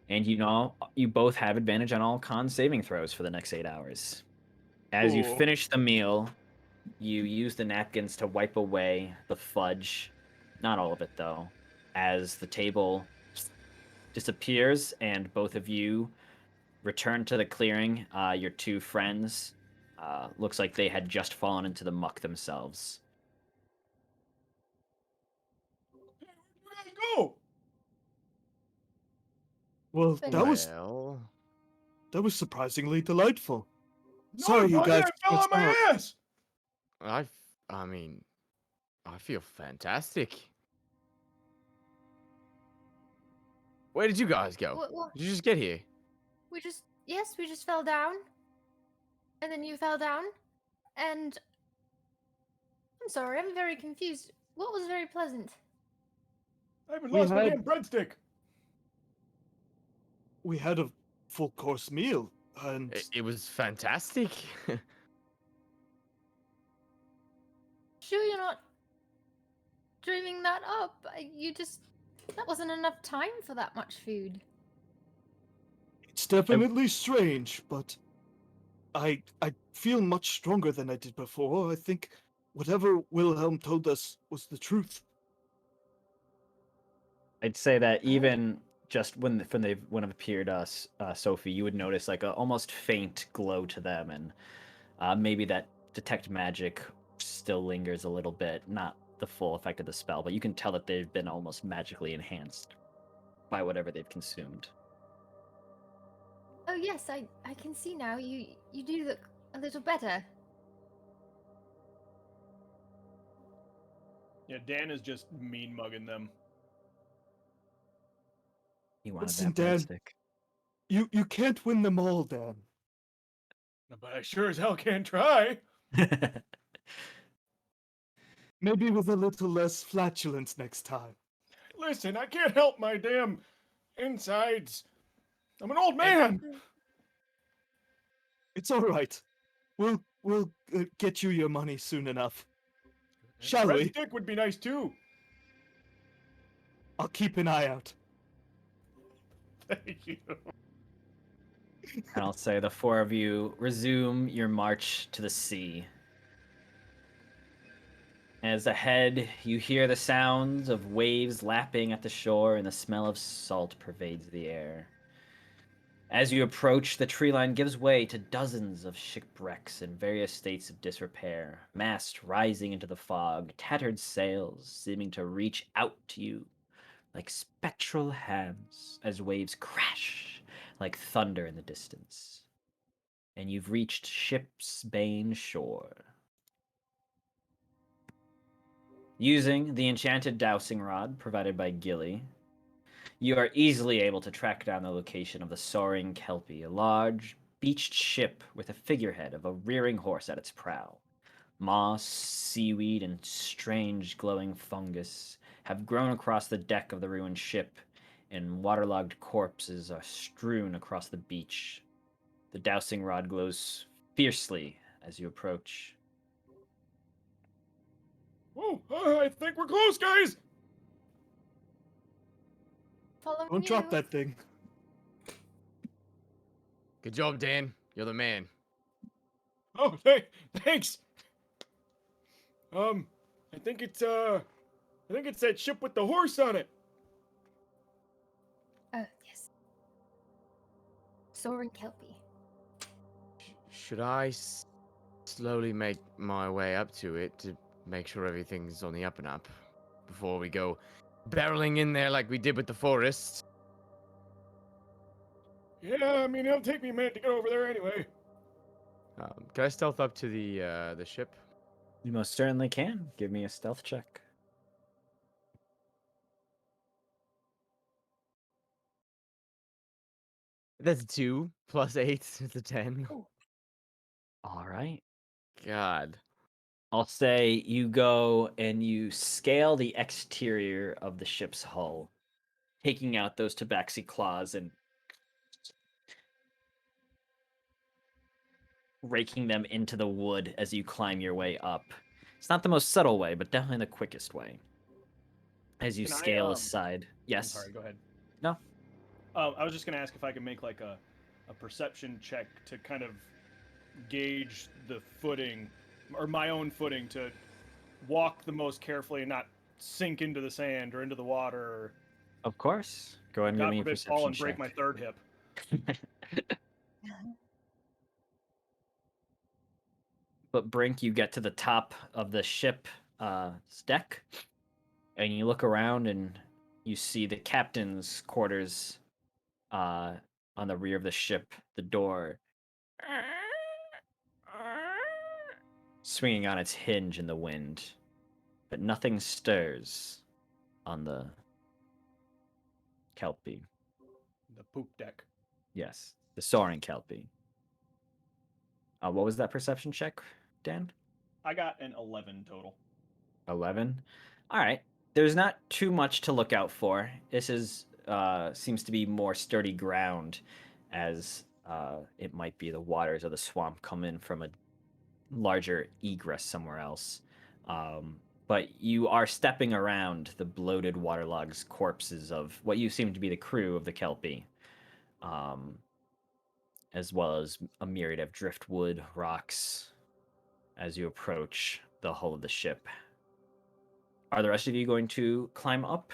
And you know, you both have advantage on all con saving throws for the next 8 hours. As you Cool. finish the meal, you use the napkins to wipe away the fudge. Not all of it, though. As the table disappears and both of you return to the clearing, your 2 friends, looks like they had just fallen into the muck themselves. Where did I go? Well, Thank Well, that was surprisingly delightful. No, Sorry, you buddy, guys I fell on missed my out. ass. I mean, I feel fantastic. Where did you guys go? What? Did you just get here? We just fell down. And then you fell down. And I'm sorry, I'm very confused. What was very pleasant? I haven't We lost my had- damn breadstick. We had a full course meal, and It was fantastic. Sure you're not dreaming that up. That wasn't enough time for that much food. it's definitely strange, but I feel much stronger than I did before. I think whatever Wilhelm told us was the truth. I'd say that even just when they would have appeared, Sophie, you would notice like a almost faint glow to them, and maybe that detect magic still lingers a little bit. Not the full effect of the spell, but you can tell that they've been almost magically enhanced by whatever they've consumed. Oh yes, I can see now. You do look a little better. Yeah, Dan is just mean mugging them. You wanted Listen, that Dan. breadstick. You can't win them all, Dan. But I sure as hell can try. Maybe with a little less flatulence next time. Listen, I can't help my damn insides. I'm an old man. It's all right. We'll get you your money soon enough. And a Shall we? breadstick would be nice too. I'll keep an eye out. Thank you. And I'll say the 4 of you resume your march to the sea. As ahead, you hear the sounds of waves lapping at the shore, and the smell of salt pervades the air. As you approach, the tree line gives way to dozens of shipwrecks in various states of disrepair, masts rising into the fog, tattered sails seeming to reach out to you like spectral hands as waves crash like thunder in the distance. And you've reached Ship's Bane shore. Using the enchanted dowsing rod provided by Gilly, you are easily able to track down the location of the Soaring Kelpie, a large, beached ship with a figurehead of a rearing horse at its prow. Moss, seaweed, and strange glowing fungus have grown across the deck of the ruined ship, and waterlogged corpses are strewn across the beach. The dowsing rod glows fiercely as you approach. Oh, I think we're close, guys. Follow Don't you. drop that thing. Good job, Dan. You're the man. Oh, thanks. I think it's that ship with the horse on it. Yes. Soren Kelpie. Should I slowly make my way up to it to make sure everything's on the up and up before we go barreling in there like we did with the forest? Yeah, I mean it'll take me a minute to get over there anyway. Can I stealth up to the ship? You most certainly can. Give me a stealth check. That's 2 plus 8. It's a 10. All right. God. I'll say you go and you scale the exterior of the ship's hull, taking out those tabaxi claws and raking them into the wood as you climb your way up. It's not the most subtle way, but definitely the quickest way. As you Can I, scale aside. I'm Yes. sorry, go ahead. No. I was just gonna ask if I could make like a perception check to kind of gauge the footing, or my own footing, to walk the most carefully and not sink into the sand or into the water. Or, Of course. Go ahead and give God me a forbid, fall perception and break check. my third hip. But Brink, you get to the top of the ship deck, and you look around and you see the captain's quarters on the rear of the ship, the door swinging on its hinge in the wind, but nothing stirs on the Kelpie. The poop deck. Yes, the soaring Kelpie. What was that perception check, Dan? I got an 11 total. 11. All right. There's not too much to look out for. This is seems to be more sturdy ground, as it might be the waters of the swamp come in from a larger egress somewhere else. But you are stepping around the bloated, waterlogged corpses of what you seem to be the crew of the Kelpie, as well as a myriad of driftwood, rocks, as you approach the hull of the ship. Are the rest of you going to climb up?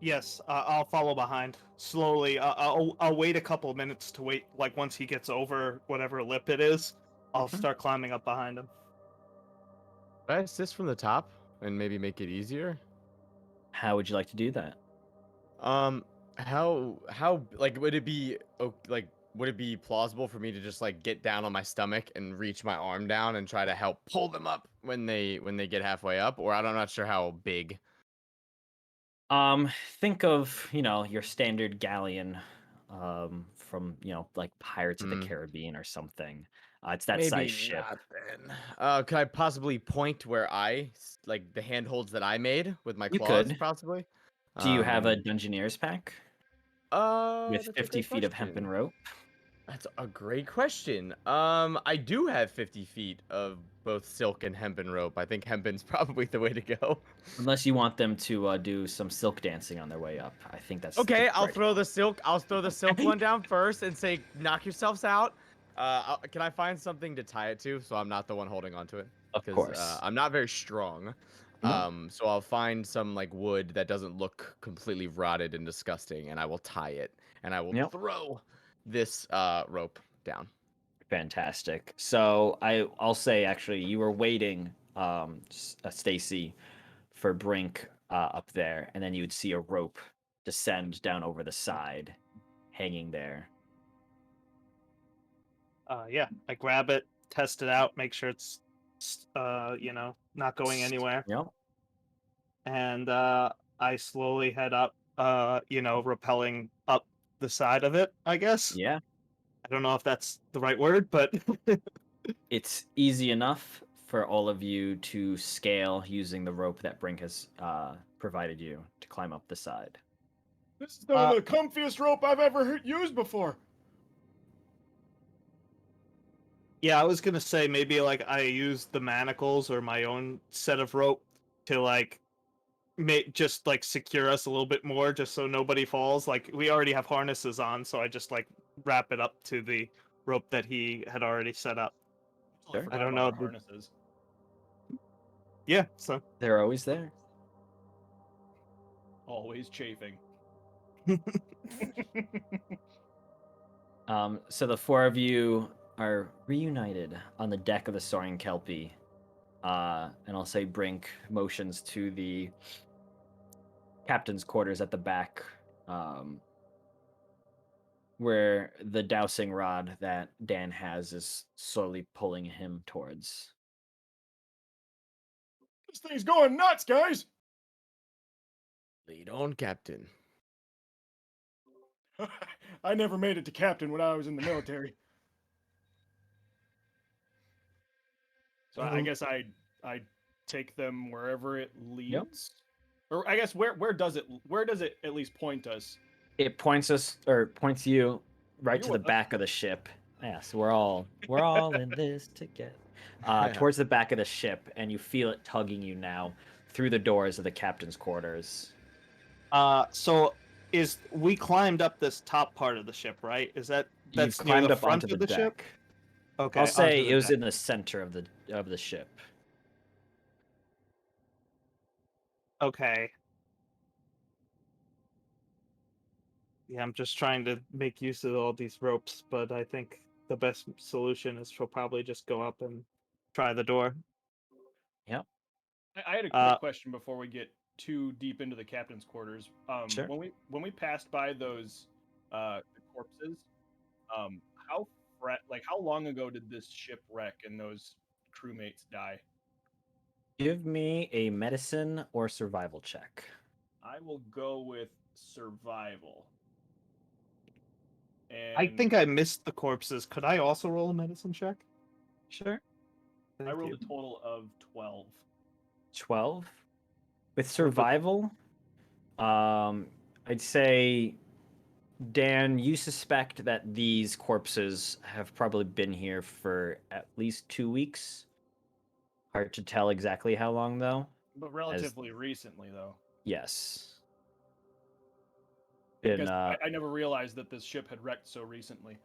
Yes, I'll follow behind slowly. I'll wait a couple minutes to wait. Like once he gets over whatever lip it is, I'll start climbing up behind him. Can I assist from the top and maybe make it easier? How would you like to do that? How like would it be like would it be plausible for me to just like get down on my stomach and reach my arm down and try to help pull them up when they get halfway up? Or I'm not sure how big. Think of, your standard galleon from, like Pirates of the Hmm. Caribbean or something. It's that Maybe size ship. not then. Could I possibly point where like the handholds that I made with my You claws, could. possibly? Do you have a Dungeoneer's pack with That's a 50 great feet of hempen question. rope? That's a great question. I do have 50 feet of both silk and hempen rope. I think hempen's probably the way to go. Unless you want them to do some silk dancing on their way up. I think that's Okay, the I'll right throw one. the silk. I'll throw the silk one down first and say, "Knock yourselves out." Can I find something to tie it to so I'm not the one holding onto it? Of Because course. I'm not very strong. No. So I'll find some like wood that doesn't look completely rotted and disgusting, and I will tie it, and I will Yep. throw this rope down. Fantastic. So I'll say actually you were waiting, Stacy, for Brink up there, and then you would see a rope descend down over the side, hanging there. Yeah, I grab it, test it out, make sure it's, not going anywhere, Yep. and I slowly head up, rappelling up the side of it. I guess. Yeah. I don't know if that's the right word, but It's easy enough for all of you to scale using the rope that Brink has provided you to climb up the side. This is the comfiest rope I've ever used before. Yeah, I was gonna say maybe like I use the manacles or my own set of rope to like make just like secure us a little bit more, just so nobody falls. Like we already have harnesses on, so I just like wrap it up to the rope that he had already set up. Totally Sure. forgot I don't about know. our harnesses. Yeah, so They're always there. Always chafing. So the four of you are reunited on the deck of the Soaring Kelpie. And I'll say Brink motions to the captain's quarters at the back, where the dowsing rod that Dan has is slowly pulling him towards. This thing's going nuts, guys. Lead on, Captain. I never made it to captain when I was in the military. So I guess I take them wherever it leads. Or I guess where does it at least point us? It points you right You're to the with us. back of the ship. Yes, we're all in this together. Towards the back of the ship, and you feel it tugging you now through the doors of the captain's quarters. so is we climbed up this top part of the ship, right? Is that's You've near climbed the up front onto of the the ship? deck. Okay, I'll say onto the it was deck. in the center of the ship. Okay. Yeah, I'm just trying to make use of all these ropes, but I think the best solution is to probably just go up and try the door. Yep. I had a Uh, quick question before we get too deep into the captain's quarters. Sure. When we passed by those corpses, um, how how long ago did this ship wreck and those crewmates die? Give me a medicine or survival check. I will go with survival. And I think I missed the corpses. Could I also roll a medicine check? Sure. I Thank rolled you. a total of 12. 12. With What about- survival, I'd say, Dan, you suspect that these corpses have probably been here for at least 2 weeks. Hard to tell exactly how long, though. But relatively recently, though. Yes. Because I never realized that this ship had wrecked so recently.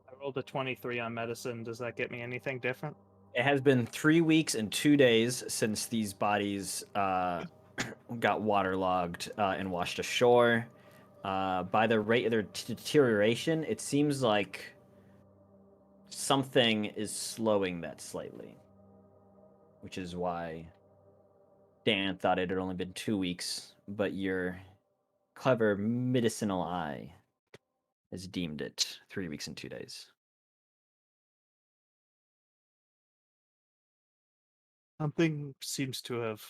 I rolled a 23 on medicine. Does that get me anything different? It has been 3 weeks and 2 days since these bodies got waterlogged and washed ashore. By the rate of their deterioration, it seems like something is slowing that slightly, which is why Dan thought it had only been 2 weeks, but your clever medicinal eye has deemed it 3 weeks and 2 days. Something seems to have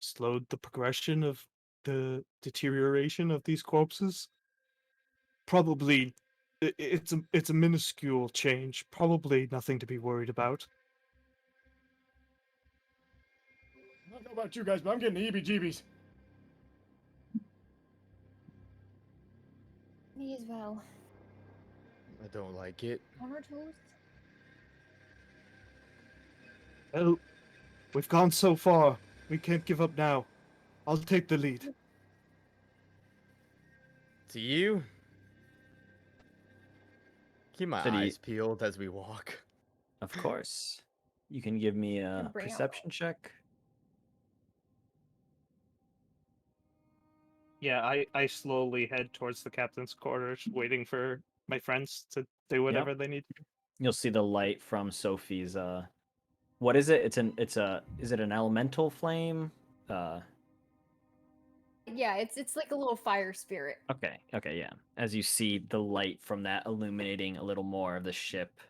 slowed the progression of the deterioration of these corpses. Probably, it's a minuscule change. Probably nothing to be worried about. I don't know about you guys, but I'm getting the heebie-jeebies. Me as well. I don't like it. On our toes. Well, we've gone so far. We can't give up now. I'll take the lead. To you. Keep my So do you- eyes peeled as we walk. Of course. You can give me a bring out perception check. Yeah, I slowly head towards the captain's quarters, waiting for my friends to do whatever they need to do. You'll see the light from Sophie's what is it? Is it an elemental flame? Yeah, it's like a little fire spirit. Okay, yeah. As you see the light from that illuminating a little more of the ship.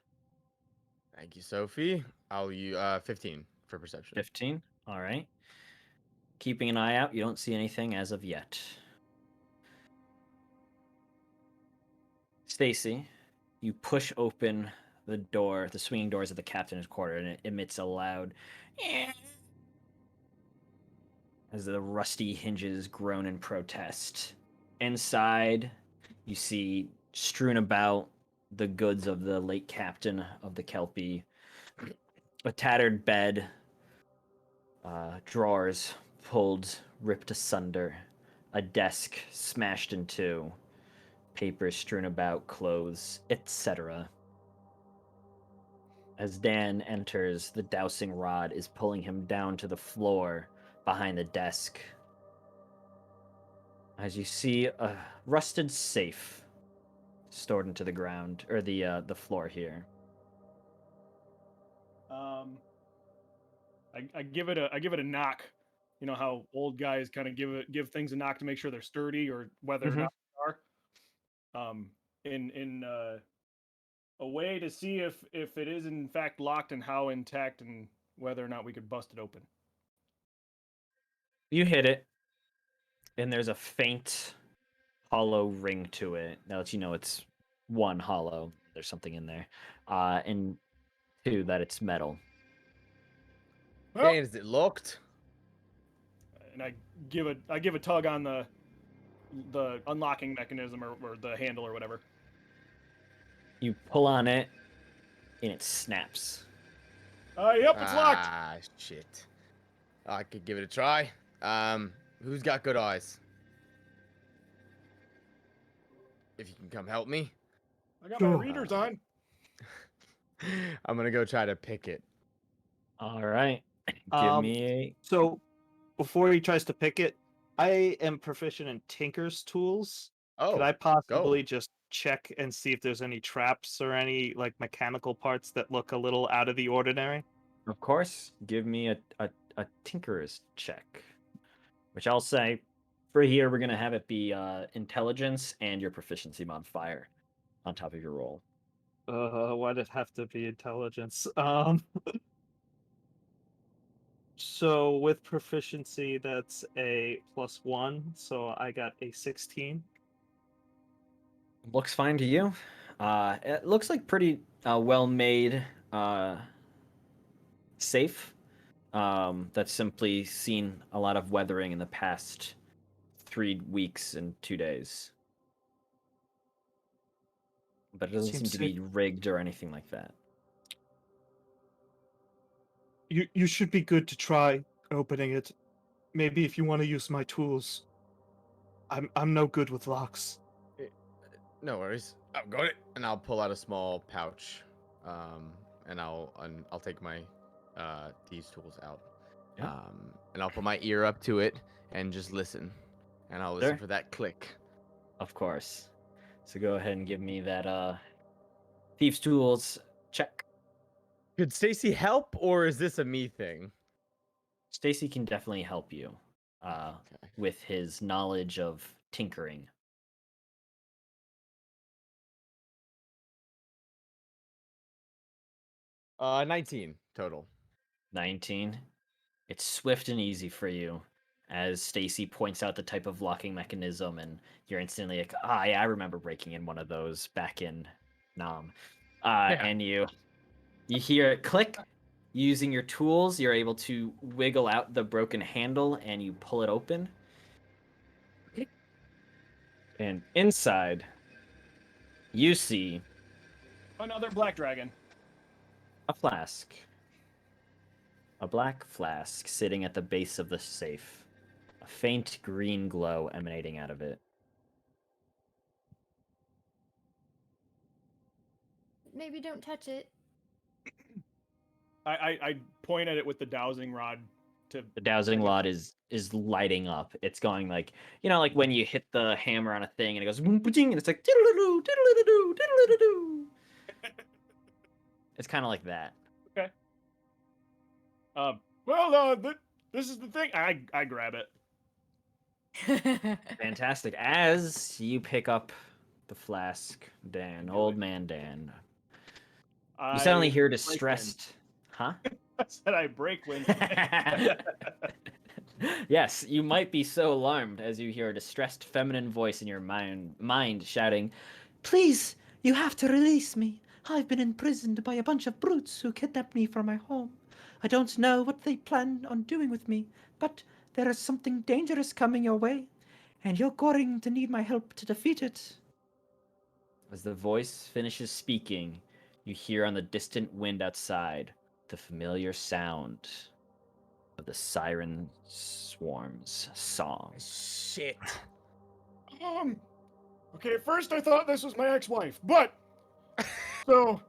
Thank you, Sophie. I'll use 15 for perception. 15. All right. Keeping an eye out, you don't see anything as of yet. Stacy, you push open the door, the swinging doors of the captain's quarter, and it emits a loud as the rusty hinges groan in protest. Inside, you see strewn about the goods of the late captain of the Kelpie, a tattered bed, drawers pulled, ripped asunder, a desk smashed in two, papers strewn about, clothes, etc. As Dan enters, the dowsing rod is pulling him down to the floor behind the desk. As you see a rusted safe stored into the ground, or the floor here. I give it a knock. You know how old guys kind of give things a knock to make sure they're sturdy or whether or not they are. In a way to see if it is in fact locked and how intact and whether or not we could bust it open. You hit it, and there's a faint hollow ring to it that lets you know it's one hollow. There's something in there, and two that it's metal. Well, Dan, is it locked? and I give a tug on the unlocking mechanism or the handle or whatever. You pull on it, and it snaps. Yep, it's locked. Ah, shit. I could give it a try. Who's got good eyes? If you can come help me. I got my readers on. I'm gonna go try to pick it. All right, give me So, before he tries to pick it, I am proficient in Tinker's tools. Oh, Could I possibly just check and see if there's any traps or any like mechanical parts that look a little out of the ordinary? Of course, give me a tinkerer's check, which I'll say for here we're gonna have it be intelligence and your proficiency modifier on top of your roll. Why'd it have to be intelligence? So with proficiency, that's a +1, so I got a 16. Looks fine to you. It looks like pretty well made safe. That's simply seen a lot of weathering in the past 3 weeks and 2 days. But it doesn't seem Seems to be rigged or anything like that. You should be good to try opening it. Maybe if you want to use my tools. I'm no good with locks. no worries. I've got it, and I'll pull out a small pouch, and I'll take my these tools out, Yeah. and I'll put my ear up to it and just listen, and I'll listen Sure. for that click. Of course. So go ahead and give me that thieves tools check. Could Stacy help, or is this a me thing? Stacy can definitely help you Okay. with his knowledge of tinkering. 19 total. 19. It's swift and easy for you as Stacy points out the type of locking mechanism, and you're instantly like, yeah, I remember breaking in one of those back in Nam. And you hear it click. Using your tools, you're able to wiggle out the broken handle and you pull it open. And inside, you see Another black dragon. a flask. A black flask sitting at the base of the safe. A faint green glow emanating out of it. Maybe don't touch it. I point at it with the dowsing rod to The dowsing rod is lighting up. It's going like, like when you hit the hammer on a thing and it goes boom, and it's like diddle-a-doo, diddle-a-doo, diddle-a-doo. It's kind of like that. Okay. This is the thing. I grab it. Fantastic. As you pick up the flask, Dan, old man Dan, you suddenly hear distressed. Huh? I said I break wind. Yes, you might be so alarmed as you hear a distressed feminine voice in your mind shouting, "Please, you have to release me. I've been imprisoned by a bunch of brutes who kidnapped me from my home. I don't know what they plan on doing with me, but there is something dangerous coming your way, and you're going to need my help to defeat it. As the voice finishes speaking, you hear on the distant wind outside the familiar sound of the siren swarm's song. Shit. Okay, at first I thought this was my ex-wife, but so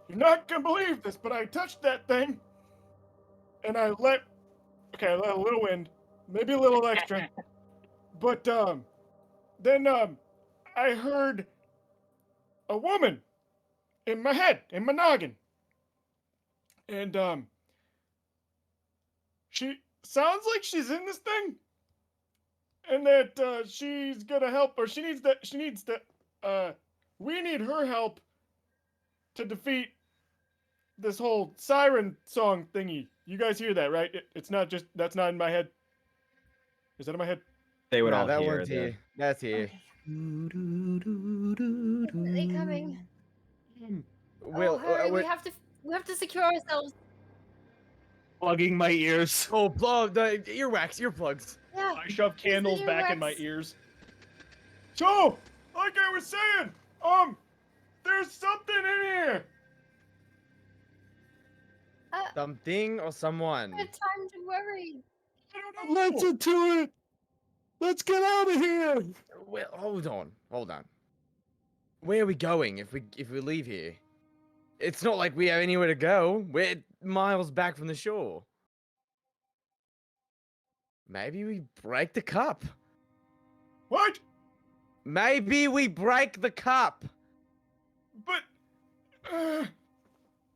you're not gonna believe this, but I touched that thing and I let a little wind, maybe a little extra. But then I heard a woman in my head, in my noggin. And she sounds like she's in this thing. And that she's gonna help, or she needs we need her help to defeat this whole siren song thingy. You guys hear that, right? It's not just, that's not in my head. Is that in my head? They would No, all that hear one's the. here. That's here. Okay. Are they coming? Will, Oh, hurry! We have to secure ourselves. Plugging my ears. oh, plug the earplugs. Yeah. I shove candles back in my earwax. ears. So, like I was saying, there's something in here. Something or someone. We have time to worry. I don't know. Let's into it. Let's get out of here. Well, hold on. Where are we going if we leave here? It's not like we have anywhere to go. We're miles back from the shore. Maybe we break the cup. What? Maybe we break the cup. But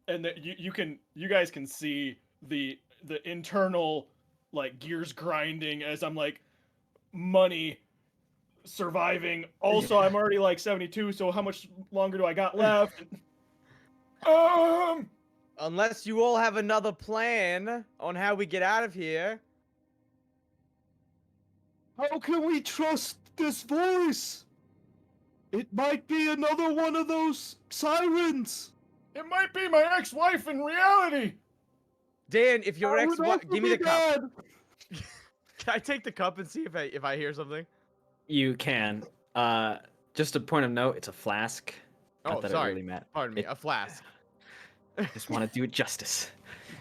and you guys can see the internal like gears grinding as I'm like money surviving. Also, I'm already like 72, so how much longer do I got left? Unless you all have another plan on how we get out of here. How can we trust this voice? It might be another one of those sirens. It might be my ex-wife in reality. Dan, if your I ex, would also give me be the cup. mad. Can I take the cup and see if I hear something? You can. Just a point of note, it's a flask. Oh, Not that sorry. It really matters. Pardon me, a flask. Just want to do it justice.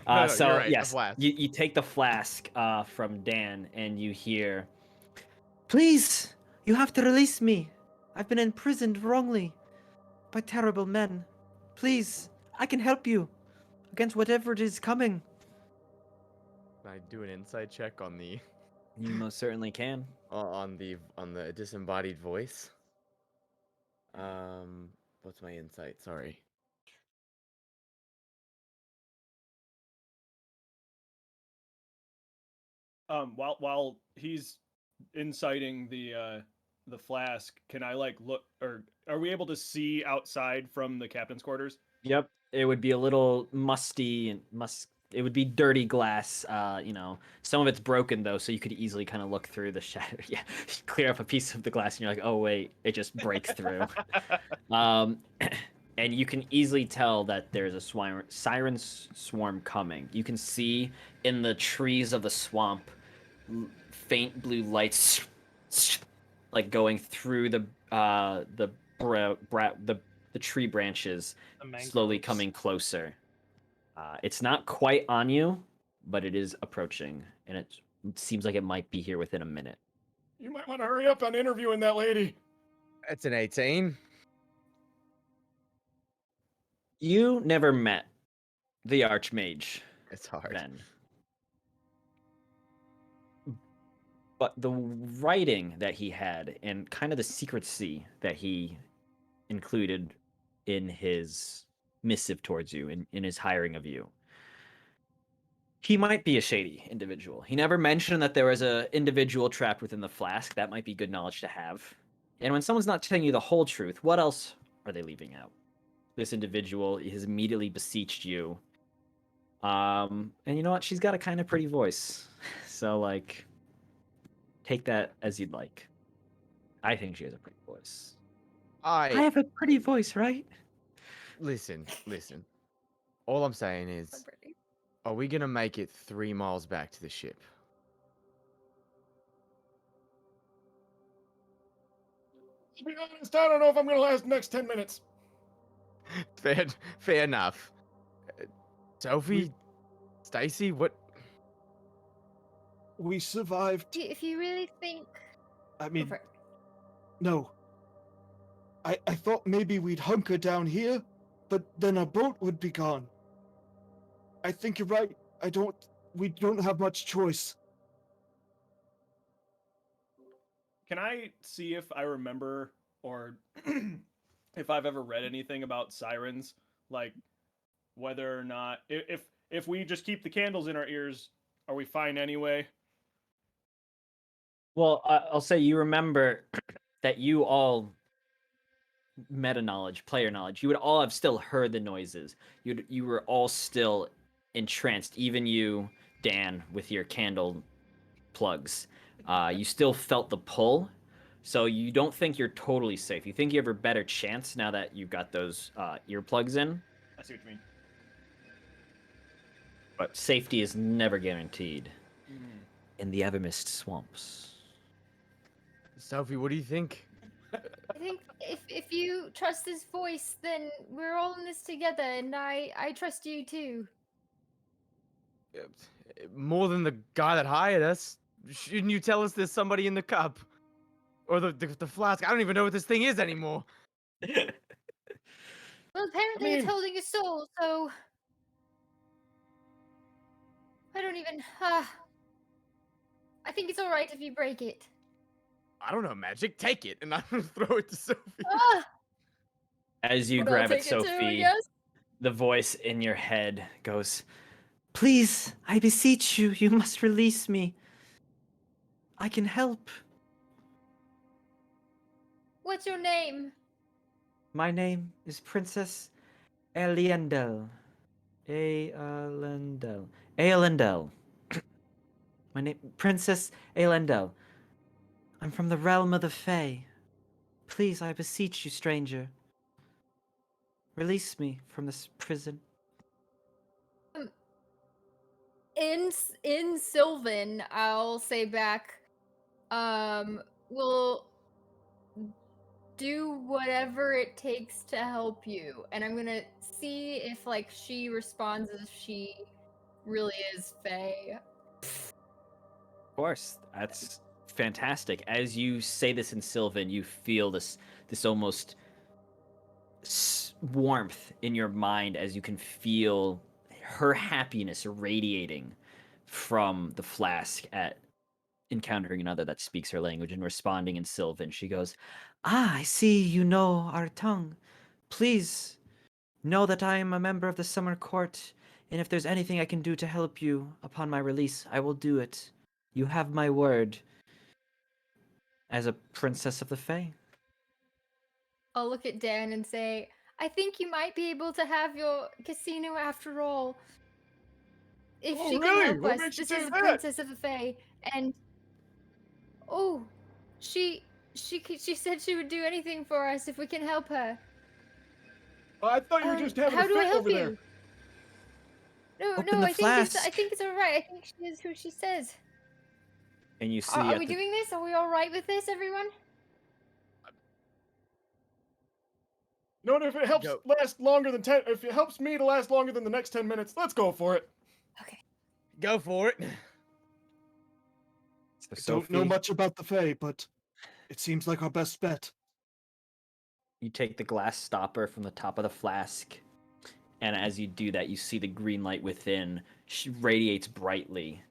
No, So you're right, a yes, flask. you take the flask from Dan, and you hear, Please, you have to release me. I've been imprisoned wrongly by terrible men. Please, I can help you against whatever it is coming. Can I do an insight check on the "You most certainly can." on the disembodied voice? What's my insight? Sorry. While he's inciting the flask, can I like look, or are we able to see outside from the captain's quarters? Yep, it would be a little musty and It would be dirty glass. Some of it's broken though, so you could easily kind of look through the shadow. Yeah, clear up a piece of the glass, and you're like, oh wait, it just breaks through. And you can easily tell that there's a siren swarm coming. You can see in the trees of the swamp faint blue lights, like going through the tree branches, slowly coming closer. It's not quite on you, but it is approaching, and it seems like it might be here within a minute. You might want to hurry up on interviewing that lady. It's an 18. You never met the Archmage, It's hard. Ben. But the writing that he had and kind of the secrecy that he included in his missive towards you, in his hiring of you, he might be a shady individual. He never mentioned that there was an individual trapped within the flask. That might be good knowledge to have. And when someone's not telling you the whole truth, what else are they leaving out? This individual has immediately beseeched you. And you know what? She's got a kind of pretty voice. So, like, take that as you'd like. I think she has a pretty voice. I have a pretty voice, right? Listen. All I'm saying So is pretty. Are we gonna make it 3 miles back to the ship? To be honest, I don't know if I'm gonna last the next 10 minutes. Fair enough. Sophie, Stacy, what? We survived. If you really think, I go mean, for it. no. I thought maybe we'd hunker down here, but then our boat would be gone. I think you're right. We don't have much choice. Can I see if I remember or if I've ever read anything about sirens? Like whether or not if we just keep the candles in our ears, are we fine anyway? Well, I'll say you remember that you all meta knowledge, player knowledge, you would all have still heard the noises. You were all still entranced, even you, Dan, with your candle plugs. You still felt the pull, so you don't think you're totally safe. You think you have a better chance now that you've got those earplugs in, I see what you mean. but safety is never guaranteed in the Evermist swamps. Sophie, what do you think? I think if you trust his voice, then we're all in this together, and I trust you too. More than the guy that hired us. Shouldn't you tell us there's somebody in the cup? Or the flask? I don't even know what this thing is anymore. Well, apparently it's mean- holding a soul, so I don't even. I think it's all right if you break it. I don't know, magic. Take it, and I'm gonna throw it to Sophie. Ah, As you but I'll grab it, take it too, I Sophie, guess. the voice in your head goes, Please, I beseech you, you must release me. I can help. What's your name? My name is Princess Eliendel. Aelendel. Aelendel. My name, Princess Aelendel. I'm from the realm of the Fae. Please, I beseech you, stranger. Release me from this prison. In Sylvan, I'll say back, we'll do whatever it takes to help you. And I'm gonna see if like she responds as if she really is Faye. of course, that's fantastic. As you say this in Sylvan, you feel this almost warmth in your mind as you can feel her happiness radiating from the flask at encountering another that speaks her language and responding in Sylvan. She goes, Ah, I see you know our tongue. Please, know that I am a member of the Summer Court, and if there's anything I can do to help you upon my release, I will do it. You have my word as a princess of the Fae. I'll look at Dan and say, I think you might be able to have your casino after all. If Oh, she really? can help What us. makes you This say is a that? princess of the Fae. And oh, she said she would do anything for us if we can help her. I thought you were just having How a do I fit help over you? there. No, Open no, the I flask. think it's alright. I think she is who she says. and you see Are at we the doing this? Are we alright with this, everyone? No, if it helps Go. last longer than 10, if it helps me to last longer than the next 10 minutes, let's go for it. Okay. Go for it. I don't know much about the Fae, but it seems like our best bet. You take the glass stopper from the top of the flask, and as you do that, you see the green light within radiates brightly,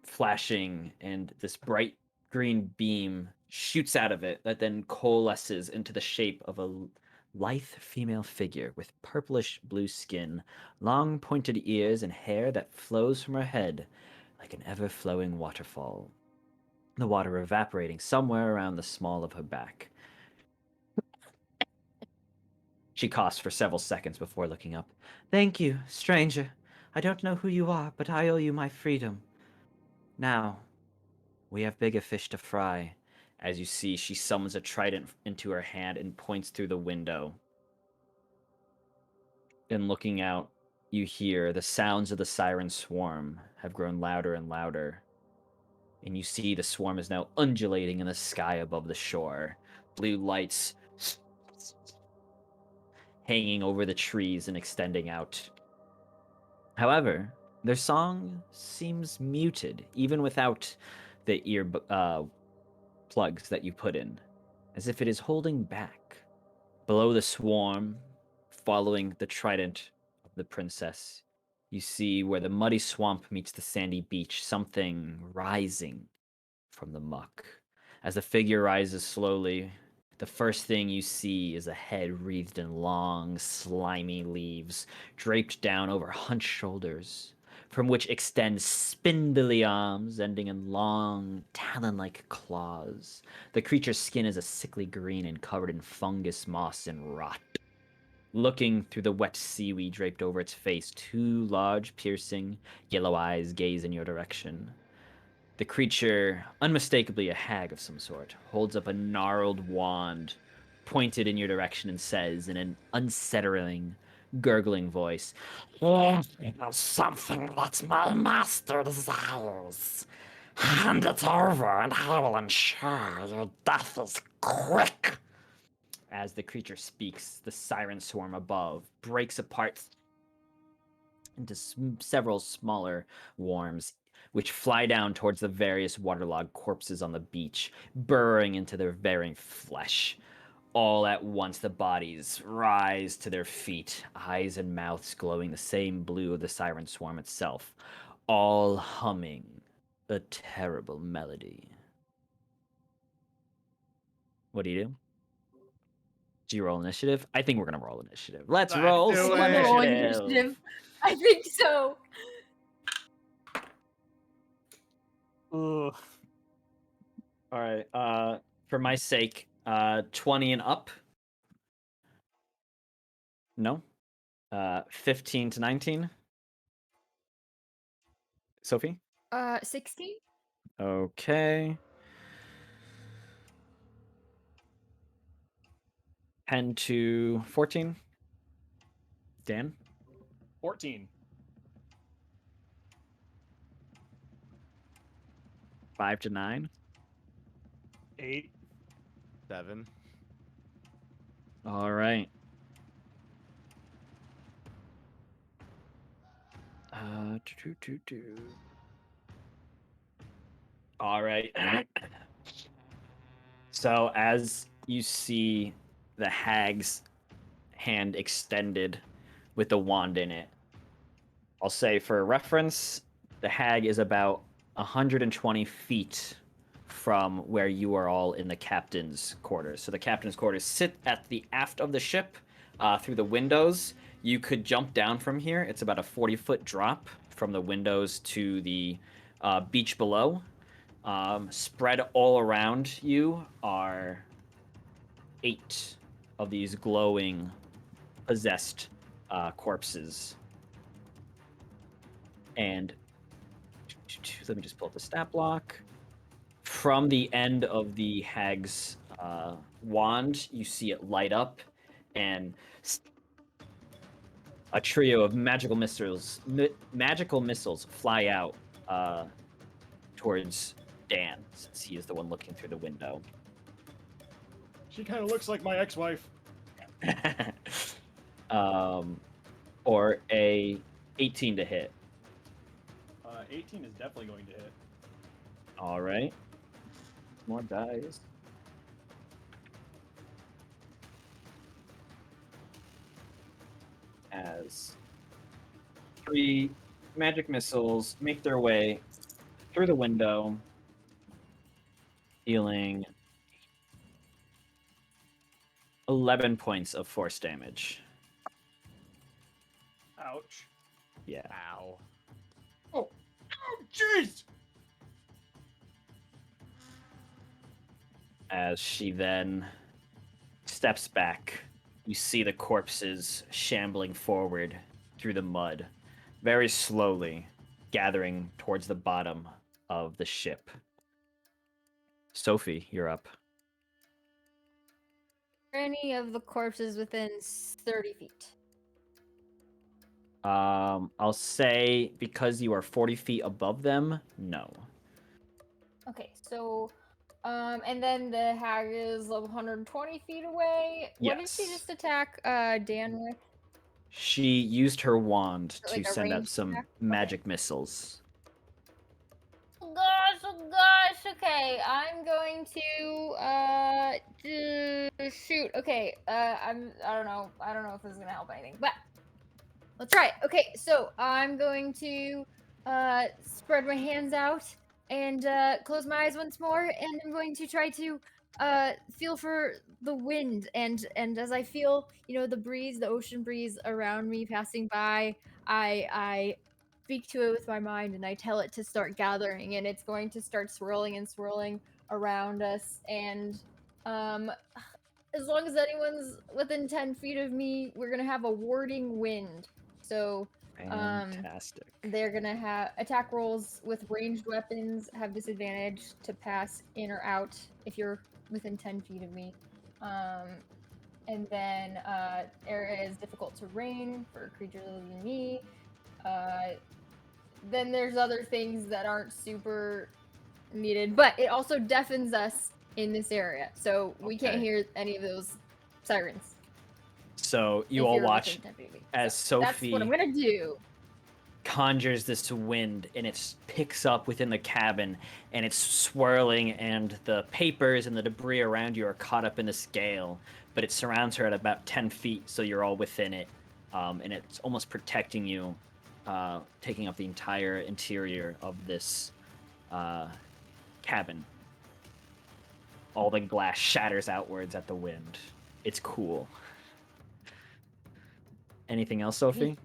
flashing, and this bright green beam shoots out of it that then coalesces into the shape of a lithe female figure with purplish blue skin, long pointed ears, and hair that flows from her head like an ever flowing waterfall, the water evaporating somewhere around the small of her back. She coughs for several seconds before looking up. Thank you, stranger. I don't know who you are, but I owe you my freedom. Now, we have bigger fish to fry. As you see, she summons a trident into her hand and points through the window. And looking out, you hear the sounds of the siren swarm have grown louder and louder. And you see the swarm is now undulating in the sky above the shore. Blue lights hanging over the trees and extending out. However, their song seems muted, even without the ear plugs that you put in, as if it is holding back. Below the swarm, following the trident of the princess, you see where the muddy swamp meets the sandy beach, something rising from the muck. As the figure rises slowly, the first thing you see is a head wreathed in long, slimy leaves, draped down over hunched shoulders, from which extend spindly arms ending in long, talon-like claws. The creature's skin is a sickly green and covered in fungus, moss, and rot. Looking through the wet seaweed draped over its face, two large, piercing, yellow eyes gaze in your direction. The creature, unmistakably a hag of some sort, holds up a gnarled wand pointed in your direction and says in an unsettling, gurgling voice, "If there's something that my master desires, hand it over and I will ensure your death is quick." As the creature speaks, the siren swarm above breaks apart into several smaller worms, which fly down towards the various waterlogged corpses on the beach, burrowing into their very flesh. All at once, the bodies rise to their feet, eyes and mouths glowing the same blue of the siren swarm itself, all humming a terrible melody. What do you do? Do you roll initiative? I think we're gonna roll initiative. Let's Let's roll do some it. Roll initiative. initiative. I think so. Ugh. All right. For my sake, 20 and up. No. 15 to 19. Sophie? 16? Okay. 10 to 14. Dan? 14. 5 to 9. 8. 7. All right. All right. So as you see the hag's hand extended with the wand in it, I'll say for reference, the hag is about 120 feet from where you are all in the captain's quarters. So the captain's quarters sit at the aft of the ship through the windows. You could jump down from here. It's about a 40-foot drop from the windows to the beach below. Spread all around you are 8 of these glowing, possessed corpses. And let me just pull up the stat block. From the end of the hag's wand, you see it light up, and a trio of magical missiles fly out towards Dan, since he is the one looking through the window. She kind of looks like my ex-wife. Or a 18 to hit. 18 is definitely going to hit. All right. More dice. As 3 magic missiles make their way through the window, dealing 11 points of force damage. Ouch. Yeah. Ow. Oh, jeez! As she then steps back, you see the corpses shambling forward through the mud, very slowly, gathering towards the bottom of the ship. Sophie, you're up. Are any of the corpses within 30 feet? I'll say because you are 40 feet above them, no. Okay, so, and then the hag is 120 feet away. What did she Yes. just attack Dan with? She used her wand to Like a send out ranged some attack? Okay. magic missiles. Oh gosh, okay. I'm going to shoot. Okay, I don't know if this is gonna help anything, but let's try it. Okay, so I'm going to spread my hands out and close my eyes once more, and I'm going to try to feel for the wind, and as I feel, the breeze, the ocean breeze around me passing by, I speak to it with my mind, and I tell it to start gathering, and it's going to start swirling and swirling around us, and um as long as anyone's within 10 feet of me, we're gonna have a warding wind. So, Fantastic. they're gonna have attack rolls with ranged weapons have disadvantage to pass in or out if you're within 10 feet of me. And then area is difficult terrain for creatures other than me. Then there's other things that aren't super needed, but it also deafens us in this area, so we can't Okay. hear any of those sirens. So you if all you're watch within 10 feet of me. as So that's what I'm Sophie gonna do. conjures this wind, and it picks up within the cabin, and it's swirling, and the papers and the debris around you are caught up in the scale, but it surrounds her at about 10 feet, so you're all within it, and it's almost protecting you, taking up the entire interior of this cabin. All the glass shatters outwards at the wind. It's cool. Anything else, Sophie?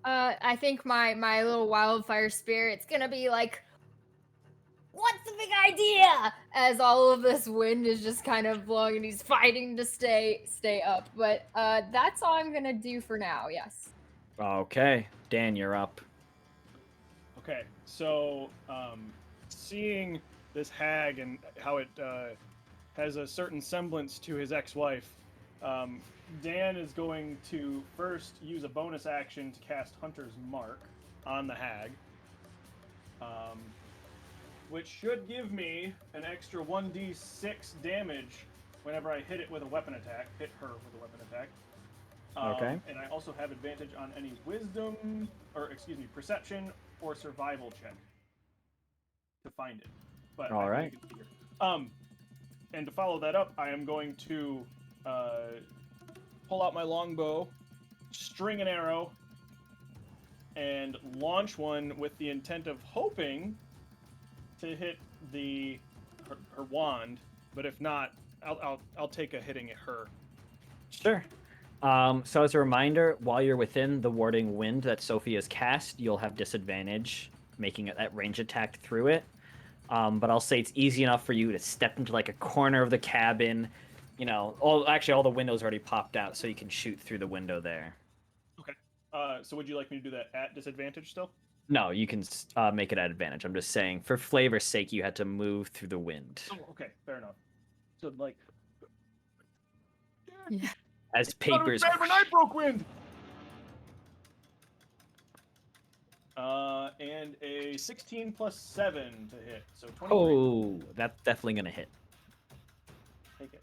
I think my little wildfire spirit's gonna be like, what's the big idea? As all of this wind is just kind of blowing, and he's fighting to stay up. But that's all I'm gonna do for now. Yes. Okay, Dan, you're up. Okay, so seeing this hag and how it has a certain semblance to his ex-wife, Dan is going to first use a bonus action to cast Hunter's Mark on the hag, which should give me an extra 1d6 damage whenever I hit it with a weapon attack. Hit her with a weapon attack. Okay. And I also have advantage on any perception or survival check to find it. But All right. And to follow that up, I am going to pull out my longbow, string an arrow, and launch one with the intent of hoping to hit her wand. But if not, I'll take a hitting at her. Sure. So as a reminder, while you're within the warding wind that Sophie has cast, you'll have disadvantage making that range attack through it. But I'll say it's easy enough for you to step into like a corner of the cabin. All the windows already popped out, so you can shoot through the window there. Okay. So would you like me to do that at disadvantage still? No, you can make it at advantage. I'm just saying, for flavor's sake, you had to move through the wind. Oh, okay, fair enough. So like, Yeah. As papers. I broke wind. And a 16 plus 7 to hit, so 23. Oh, that's definitely gonna hit. Take it.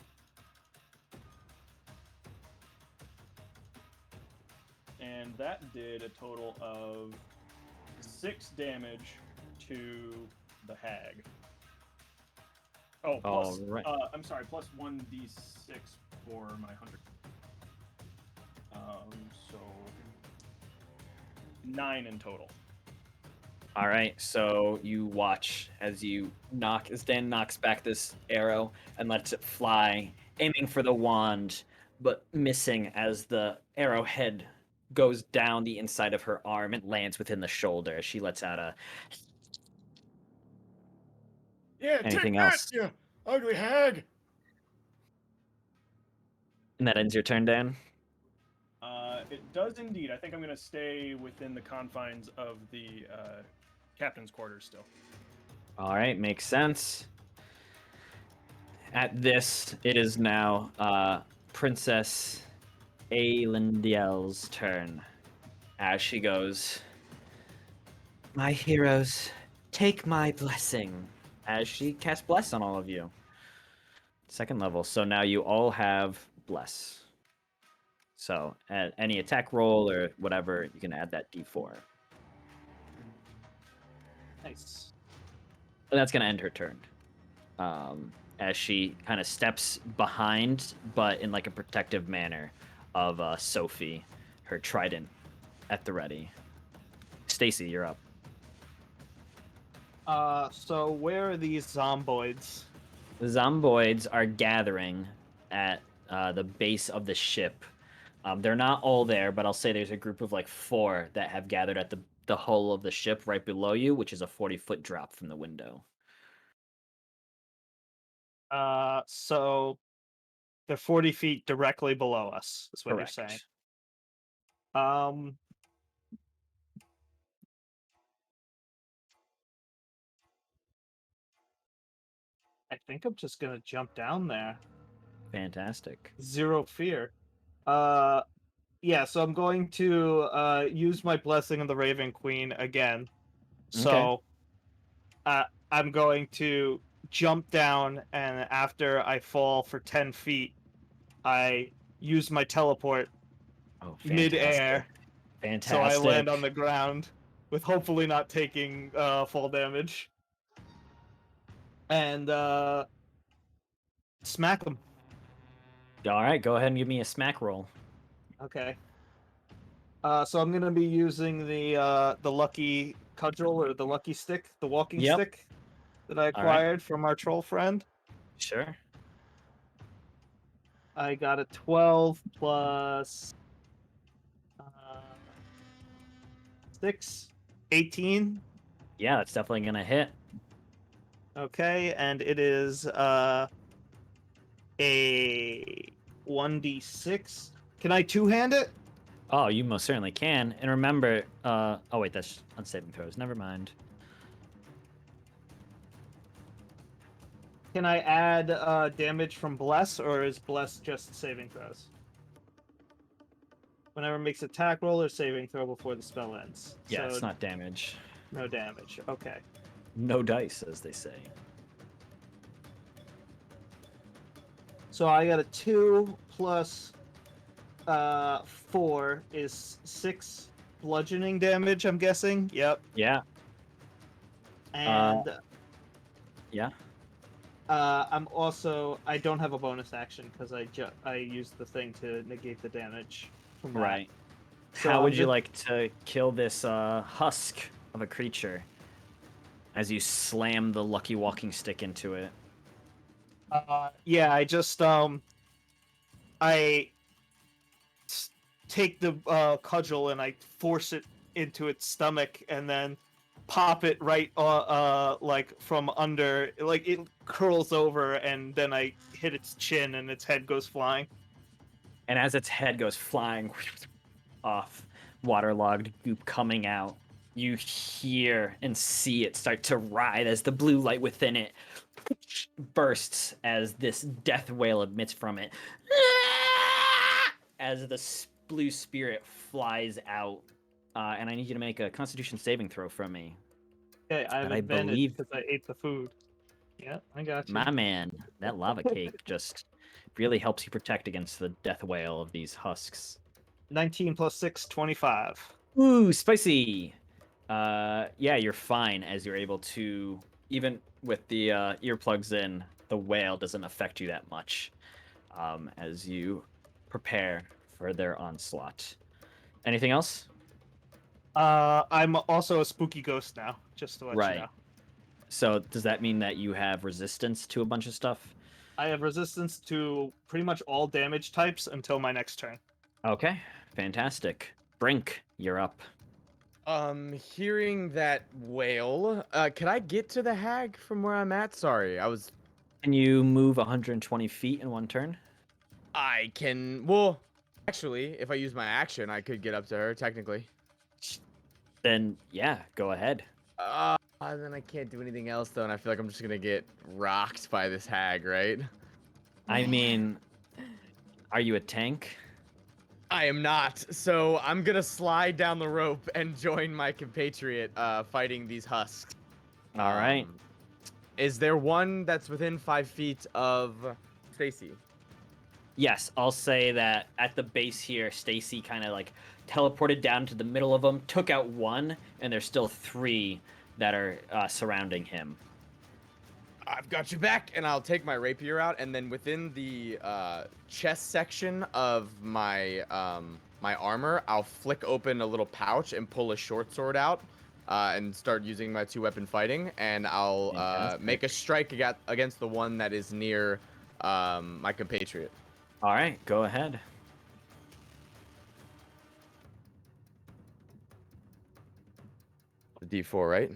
And that did a total of 6 damage to the hag. Oh, plus, All right. I'm sorry, plus 1d6 for my 100. So 9 in total. All right, so you watch as Dan knocks back this arrow and lets it fly, aiming for the wand, but missing as the arrowhead goes down the inside of her arm and lands within the shoulder. She lets out a. Yeah, Anything take else? that, you ugly hag. And that ends your turn, Dan? It does indeed. I think I'm going to stay within the confines of the captain's quarters still. All right, makes sense. At this, it is now Princess Ailendiel's turn. as she goes, My heroes, take my blessing. as she casts bless on all of you. Second level. So now you all have bless. So at any attack roll or whatever, you can add that d4. Nice. And that's going to end her turn. As she kind of steps behind, but in like a protective manner, of Sophie, her trident at the ready. Stacy, you're up. So where are these zomboids? The zomboids are gathering at the base of the ship. They're not all there, but I'll say there's a group of like 4 that have gathered at the hull of the ship right below you, which is a 40-foot drop from the window. So they're 40 feet directly below us, is what Correct. you're saying. Um, I think I'm just gonna jump down there. Fantastic. Zero fear. Yeah, so I'm going to use my blessing of the Raven Queen again. So I'm going to jump down, and after I fall for 10 feet, I use my teleport Oh, mid-air, fantastic. so I land on the ground with hopefully not taking fall damage. And smack them. All right, go ahead and give me a smack roll. Okay. So I'm gonna be using the lucky cudgel or the lucky stick, the walking Yep. stick that I right. acquired from our troll friend. Sure. I got a 12 plus 6, 18. Yeah, that's definitely gonna hit. Okay, and it is a 1d6. Can I two-hand it? Oh, you most certainly can. And remember, oh wait, that's on saving throws. Never mind. Can I add damage from Bless, or is Bless just saving throws? Whenever it makes attack roll or saving throw before the spell ends. Yeah, So it's not damage. no damage. Okay. No dice, as they say. So I got a 2 plus 4 is 6 bludgeoning damage, I'm guessing. Yep. Yeah. And Yeah. I'm also, I don't have a bonus action because I used the thing to negate the damage from that. Right. So How I'm would you just- like to kill this husk of a creature as you slam the lucky walking stick into it? Yeah, I just I take the cudgel and I force it into its stomach and then pop it right like from under, like it curls over, and then I hit its chin and its head goes flying. And as its head goes flying off, waterlogged goop coming out, you hear and see it start to writhe as the blue light within it bursts as this death wail emits from it. As the blue spirit flies out. And I need you to make a Constitution saving throw from me. Okay, I have But I advantage believe- because I ate the food. Yeah, I got you. My man, that lava cake just really helps you protect against the death wail of these husks. 19 plus 6, 25. Ooh, spicy. Yeah, you're fine as you're able to, even with the earplugs in, the wail doesn't affect you that much as you prepare for their onslaught. Anything else? I'm also a spooky ghost now, just to let you know. So does that mean that you have resistance to a bunch of stuff? I have resistance to pretty much all damage types until my next turn. Okay, fantastic. Brink, you're up. Hearing that wail, can I get to the hag from where I'm at? Sorry, Can you move 120 feet in one turn? I can. Well, actually, if I use my action, I could get up to her technically. Then yeah, go ahead. Then I can't do anything else though, and I feel like I'm just gonna get rocked by this hag, right? I mean, are you a tank? I am not. So I'm gonna slide down the rope and join my compatriot fighting these husks. All right. Is there one that's within 5 feet of Stacy? Yes, I'll say that at the base here, Stacy kind of like teleported down to the middle of them, took out one, and there's still 3 that are surrounding him. I've got you back, and I'll take my rapier out, and then within the chest section of my my armor, I'll flick open a little pouch and pull a short sword out, and start using my 2-weapon fighting, and I'll make a strike against the one that is near my compatriot. All right, go ahead. The D4, right?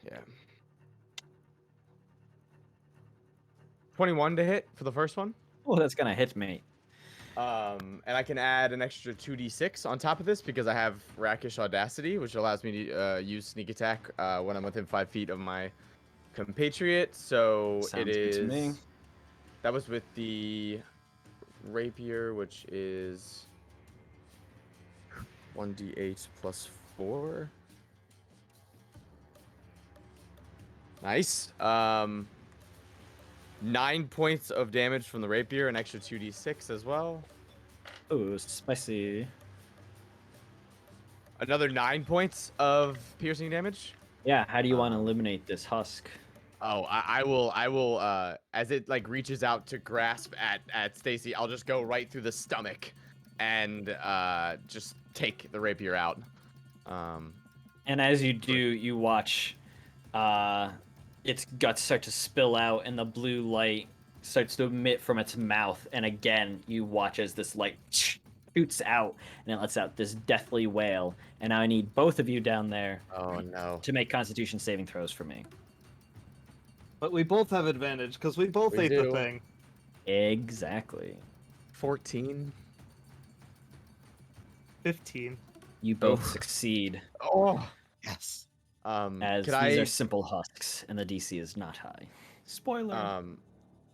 Yeah. 21 to hit for the first one. Oh, that's gonna hit me. And I can add an extra 2d6 on top of this because I have Rakish Audacity, which allows me to use sneak attack when I'm within 5 feet of my compatriot. So Sounds it good to me. is. That was with the rapier, which is 1d8 plus 4. Nice. 9 points of damage from the rapier, an extra 2d6 as well. Ooh, spicy. Another 9 points of piercing damage. Yeah, how do you want to eliminate this husk? Oh, I will, as it like reaches out to grasp at Stacy, I'll just go right through the stomach and just take the rapier out. And as you do, you watch its guts start to spill out and the blue light starts to emit from its mouth. And again, you watch as this light shoots out and it lets out this deathly wail. And now I need both of you down there to make Constitution saving throws for me. But we both have advantage because we both ate the thing. Exactly. 14. 15. You both succeed. Oh, Yes. As these are simple husks and the DC is not high. Spoiler.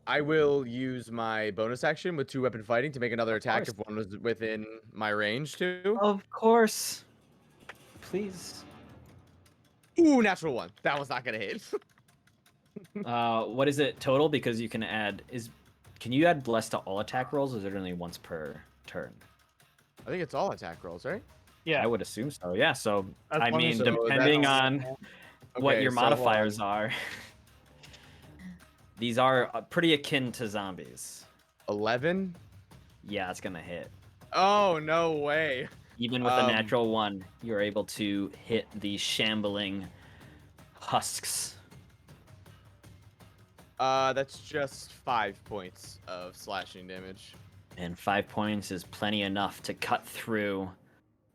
I will use my bonus action with 2-weapon fighting to make another attack if one was within my range too. Of course. Please. Ooh, natural 1. That one's not gonna hit. What is it total? Because you can add can you add less to all attack rolls, or is it only once per turn? I think it's all attack rolls, right? Yeah. I would assume so. Yeah. So As I long mean, as- depending on what Okay, your so hold on. modifiers are, these are pretty akin to zombies. 11. Yeah, it's gonna hit. Oh, no way. Even with a natural 1, you're able to hit the shambling husks. That's just 5 points of slashing damage. And 5 points is plenty enough to cut through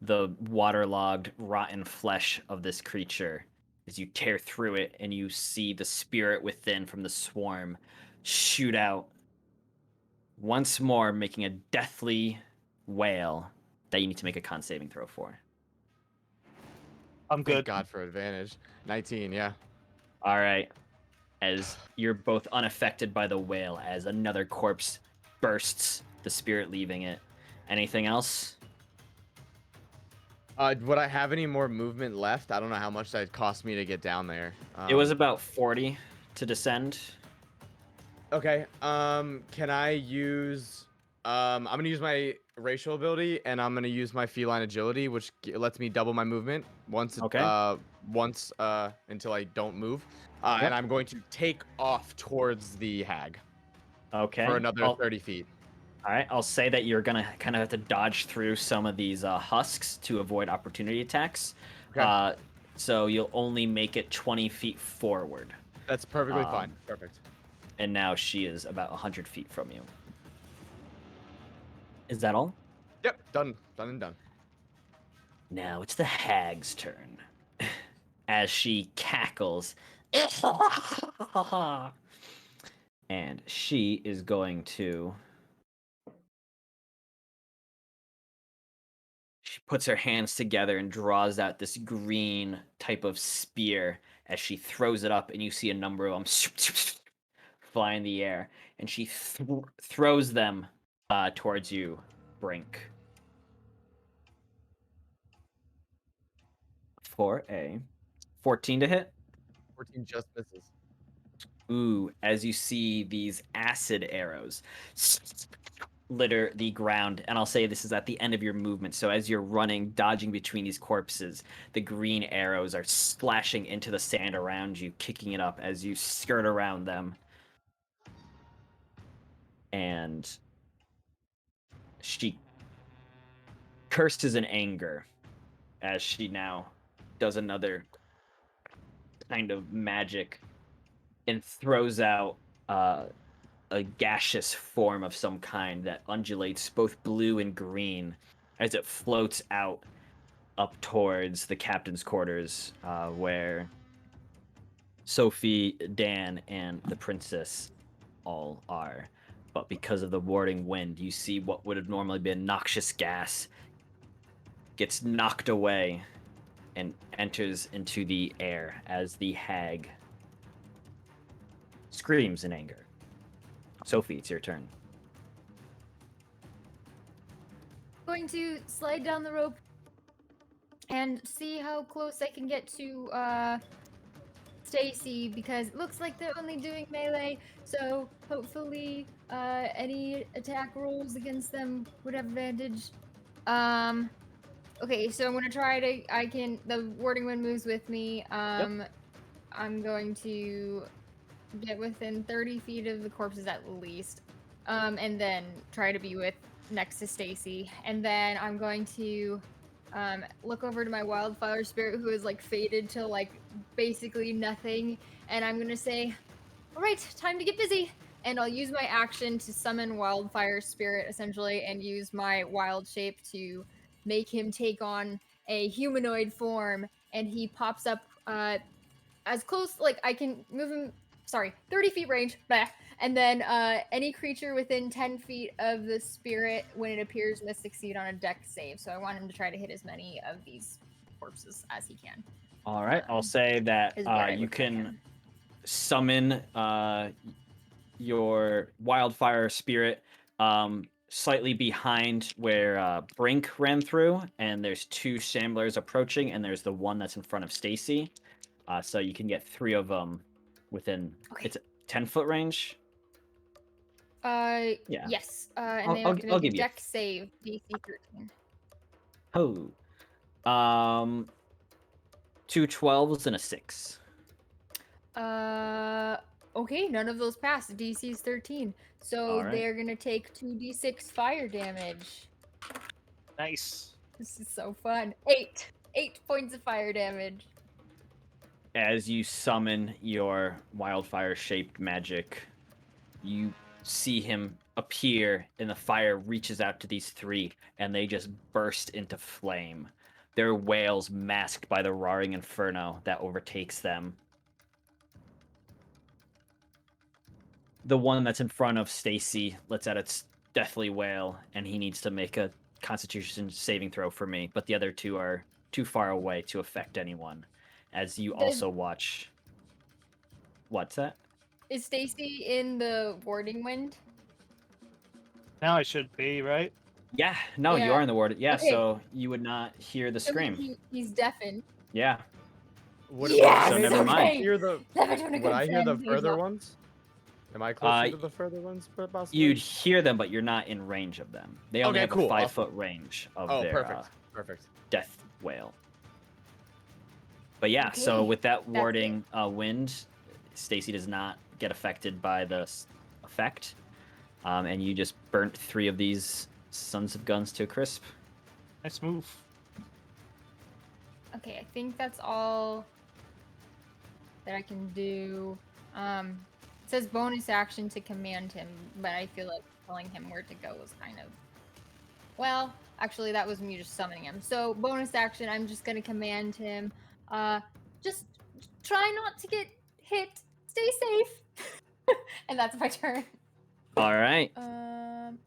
the waterlogged, rotten flesh of this creature. As you tear through it and you see the spirit within from the swarm shoot out once more, making a deathly wail that you need to make a con saving throw for. I'm Thank good. God for advantage. 19, yeah. All right. As you're both unaffected by the wail, as another corpse bursts, the spirit leaving it. Anything else? Would I have any more movement left? I don't know how much that cost me to get down there. It was about 40 to descend. Okay. Can I use? I'm gonna use my racial ability, and I'm gonna use my feline agility, which lets me double my movement once. Okay. Once until I don't move. And I'm going to take off towards the hag. Okay. For another 30 feet. All right. I'll say that you're gonna kind of have to dodge through some of these husks to avoid opportunity attacks. Okay. So you'll only make it 20 feet forward. That's perfectly fine. Perfect. And now she is about 100 feet from you. Is that all? Yep. Done. Done and done. Now it's the hag's turn. As she cackles. And she is going to... She puts her hands together and draws out this green type of spear as she throws it up, and you see a number of them fly in the air. And she throws them towards you, Brink. for a 14 to hit. 14 just misses. Ooh, as you see these acid arrows litter the ground, and I'll say this is at the end of your movement, so as you're running, dodging between these corpses, the green arrows are splashing into the sand around you, kicking it up as you skirt around them. And she curses in anger as she now does another kind of magic and throws out a gaseous form of some kind that undulates both blue and green as it floats out up towards the captain's quarters, where Sophie, Dan, and the princess all are. But because of the warding wind, you see what would have normally been noxious gas gets knocked away and enters into the air as the hag screams in anger. Sophie, it's your turn. Going to slide down the rope and see how close I can get to Stacy, because it looks like they're only doing melee, so hopefully any attack rolls against them would have advantage. Okay, so I'm gonna try to the warding wind moves with me. I'm going to get within 30 feet of the corpses at least, and then try to be next to Stacy, and then I'm going to look over to my wildfire spirit, who is like faded to like basically nothing, and I'm gonna say, all right, time to get busy. And I'll use my action to summon wildfire spirit essentially, and use my wild shape to make him take on a humanoid form, and he pops up as close, like I can move him, 30 feet range, and then any creature within 10 feet of the spirit when it appears must succeed on a dex save. So I want him to try to hit as many of these corpses as he can. All right, I'll say that you can summon your wildfire spirit slightly behind where Brink ran through, and there's two shamblers approaching, and there's the one that's in front of Stacy. So you can get 3 of them within it's a 10-foot range. Yeah. Yes. And they have to make a dex save, DC 13. Oh. 2 12s and a 6. Okay, none of those pass. DC is 13. So they're gonna take 2d6 fire damage. Nice. This is so fun. 8 points of fire damage. As you summon your wildfire-shaped magic, you see him appear, and the fire reaches out to these 3, and they just burst into flame. Their wails masked by the roaring inferno that overtakes them. The one that's in front of Stacy lets out its deathly wail, and he needs to make a Constitution saving throw for me, but the other 2 are too far away to affect anyone. As you also watch... What's that? Is Stacy in the warding wind? Now I should be, right? Yeah, no, you are in the ward. Yeah, okay. So you would not hear the scream. He's deafened. Yeah. Yes! So never mind. Would I hear the further ones? Am I closer to the further ones, possibly? You'd hear them, but you're not in range of them. They only have a 5-foot range of their perfect. death wail. But yeah, so with that warding wind, Stacy does not get affected by the effect. And you just burnt 3 of these sons of guns to a crisp. Nice move. Okay, I think that's all that I can do. It says bonus action to command him, but I feel like telling him where to go was kind of... Well, actually, that was me just summoning him. So bonus action, I'm just going to command him. Just try not to get hit. Stay safe. And that's my turn. All right.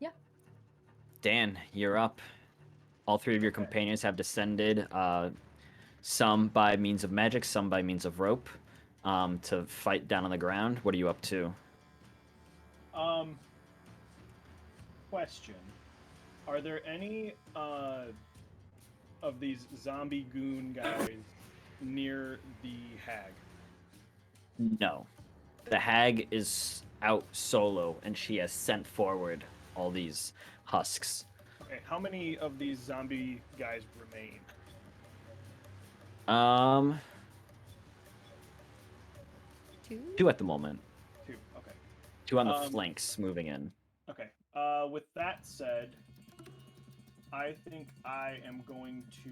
Yeah. Dan, you're up. All 3 of your companions have descended, some by means of magic, some by means of rope, to fight down on the ground. What are you up to? Question. Are there any of these zombie goon guys near the hag? No. The hag is out solo, and she has sent forward all these husks. Okay, how many of these zombie guys remain? Um, 2? 2 at the moment. 2. Okay. 2 on the Um, flanks moving in. Okay. With that said, I think I am going to.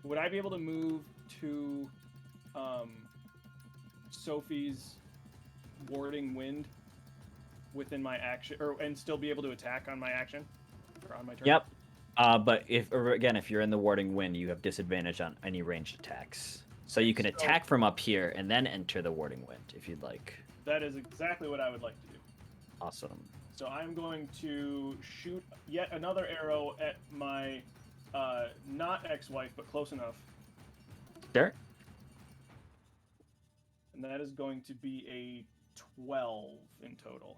Would I be able to move to Sophie's warding wind within my action, and still be able to attack on my action or on my turn? Yep. But if you're in the warding wind, you have disadvantage on any ranged attacks. So you can attack from up here and then enter the warding wind if you'd like. That is exactly what I would like to do. Awesome. So I'm going to shoot yet another arrow at my not ex-wife, but close enough. Sure. And that is going to be a 12 in total.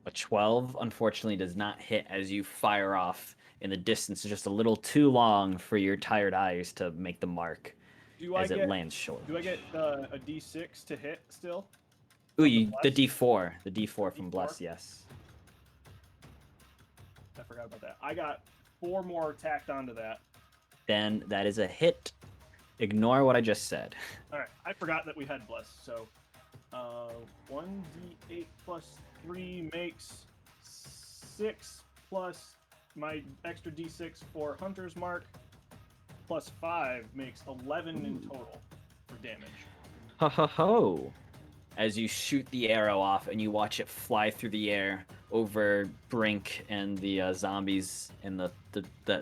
A 12, unfortunately, does not hit as you fire off in the distance. It's just a little too long for your tired eyes to make the mark as it lands short. Do I get a D6 to hit still? Ooh, the the D4. The D4 from Bless, yes. I forgot about that. I got 4 more tacked onto that. Then that is a hit. Ignore what I just said. All right, I forgot that we had Bless. So 1d8 plus 3 makes 6 plus my extra d6 for Hunter's Mark plus 5 makes 11 in total for damage. Ho ho ho! As you shoot the arrow off and you watch it fly through the air over Brink and the zombies and the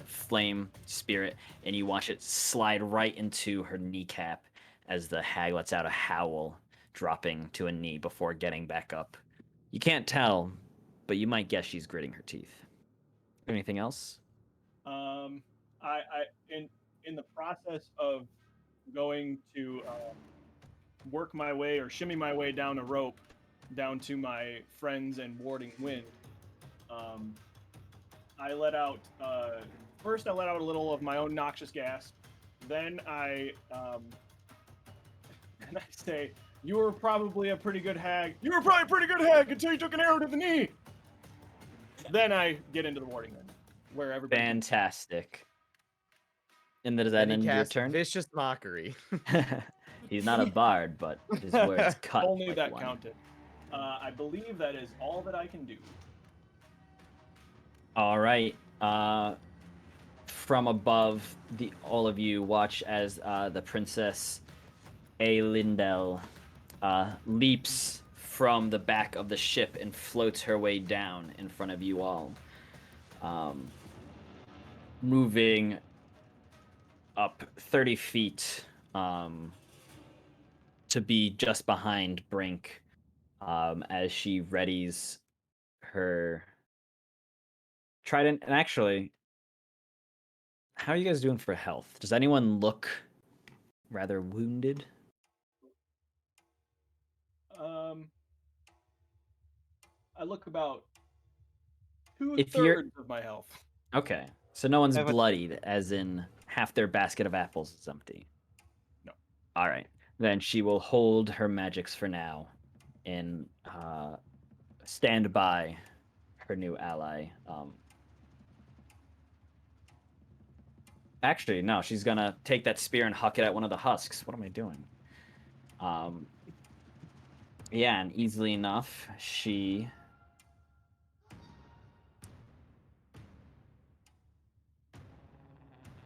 flame spirit, and you watch it slide right into her kneecap as the hag lets out a howl, dropping to a knee before getting back up. You can't tell, but you might guess she's gritting her teeth. Anything else? In the process of going to work my way or shimmy my way down a rope down to my friends and warding wind, I let out first I let out a little of my own noxious gas. Then I say, "You were probably a pretty good hag. You were probably a pretty good hag until you took an arrow to the knee." Then I get into the warding wind, where everybody. Fantastic. And does that end your turn? Vicious mockery. He's not a bard, but his words cut. Only like that one. counted. I believe that is all that I can do. All right. From above, all of you watch as the princess A. Lindell leaps from the back of the ship and floats her way down in front of you all, moving up 30 feet to be just behind Brink as she readies her trident. And actually, how are you guys doing for health? Does anyone look rather wounded? I look about If you're 2/3 of my health. okay, so no one's Have a- bloodied, as in half their basket of apples is empty. No. All right, then she will hold her magics for now, and stand by her new ally. Actually, no, she's gonna take that spear and huck it at one of the husks. What am I doing? Yeah, and easily enough, she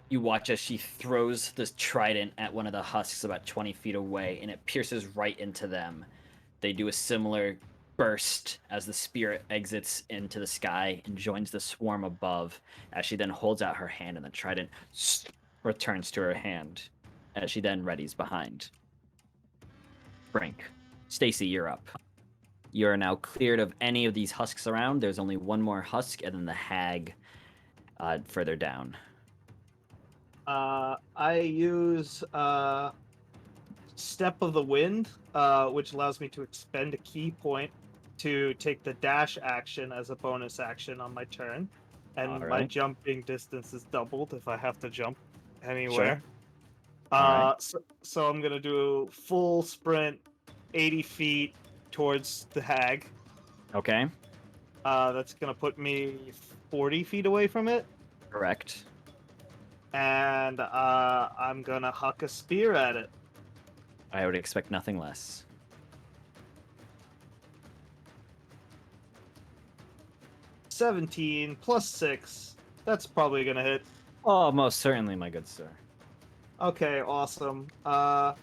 you watch as she throws this trident at one of the husks about 20 feet away, and it pierces right into them. They do a similar burst as the spirit exits into the sky and joins the swarm above, as she then holds out her hand, and the trident returns to her hand as she then readies behind. Brink, Stacy, you're up. You are now cleared of any of these husks around. There's only one more husk, and then the hag further down. I use Step of the Wind, which allows me to expend a key point to take the dash action as a bonus action on my turn. And All my right. jumping distance is doubled if I have to jump anywhere. Alright. So I'm gonna do full sprint, 80 feet towards the hag. Okay. That's gonna put me 40 feet away from it, Correct. and I'm gonna huck a spear at it. I would expect nothing less. 17 plus 6. That's probably gonna hit. Oh, most certainly, my good sir. Okay, awesome. I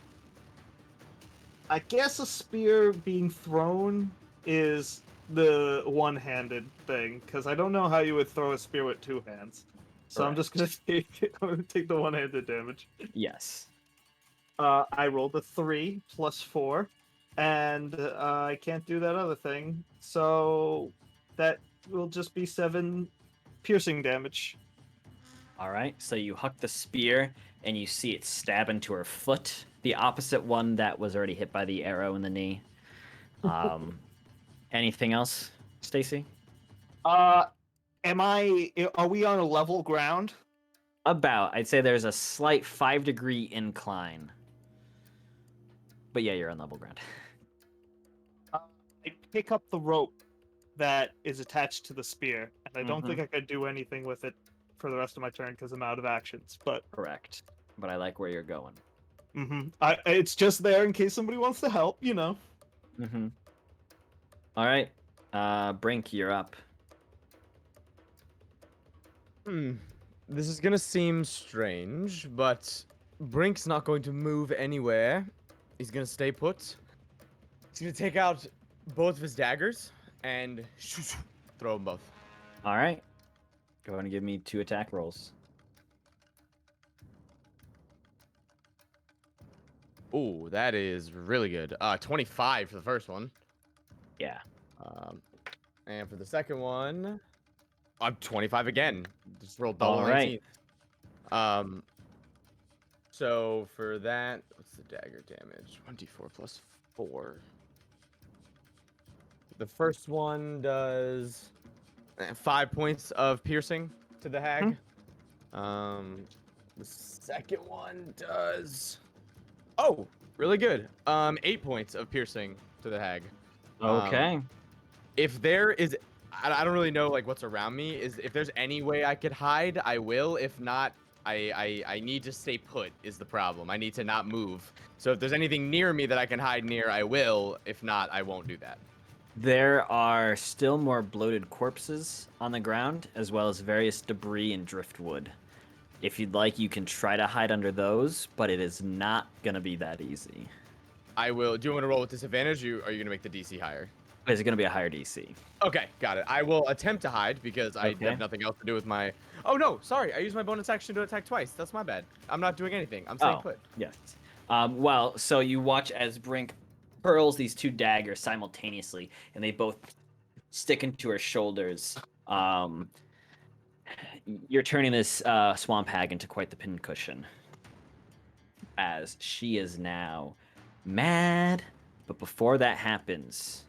guess a spear being thrown is the one-handed thing, because I don't know how you would throw a spear with two hands. So I'm just gonna take the one-handed damage. Yes. I rolled a 3 plus 4, and I can't do that other thing, so that will just be 7 piercing damage. All right. So you huck the spear, and you see it stab into her foot, the opposite one that was already hit by the arrow in the knee. Anything else, Stacy? Are we on a level ground? About. I'd say there's a slight 5-degree incline. But yeah, you're on level ground. I pick up the rope that is attached to the spear, and I don't Mhm. think I could do anything with it for the rest of my turn because I'm out of actions. But Correct. But I like where you're going. it's just there in case somebody wants to help, you know. Mm-hmm. All right. Brink, you're up. This is gonna seem strange, but Brink's not going to move anywhere. He's gonna stay put. He's gonna take out both of his daggers and throw them both. All right. Go ahead and give me 2 attack rolls. Ooh, that is really good. 25 for the first one. Yeah. And for the second one, I'm 25 again. Just roll double All 19. right. So for that, what's the dagger damage? 1d4 plus 4. The first one does 5 points of piercing to the hag. The second one does really good. 8 points of piercing to the hag. Okay. If there is, I don't really know like what's around me. If there's any way I could hide, I will. If not, I need to stay put is the problem. I need to not move. So if there's anything near me that I can hide near, I will. If not, I won't do that. There are still more bloated corpses on the ground, as well as various debris and driftwood. If you'd like, you can try to hide under those, but it is not going to be that easy. I will. Do you want to roll with disadvantage? Or are you going to make the DC higher? It's going to be a higher DC. Okay, got it. I will attempt to hide because I Okay. have nothing else to do with my... Oh, no, sorry. I used my bonus action to attack twice. That's my bad. I'm not doing anything. I'm staying put. Yes. Well, so you watch as Brink hurls these 2 daggers simultaneously, and they both stick into her shoulders. You're turning this swamp hag into quite the pincushion, as she is now mad. But before that happens,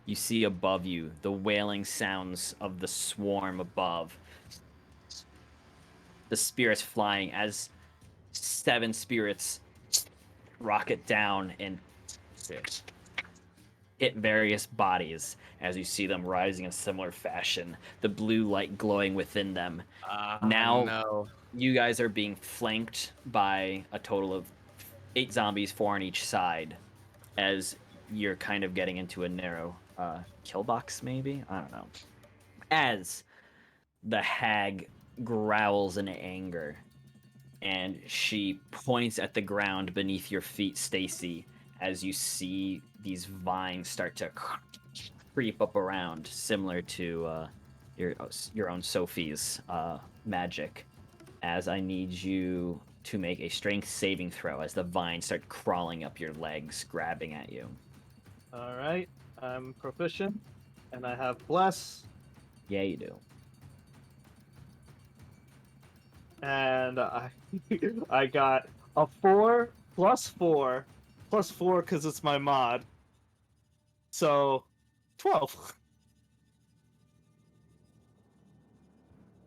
you see above you the wailing sounds of the swarm above. The spirits flying as 7 spirits rocket down and hit various bodies as you see them rising in a similar fashion, the blue light glowing within them. Now, no. you guys are being flanked by a total of 8 zombies, 4 on each side, as you're kind of getting into a narrow kill box, maybe? I don't know. As the hag growls in anger, and she points at the ground beneath your feet, Stacy, as you see these vines start to creep up around, similar to your own Sophie's magic. As I need you to make a strength saving throw as the vines start crawling up your legs, grabbing at you. All right, I'm proficient, and I have bless, Yeah, you do. and I got a 4 plus 4 plus 4 because it's my mod. So 12.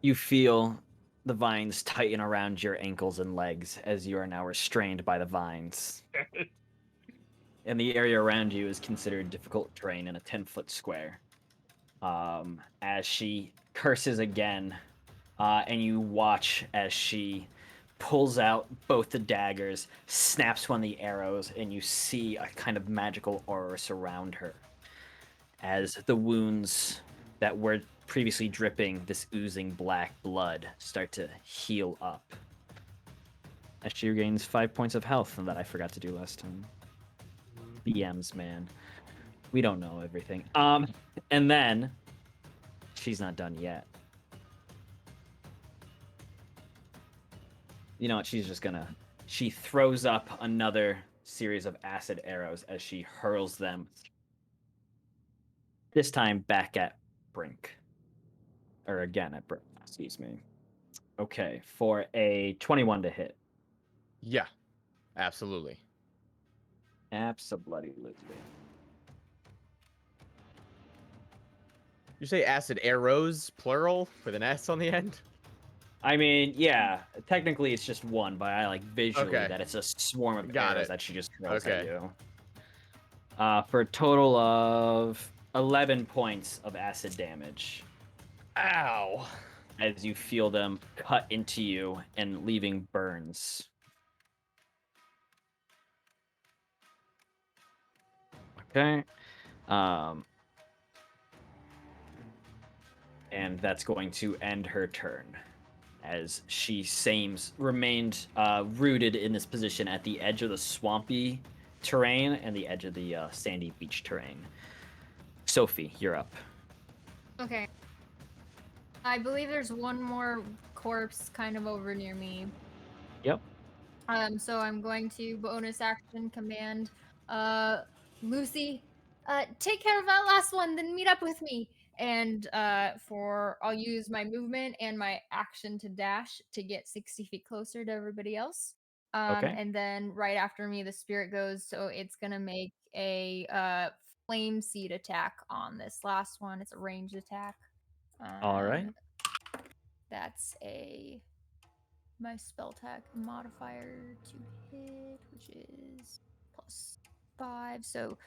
You feel the vines tighten around your ankles and legs as you are now restrained by the vines. And the area around you is considered difficult terrain in a 10-foot square. As she curses again, and you watch as she pulls out both the daggers, snaps one of the arrows, and you see a kind of magical aura surround her. As the wounds that were previously dripping this oozing black blood start to heal up. As she regains 5 points of health that I forgot to do last time. BMs, man. We don't know everything. And then she's not done yet. You know what? She's just gonna. She throws up another series of acid arrows as she hurls them. This time back at Brink. Or again at Brink. Excuse me. Okay, for a 21 to hit. Yeah, absolutely. Absolutely. You say acid arrows, plural, with an S on the end? I mean, yeah, technically it's just one, but I like visually Okay. that it's a swarm of Got arrows it. that she just throws at Okay. you. For a total of 11 points of acid damage Ow. as you feel them cut into you and leaving burns. Okay. And that's going to end her turn as she remained rooted in this position at the edge of the swampy terrain and the edge of the sandy beach terrain. Sophie, you're up. Okay. I believe there's one more corpse kind of over near me. Yep. So I'm going to bonus action command Lucy, take care of that last one, then meet up with me. And I'll use my movement and my action to dash to get 60 feet closer to everybody else. Okay. And then right after me, the spirit goes, so it's gonna make a flame seed attack on this last one. It's a ranged attack. All right. That's my spell attack modifier to hit, which is +5. So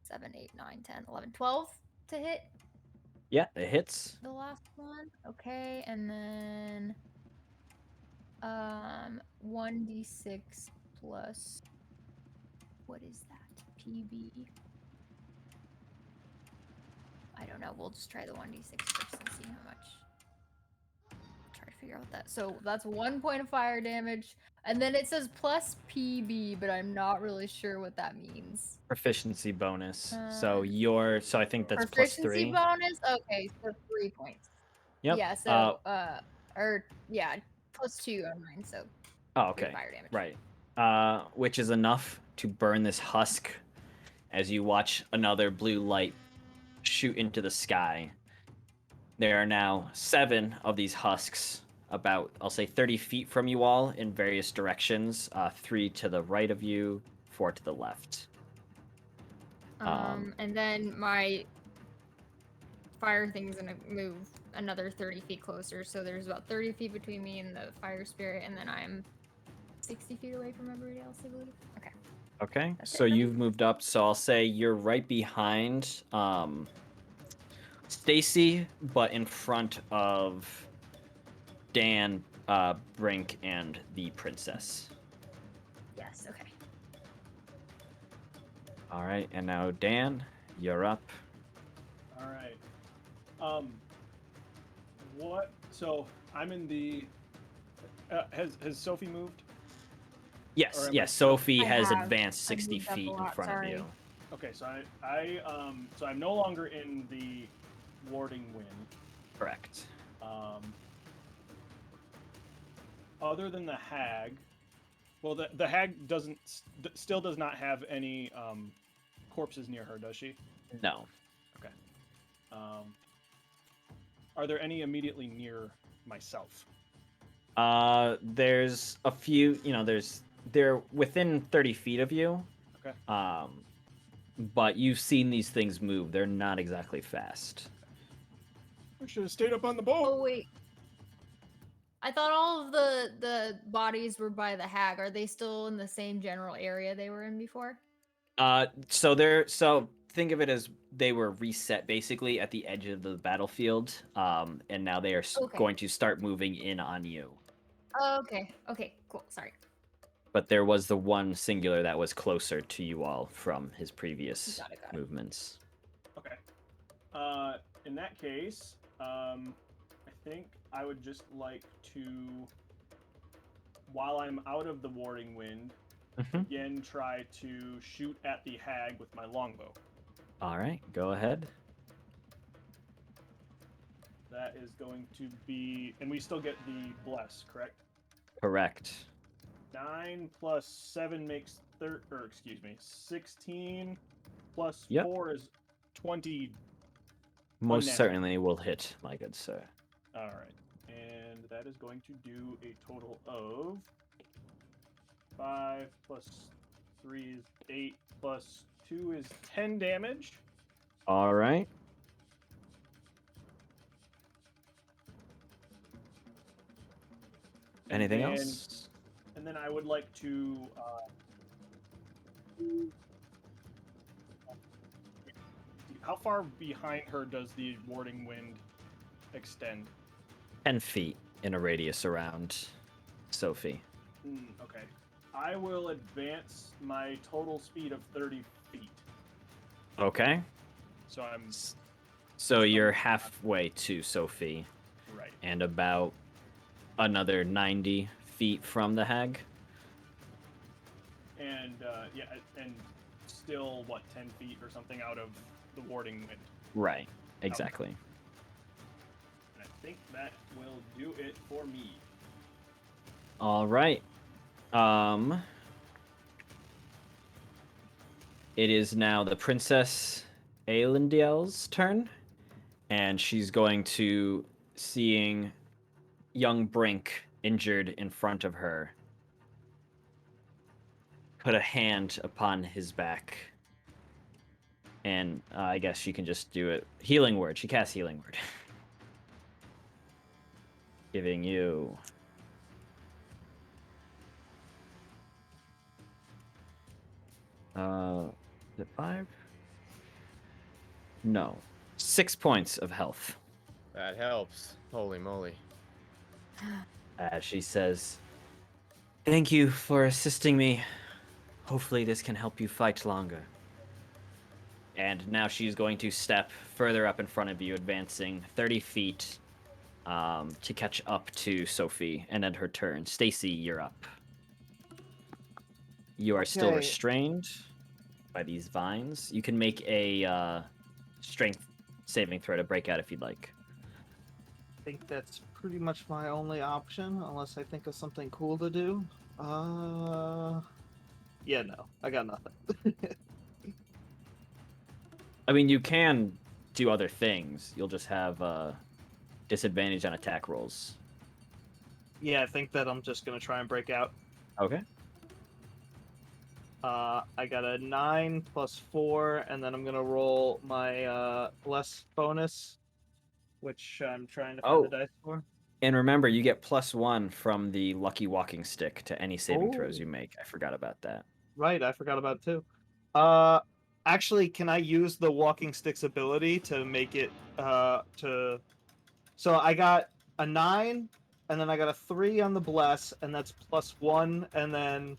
7, 8, 9, 10, 11, 12 to hit Yeah, it hits. the last one. Okay, and then 1d6 plus, what is that? PB. I don't know. We'll just try the 1d6 first and see how much. Try to figure out that. So that's 1 point of fire damage. And then it says plus PB, but I'm not really sure what that means. Proficiency bonus. Uh, So I think that's Proficiency +3. bonus? Okay, so 3 points. Yep. Yeah, so +2 on mine, so Oh, 3 okay. fire damage. Right. Which is enough to burn this husk as you watch another blue light shoot into the sky. There are now 7 of these husks about, I'll say, 30 feet from you all in various directions. 3 to the right of you, 4 to the left. And then my fire thing's gonna move another 30 feet closer, so there's about 30 feet between me and the fire spirit, and then I'm 60 feet away from everybody else, I believe. Okay. Okay, That's so it for me. you've moved up. So I'll say you're right behind Stacy, but in front of Dan, Brink, and the princess. Yes, okay. All right, and now Dan, you're up. All right. What? So I'm in the. Has Sophie moved? Yes, Or am I yes. still- Sophie I has have. advanced I've 60 moved up a feet in lot, front sorry. of you. Okay, so so I'm no longer in the warding wind. Correct. Other than the hag, well, the hag still does not have any corpses near her, does she? No. Okay. Are there any immediately near myself? There's a few. They're within 30 feet of you. Okay. But you've seen these things move. They're not exactly fast. I should have stayed up on the boat. Oh, wait. I thought all of the bodies were by the hag. Are they still in the same general area they were in before? So think of it as they were reset basically at the edge of the battlefield, and now they are Okay. going to start moving in on you. Okay. Okay. Cool. Sorry. But there was the one singular that was closer to you all from his previous Got it. movements. Okay. In that case, I think I would just like to, while I'm out of the warding wind, again try to shoot at the hag with my longbow. All right, go ahead. That is going to be, and we still get the bless, correct? Correct. 9 plus 7 makes 16 plus Yep. 4 is 20. Most Unnatural. certainly will hit, my good sir. All right, and that is going to do a total of 5 plus 3 is 8 plus 2 is 10 damage. All right. Anything else? And then I would like to. How far behind her does the warding wind extend? 10 feet in a radius around Sophie. Okay. I will advance my total speed of 30 feet. Okay. So I'm So you're halfway to Sophie right. and about another 90 feet from the hag. And yeah, and still 10 feet or something out of the warding wind. Right. Exactly. And I think that will do it for me. All right. It is now the Princess Aelindiel's turn, and she's going to, seeing young Brink injured in front of her, put a hand upon his back. And I guess she can just do it. Healing word. She casts healing word. Giving you is it 5? No. 6 points of health. That helps. Holy moly. As she says, "Thank you for assisting me. Hopefully this can help you fight longer." And now she's going to step further up in front of you, advancing 30 feet to catch up to Sophie, and then her turn. Stacy, you're up. You are still Okay. restrained by these vines. You can make a strength saving throw to break out if you'd like. I think that's pretty much my only option, unless I think of something cool to do. Yeah, no, I got nothing. I mean, you can do other things. You'll just have disadvantage on attack rolls. Yeah, I think that I'm just gonna try and break out. Okay. I got a 9 plus 4, and then I'm gonna roll my less bonus, which I'm trying to find the dice for. And remember, you get +1 from the lucky walking stick to any saving throws Oh. you make. I forgot about that. Right, I forgot about it too. Actually, can I use the walking stick's ability to make it to? So I got a 9, and then I got a 3 on the bless, and that's +1, and then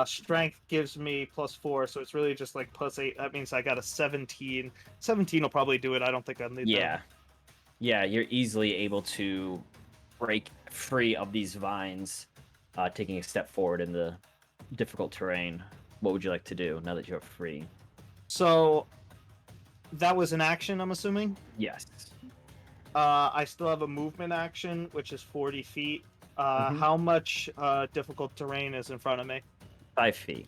strength gives me +4, so it's really just like +8. That means I got a 17. 17 will probably do it. I don't think I'll need that. Yeah, you're easily able to break free of these vines, taking a step forward in the difficult terrain. What would you like to do now that you're free? So that was an action, I'm assuming? Yes. I still have a movement action, which is 40 feet. How much difficult terrain is in front of me? 5 feet.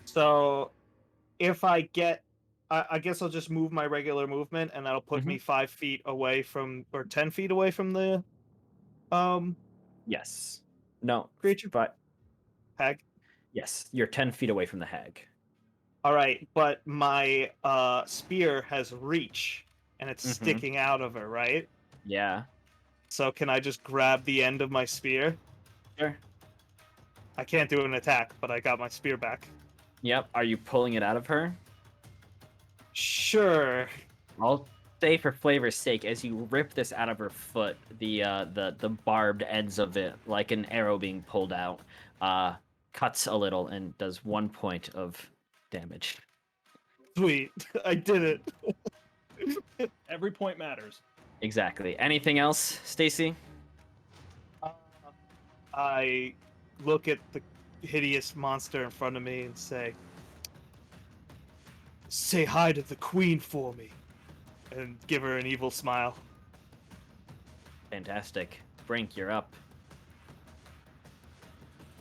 So if I get, I guess I'll just move my regular movement, and that'll put me 5 feet away from, or 10 feet away from the Yes. No. creature. But Hag. yes, you're 10 feet away from the hag. All right, but my spear has reach, and it's sticking out of her, right? Yeah. So can I just grab the end of my spear? Sure. I can't do an attack, but I got my spear back. Yep. Are you pulling it out of her? Sure. I'll say for flavor's sake, as you rip this out of her foot, the barbed ends of it, like an arrow being pulled out, cuts a little and does 1 point of damage. Sweet. I did it. Every point matters. Exactly. Anything else, Stacy? I look at the hideous monster in front of me and say hi to the queen for me. And give her an evil smile. Fantastic. Brink, you're up.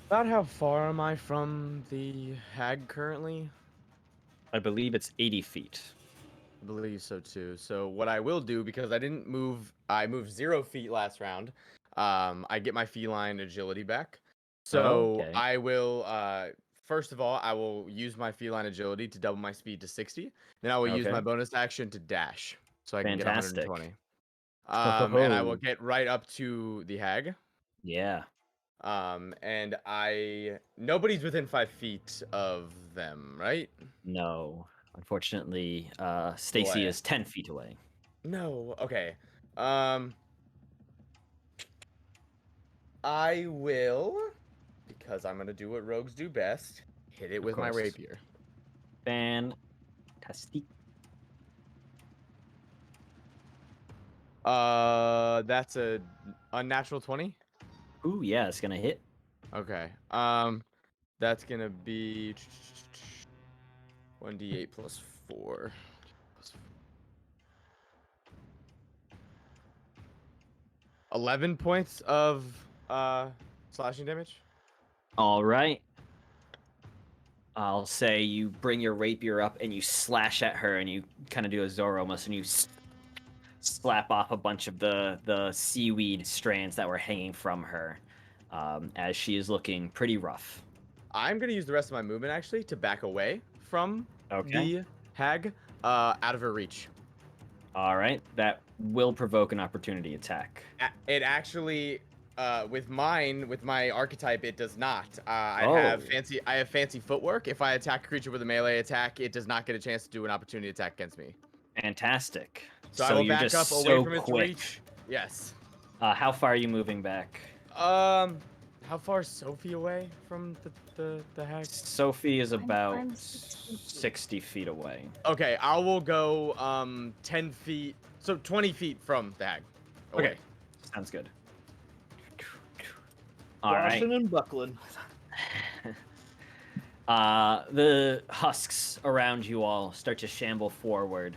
About how far am I from the hag currently? I believe it's 80 feet. I believe so too. So what I will do, because I didn't move, I moved 0 feet last round. I get my feline agility back. So okay. I will, first of all, I will use my feline agility to double my speed to 60. Then I will use Okay. my bonus action to dash, so I can get Fantastic. 120. And I will get right up to the hag. Yeah. And nobody's within 5 feet of them, right? No. Unfortunately, Stacy Boy. is 10 feet away. No. Okay. I will, because I'm gonna do what rogues do best, hit it with my course. rapier. Fantastic. That's a unnatural 20. Ooh, yeah, it's gonna hit. Okay. That's gonna be 1d8 plus 4. 11 points of slashing damage. All right. I'll say you bring your rapier up and you slash at her and you kind of do a Zoro almost and you slap off a bunch of the seaweed strands that were hanging from her as she is looking pretty rough. I'm gonna use the rest of my movement actually to back away from Okay. the hag, out of her reach. All right. That will provoke an opportunity attack. It actually, with my archetype, it does not. I Oh. have fancy footwork. If I attack a creature with a melee attack, it does not get a chance to do an opportunity attack against me. Fantastic. So I will you're back just up away so from its quick. reach. Yes. How far are you moving back? How far is Sophie away from the hag? Sophie is about I'm 60 feet. 60 feet away. Okay, I will go 10 feet, so 20 feet from the hag. Okay, sounds good. All right. Washing and buckling. The husks around you all start to shamble forward,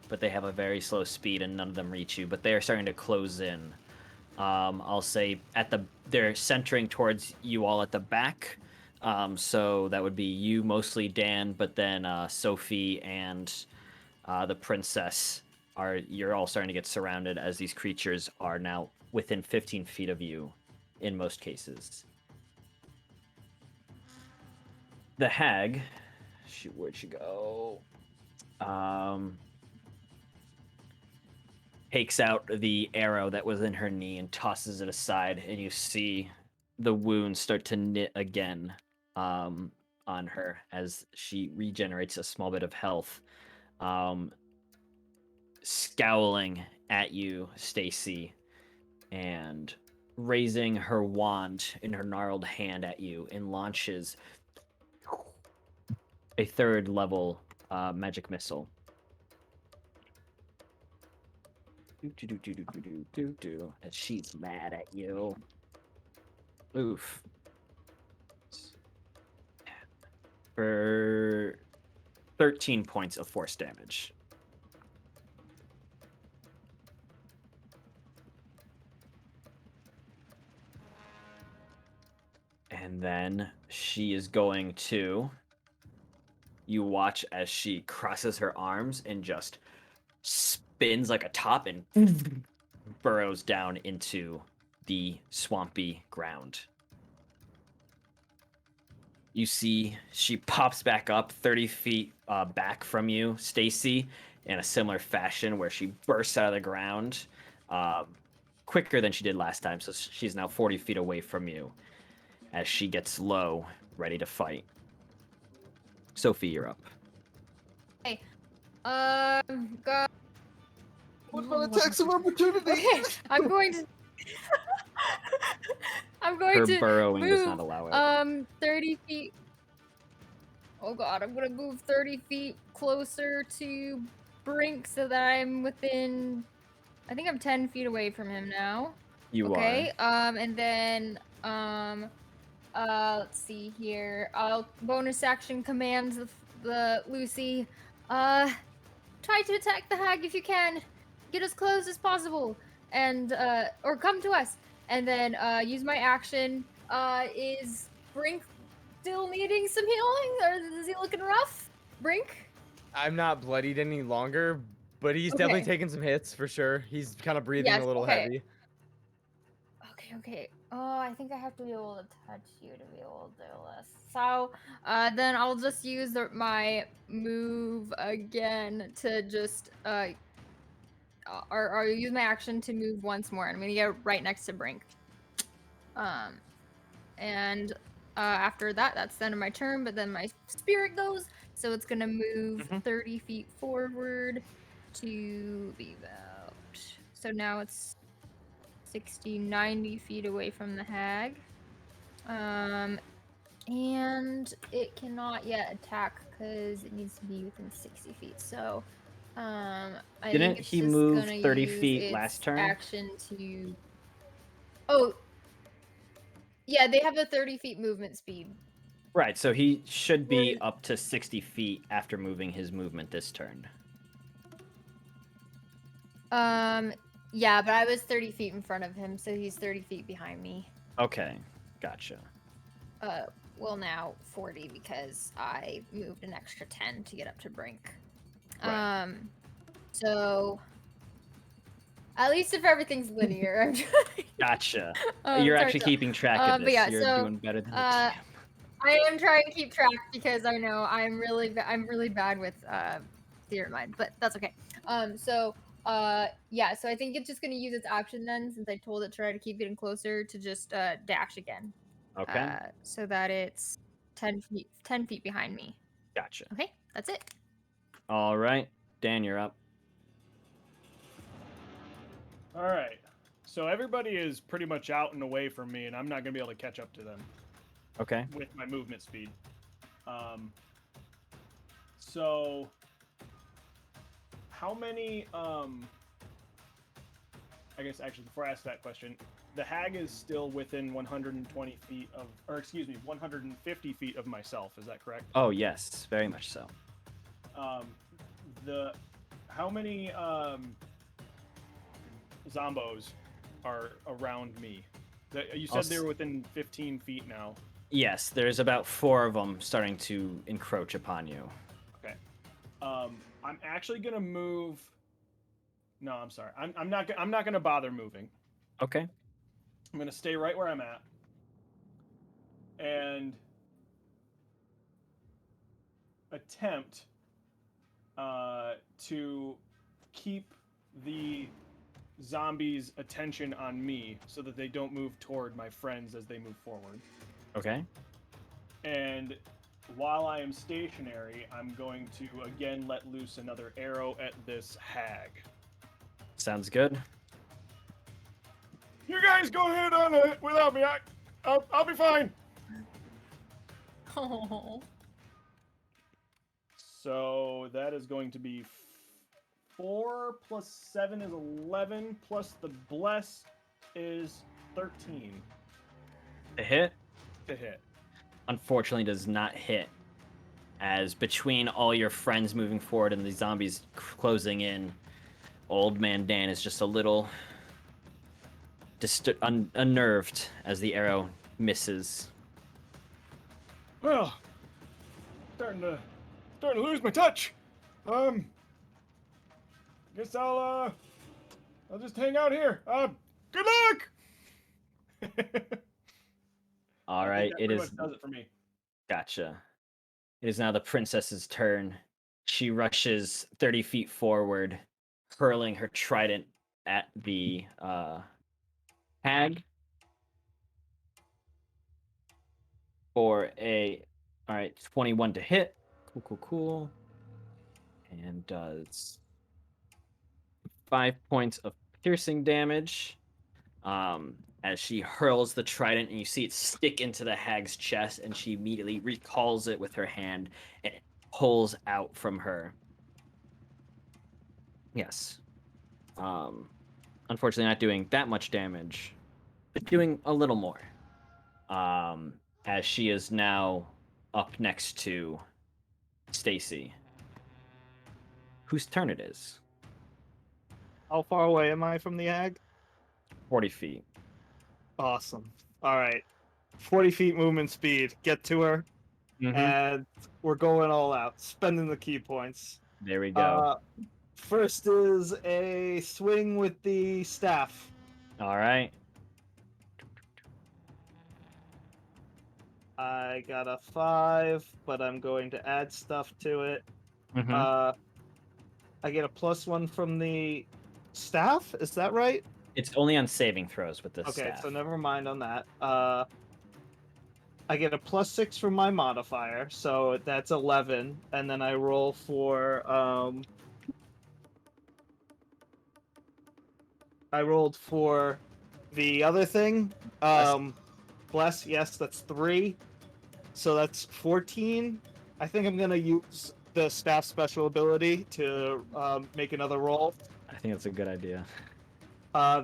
but they have a very slow speed and none of them reach you, but they are starting to close in. I'll say they're centering towards you all at the back. So that would be you mostly, Dan, but then Sophie and the princess you're all starting to get surrounded as these creatures are now within 15 feet of you in most cases. The hag, where'd she go? Takes out the arrow that was in her knee and tosses it aside, and you see the wounds start to knit again on her as she regenerates a small bit of health. Scowling at you, Stacy, and raising her wand in her gnarled hand at you, and launches a 3rd level magic missile. And she's mad at you. Oof. For 13 points of force damage. And then she is going to... You watch as she crosses her arms and just spins like a top and burrows down into the swampy ground. You see she pops back up 30 feet back from you, Stacy, in a similar fashion where she bursts out of the ground. quicker than she did last time, so she's now 40 feet away from you as she gets low, ready to fight. Sophie, you're up. Hey, God. What about attacks of opportunity? Okay, I'm going to. I'm going Her to burrowing move does not allow it. 30 feet. Oh God, I'm gonna move 30 feet closer to Brink so that I'm within. I think I'm 10 feet away from him now. You Okay. are. And then let's see here. I'll bonus action command the Lucy. Try to attack the hag if you can. Get as close as possible, and or come to us. And then use my action. Is Brink still needing some healing, or is he looking rough? Brink? I'm not bloodied any longer, but he's definitely Okay. taking some hits for sure. He's kind of breathing Yes, a little okay. heavy. Okay. Oh, I think I have to be able to touch you to be able to do this. So, then I'll just use my move again to just, or use my action to move once more. I'm gonna get right next to Brink. And after that, that's the end of my turn, but then my spirit goes, so it's gonna move 30 feet forward to be about. So now it's 60, 90 feet away from the hag. And it cannot yet attack because it needs to be within 60 feet. So, I Didn't think it's he just move gonna 30 use feet its last turn? action to. Oh, yeah, they have a 30 feet movement speed. Right, so he should be up to 60 feet after moving his movement this turn. Yeah, but I was 30 feet in front of him, so he's 30 feet behind me. Okay, gotcha. Well, now 40 because I moved an extra 10 to get up to Brink. Right. So at least if everything's linear, I'm trying. Gotcha. You're actually keeping track of But this. yeah, You're so, doing better than the TM. I am trying to keep track because I know I'm really bad with theory of mind, but that's okay. Yeah, so I think it's just gonna use its action then, since I told it to try to keep getting closer, to just dash again. Okay. So that it's 10 feet behind me. Gotcha. Okay, that's it. All right, Dan, you're up. All right. So everybody is pretty much out and away from me, and I'm not gonna be able to catch up to them Okay. with my movement speed. So how many? I guess actually before I ask that question, the hag is still within 120 feet of, or excuse me, 150 feet of myself. Is that correct? Oh yes, very much so. How many zombos are around me? You said they were within 15 feet now. Yes, there's about 4 of them starting to encroach upon you. Okay. I'm actually gonna move. No, I'm sorry. I'm not gonna bother moving. Okay. I'm gonna stay right where I'm at. And attempt to keep the zombies' attention on me so that they don't move toward my friends as they move forward. Okay. And while I am stationary, I'm going to again let loose another arrow at this hag. Sounds good. You guys go ahead on it without me. I'll be fine. Oh. So that is going to be 4 plus 7 is 11, plus the bless is 13 The hit, to hit. unfortunately, does not hit. As between all your friends moving forward and the zombies closing in, Old Man Dan is just a little unnerved as the arrow misses. Well, starting to lose my touch. Guess I'll just hang out here. Good luck. All right, it is. Does it for me. Gotcha. It is now the princess's turn. She rushes 30 feet forward, hurling her trident at the Hag for a, all right, 21 to hit. Cool. And does 5 points of piercing damage. As she hurls the trident, and you see it stick into the hag's chest, and she immediately recalls it with her hand, and it pulls out from her. Yes. Unfortunately, not doing that much damage, but doing a little more. As she is now up next to Stacy, whose turn it is. How far away am I from the hag? 40 feet. Awesome. All right. 40 feet movement speed. Get to her. And we're going all out, spending the key points. There we go. First is a swing with the staff. All right. I got a 5, but I'm going to add stuff to it. Mhm. I get a +1 from the staff. Is that right? It's only on saving throws with this Okay, staff. so never mind on that. I get a +6 from my modifier, so that's 11, and then I roll for I rolled for the other thing. Bless, yes, that's 3. So that's 14. I think I'm gonna use the staff special ability to make another roll. I think that's a good idea.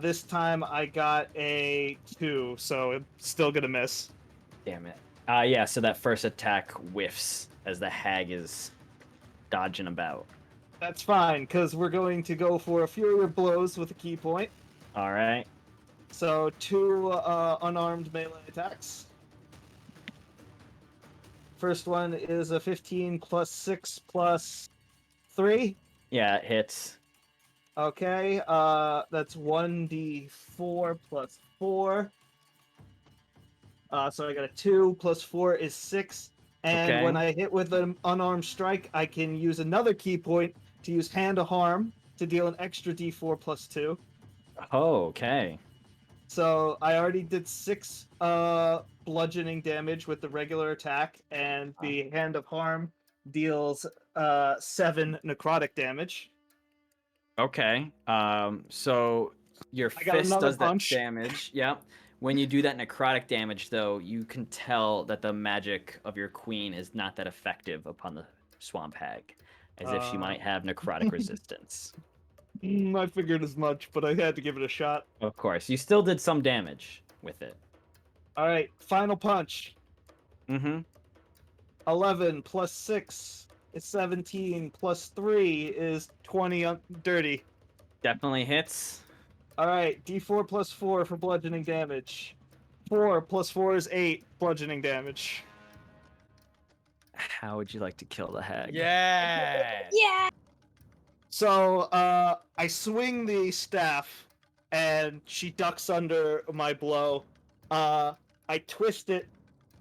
This time I got a 2, so I'm still gonna miss. Damn it. Yeah, so that first attack whiffs as the hag is dodging about. That's fine, because we're going to go for a Fury of Blows with a key point. All right. So 2 unarmed melee attacks. First one is a 15 +6 +3. Yeah, it hits. Okay, that's 1d4 +4. So I got a 2 +4 is 6. And Okay. when I hit with an unarmed strike, I can use another key point to use Hand of Harm to deal an extra d4 +2. Oh, okay. So I already did 6 bludgeoning damage with the regular attack, and the Hand of Harm deals 7 necrotic damage. Okay. So your I got fist another does punch. that damage. Yep. When you do that necrotic damage, though, you can tell that the magic of your queen is not that effective upon the swamp hag, as if she might have necrotic resistance. I figured as much, but I had to give it a shot. Of course, you still did some damage with it. All right, final punch. Mm-hmm. 11 +6 is 17 +3 is 20 dirty. Definitely hits. All right, d4 +4 for bludgeoning damage. 4 +4 is 8 bludgeoning damage. How would you like to kill the hag? Yeah. Yeah. So I swing the staff, and she ducks under my blow. I twist it,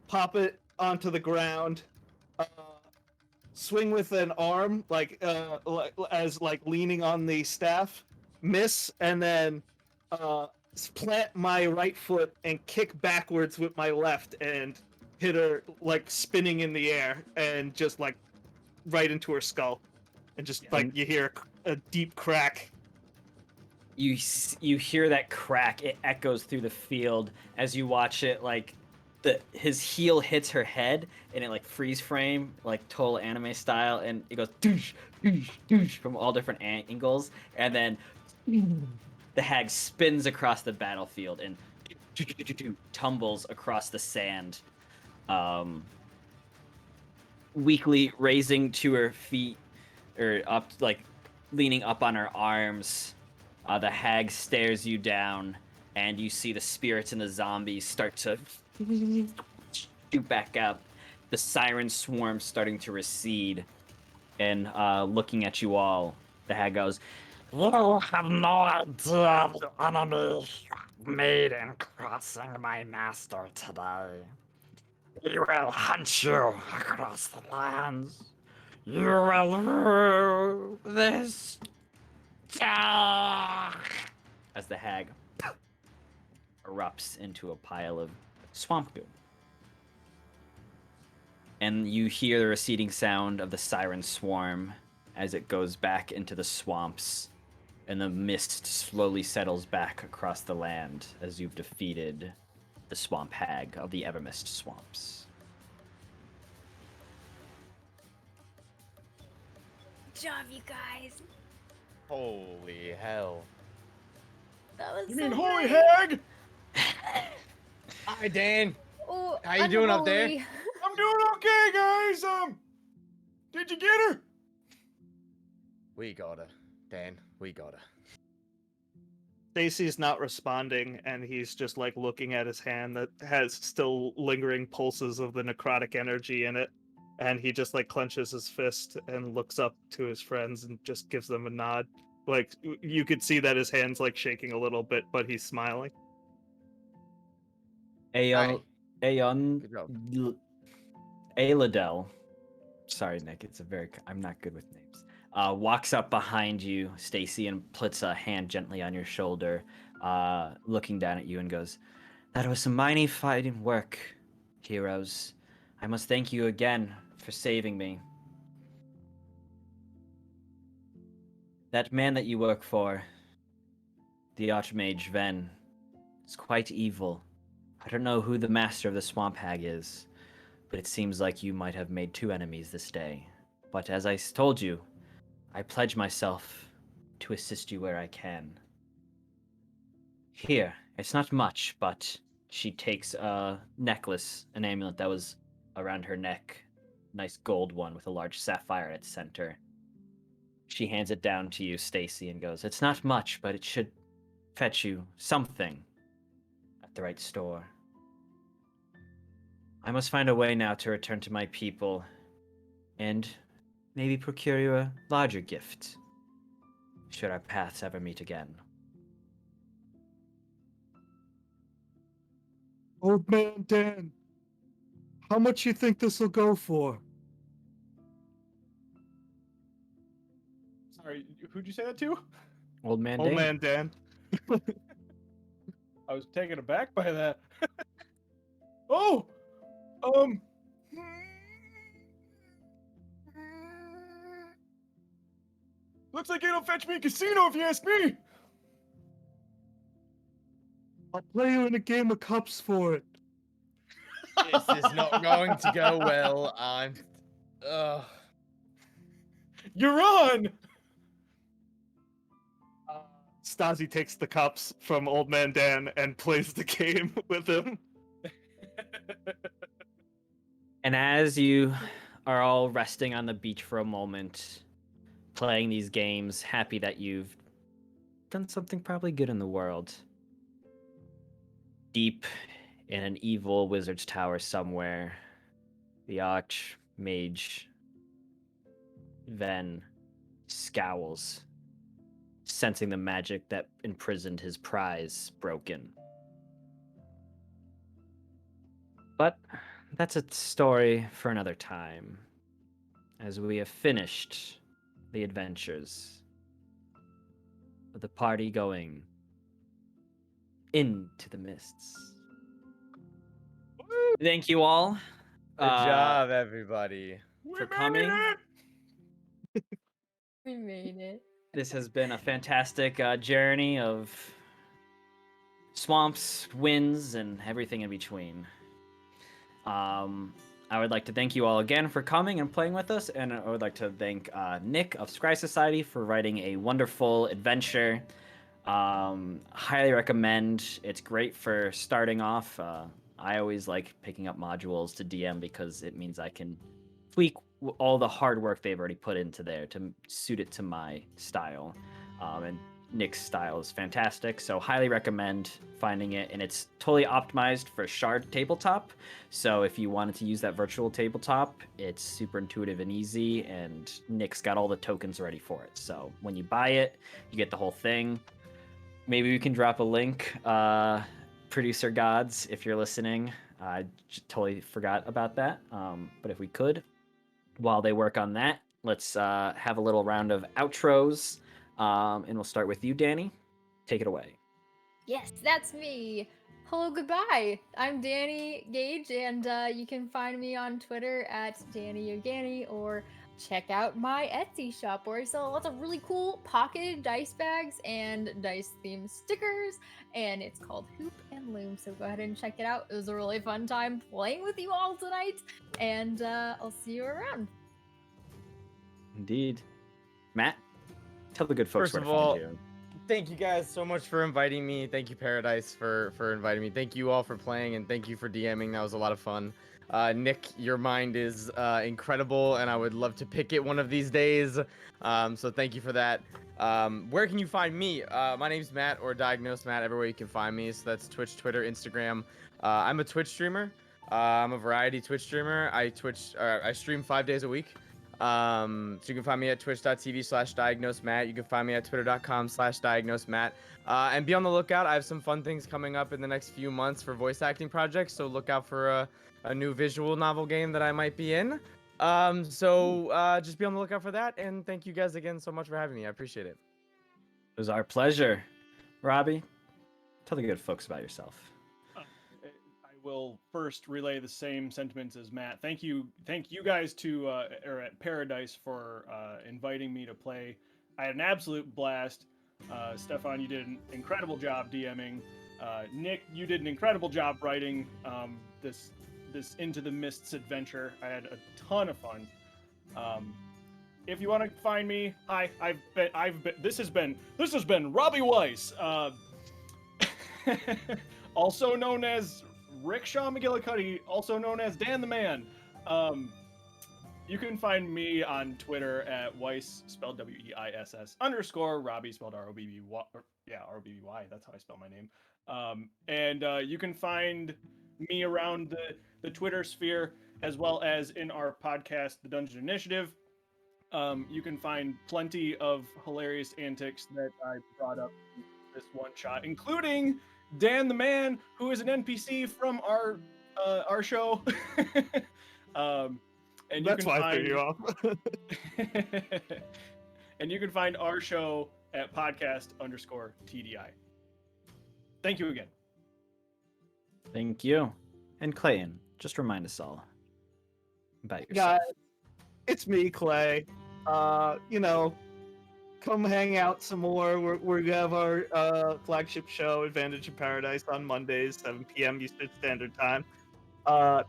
pop it onto the ground, swing with an arm, as leaning on the staff, miss, and then plant my right foot and kick backwards with my left and hit her spinning in the air and just right into her skull, and just you hear a deep crack. You hear that crack. It echoes through the field as you watch it. His heel hits her head, and it freeze frame, total anime style, and it goes doosh, doosh, doosh from all different angles, and then the hag spins across the battlefield and tumbles across the sand, weakly raising to her feet, or up, leaning up on her arms. The hag stares you down, and you see the spirits and the zombies start to shoot back up. The siren swarm starting to recede, and looking at you all, the hag goes, "You have no idea the enemy you have made in crossing my master today. He will hunt you across the lands. You will rue this day." as the hag erupts into a pile of swamp goo. And you hear the receding sound of the siren swarm as it goes back into the swamps, and the mist slowly settles back across the land as you've defeated the swamp hag of the Evermist swamps. Good job, you guys. Holy hell. That was You so mean holy great. hag? Hi, Dan. Oh, How you doing up there? unholy. I'm doing okay, guys. Did you get her? We got her, Dan. We got her. Stacy's not responding, and he's just like looking at his hand that has still lingering pulses of the necrotic energy in it. And he just like clenches his fist and looks up to his friends and just gives them a nod. Like you could see that his hand's like shaking a little bit, but he's smiling. Aeon, Good job. Aeladel. Sorry, Nick. I'm not good with names. Walks up behind you, Stacy, and puts a hand gently on your shoulder, looking down at you, and goes, "That was some mighty fighting work, heroes. I must thank you again for saving me. That man that you work for, the Archmage Ven, is quite evil. I don't know who the master of the Swamp Hag is, but it seems like you might have made 2 enemies this day. But as I told you, I pledge myself to assist you where I can. Here, it's not much, but..." She takes a necklace, an amulet that was around her neck, nice gold one with a large sapphire at its center. She hands it down to you, Stacy, and goes, "It's not much, but it should fetch you something at the right store. I must find a way now to return to my people and maybe procure you a larger gift, should our paths ever meet again." Old man Dan, how much you think this will go for? Sorry, who'd you say that to? Old man Old Dane. man Dan. I was taken aback by that. Oh, um. Looks like it'll fetch me a casino if you ask me. I'll play you in a game of cups for it. This is not going to go well. You're on. Stasi takes the cups from Old Man Dan and plays the game with him. And as you are all resting on the beach for a moment, playing these games, happy that you've done something probably good in the world, deep in an evil wizard's tower somewhere, the Archmage Ven scowls, sensing the magic that imprisoned his prize broken. But that's a story for another time, as we have finished the adventures of the party going into the mists. Thank you all Good job, everybody. We for made coming. it. We made it. This has been a fantastic journey of swamps, winds, and everything in between. I would like to thank you all again for coming and playing with us, and I would like to thank Nick of Scry Society for writing a wonderful adventure. Highly recommend. It's great for starting off. I always like picking up modules to DM because it means I can tweak all the hard work they've already put into there to suit it to my style. And Nick's style is fantastic, so highly recommend finding it. And it's totally optimized for Shard Tabletop. So if you wanted to use that virtual tabletop, it's super intuitive and easy. And Nick's got all the tokens ready for it. So when you buy it, you get the whole thing. Maybe we can drop a link, producer gods, if you're listening. I totally forgot about that. But if we could, while they work on that, let's have a little round of outros. And we'll start with you, Danny. Take it away. Yes, that's me. Hello, goodbye. I'm Danny Gage, and you can find me on Twitter at Danny Yogani, or check out my Etsy shop where I sell lots of really cool pocketed dice bags and dice-themed stickers, and it's called Hoop and Loom, so go ahead and check it out. It was a really fun time playing with you all tonight, and I'll see you around. Indeed. Matt, tell the good folks First where of to find all, you. thank you guys so much for inviting me. Thank you, Paradice, for inviting me. Thank you all for playing, and thank you for DMing. That was a lot of fun. Nick, your mind is incredible, and I would love to pick it one of these days. So thank you for that. Where can you find me? My name's Matt, or Diagnosed Matt, everywhere you can find me. So that's Twitch, Twitter, Instagram. I'm a Twitch streamer. I'm a variety Twitch streamer. I stream 5 days a week. So you can find me at twitch.tv/diagnosemat. You can find me at twitter.com/diagnosemat. And be on the lookout. I have some fun things coming up in the next few months for voice acting projects. So look out for a new visual novel game that I might be in. Just be on the lookout for that. And thank you guys again so much for having me. I appreciate it. It was our pleasure. Robbie, tell the good folks about yourself. I will first relay the same sentiments as Matt. Thank you guys at Paradice for inviting me to play. I had an absolute blast. Stefan, you did an incredible job DMing. Nick, you did an incredible job writing this Into the Mists adventure. I had a ton of fun. If you want to find me, hi. This has been Robbie Weiss, also known as Rickshaw McGillicuddy, also known as Dan the Man. You can find me on Twitter at Weiss, spelled WEISS, _ Robbie, spelled ROBBY. Yeah, ROBBY. That's how I spell my name. You can find me around the Twitter sphere, as well as in our podcast, The Dungeon Initiative. You can find plenty of hilarious antics that I brought up in this one shot, including Dan the Man, who is an NPC from our show. And That's why I threw you off. And you can find our show at podcast_TDI. Thank you again. Thank you. And Clayton, just remind us all about yourself. Guys, it's me, Clay. Come hang out some more. We're gonna have our flagship show, Advantage in Paradise, on Mondays, 7 p.m. Eastern Standard Time.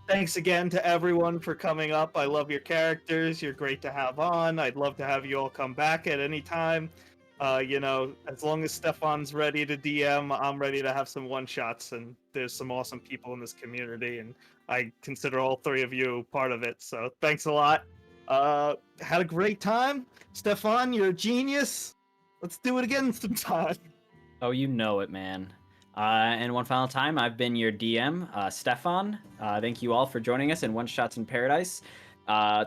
Thanks again to everyone for coming up. I love your characters. You're great to have on. I'd love to have you all come back at any time. As long as Stefan's ready to DM, I'm ready to have some one-shots, and there's some awesome people in this community, and I consider all three of you part of it, so thanks a lot. Had a great time. Stefan, you're a genius. Let's do it again sometime. Oh, you know it, man. And one final time, I've been your DM, Stefan. Thank you all for joining us in One Shots in Paradise.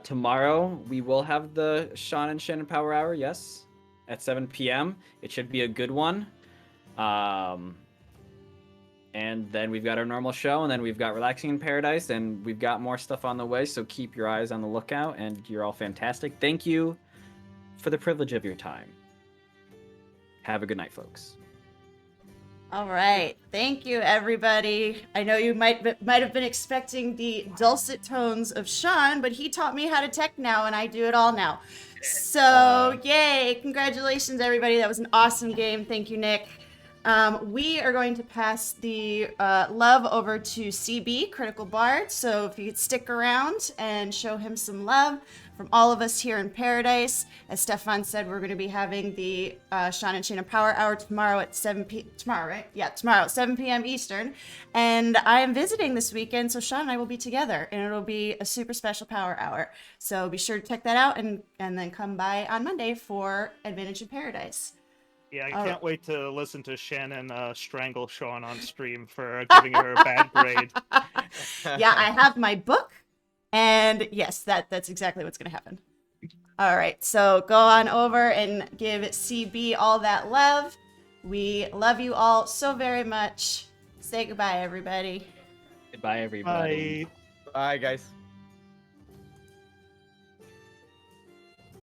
Tomorrow, we will have the Sean and Shannon Power Hour, yes, at 7 p.m. It should be a good one. And then we've got our normal show, and then we've got Relaxing in Paradise, and we've got more stuff on the way, so keep your eyes on the lookout, and you're all fantastic. Thank you for the privilege of your time. Have a good night, folks. All right. Thank you, everybody. I know you might have been expecting the dulcet tones of Sean, but he taught me how to tech now, and I do it all now. So, yay. Congratulations, everybody. That was an awesome game. Thank you, Nick. We are going to pass the love over to CB, Critical Bard. So if you could stick around and show him some love from all of us here in Paradise. As Stefan said, we're going to be having the Sean and Shayna Power Hour tomorrow at 7 p.m. Tomorrow, right? Yeah, tomorrow at 7 p.m. Eastern. And I am visiting this weekend, so Sean and I will be together, and it'll be a super special Power Hour. So be sure to check that out, and then come by on Monday for Advantage in Paradise. Yeah, I can't wait to listen to Shannon strangle Sean on stream for giving her a bad grade. Yeah, I have my book, and yes, that's exactly what's going to happen. All right, so go on over and give CB all that love. We love you all so very much. Say goodbye, everybody. Goodbye, everybody. Bye. Bye, guys.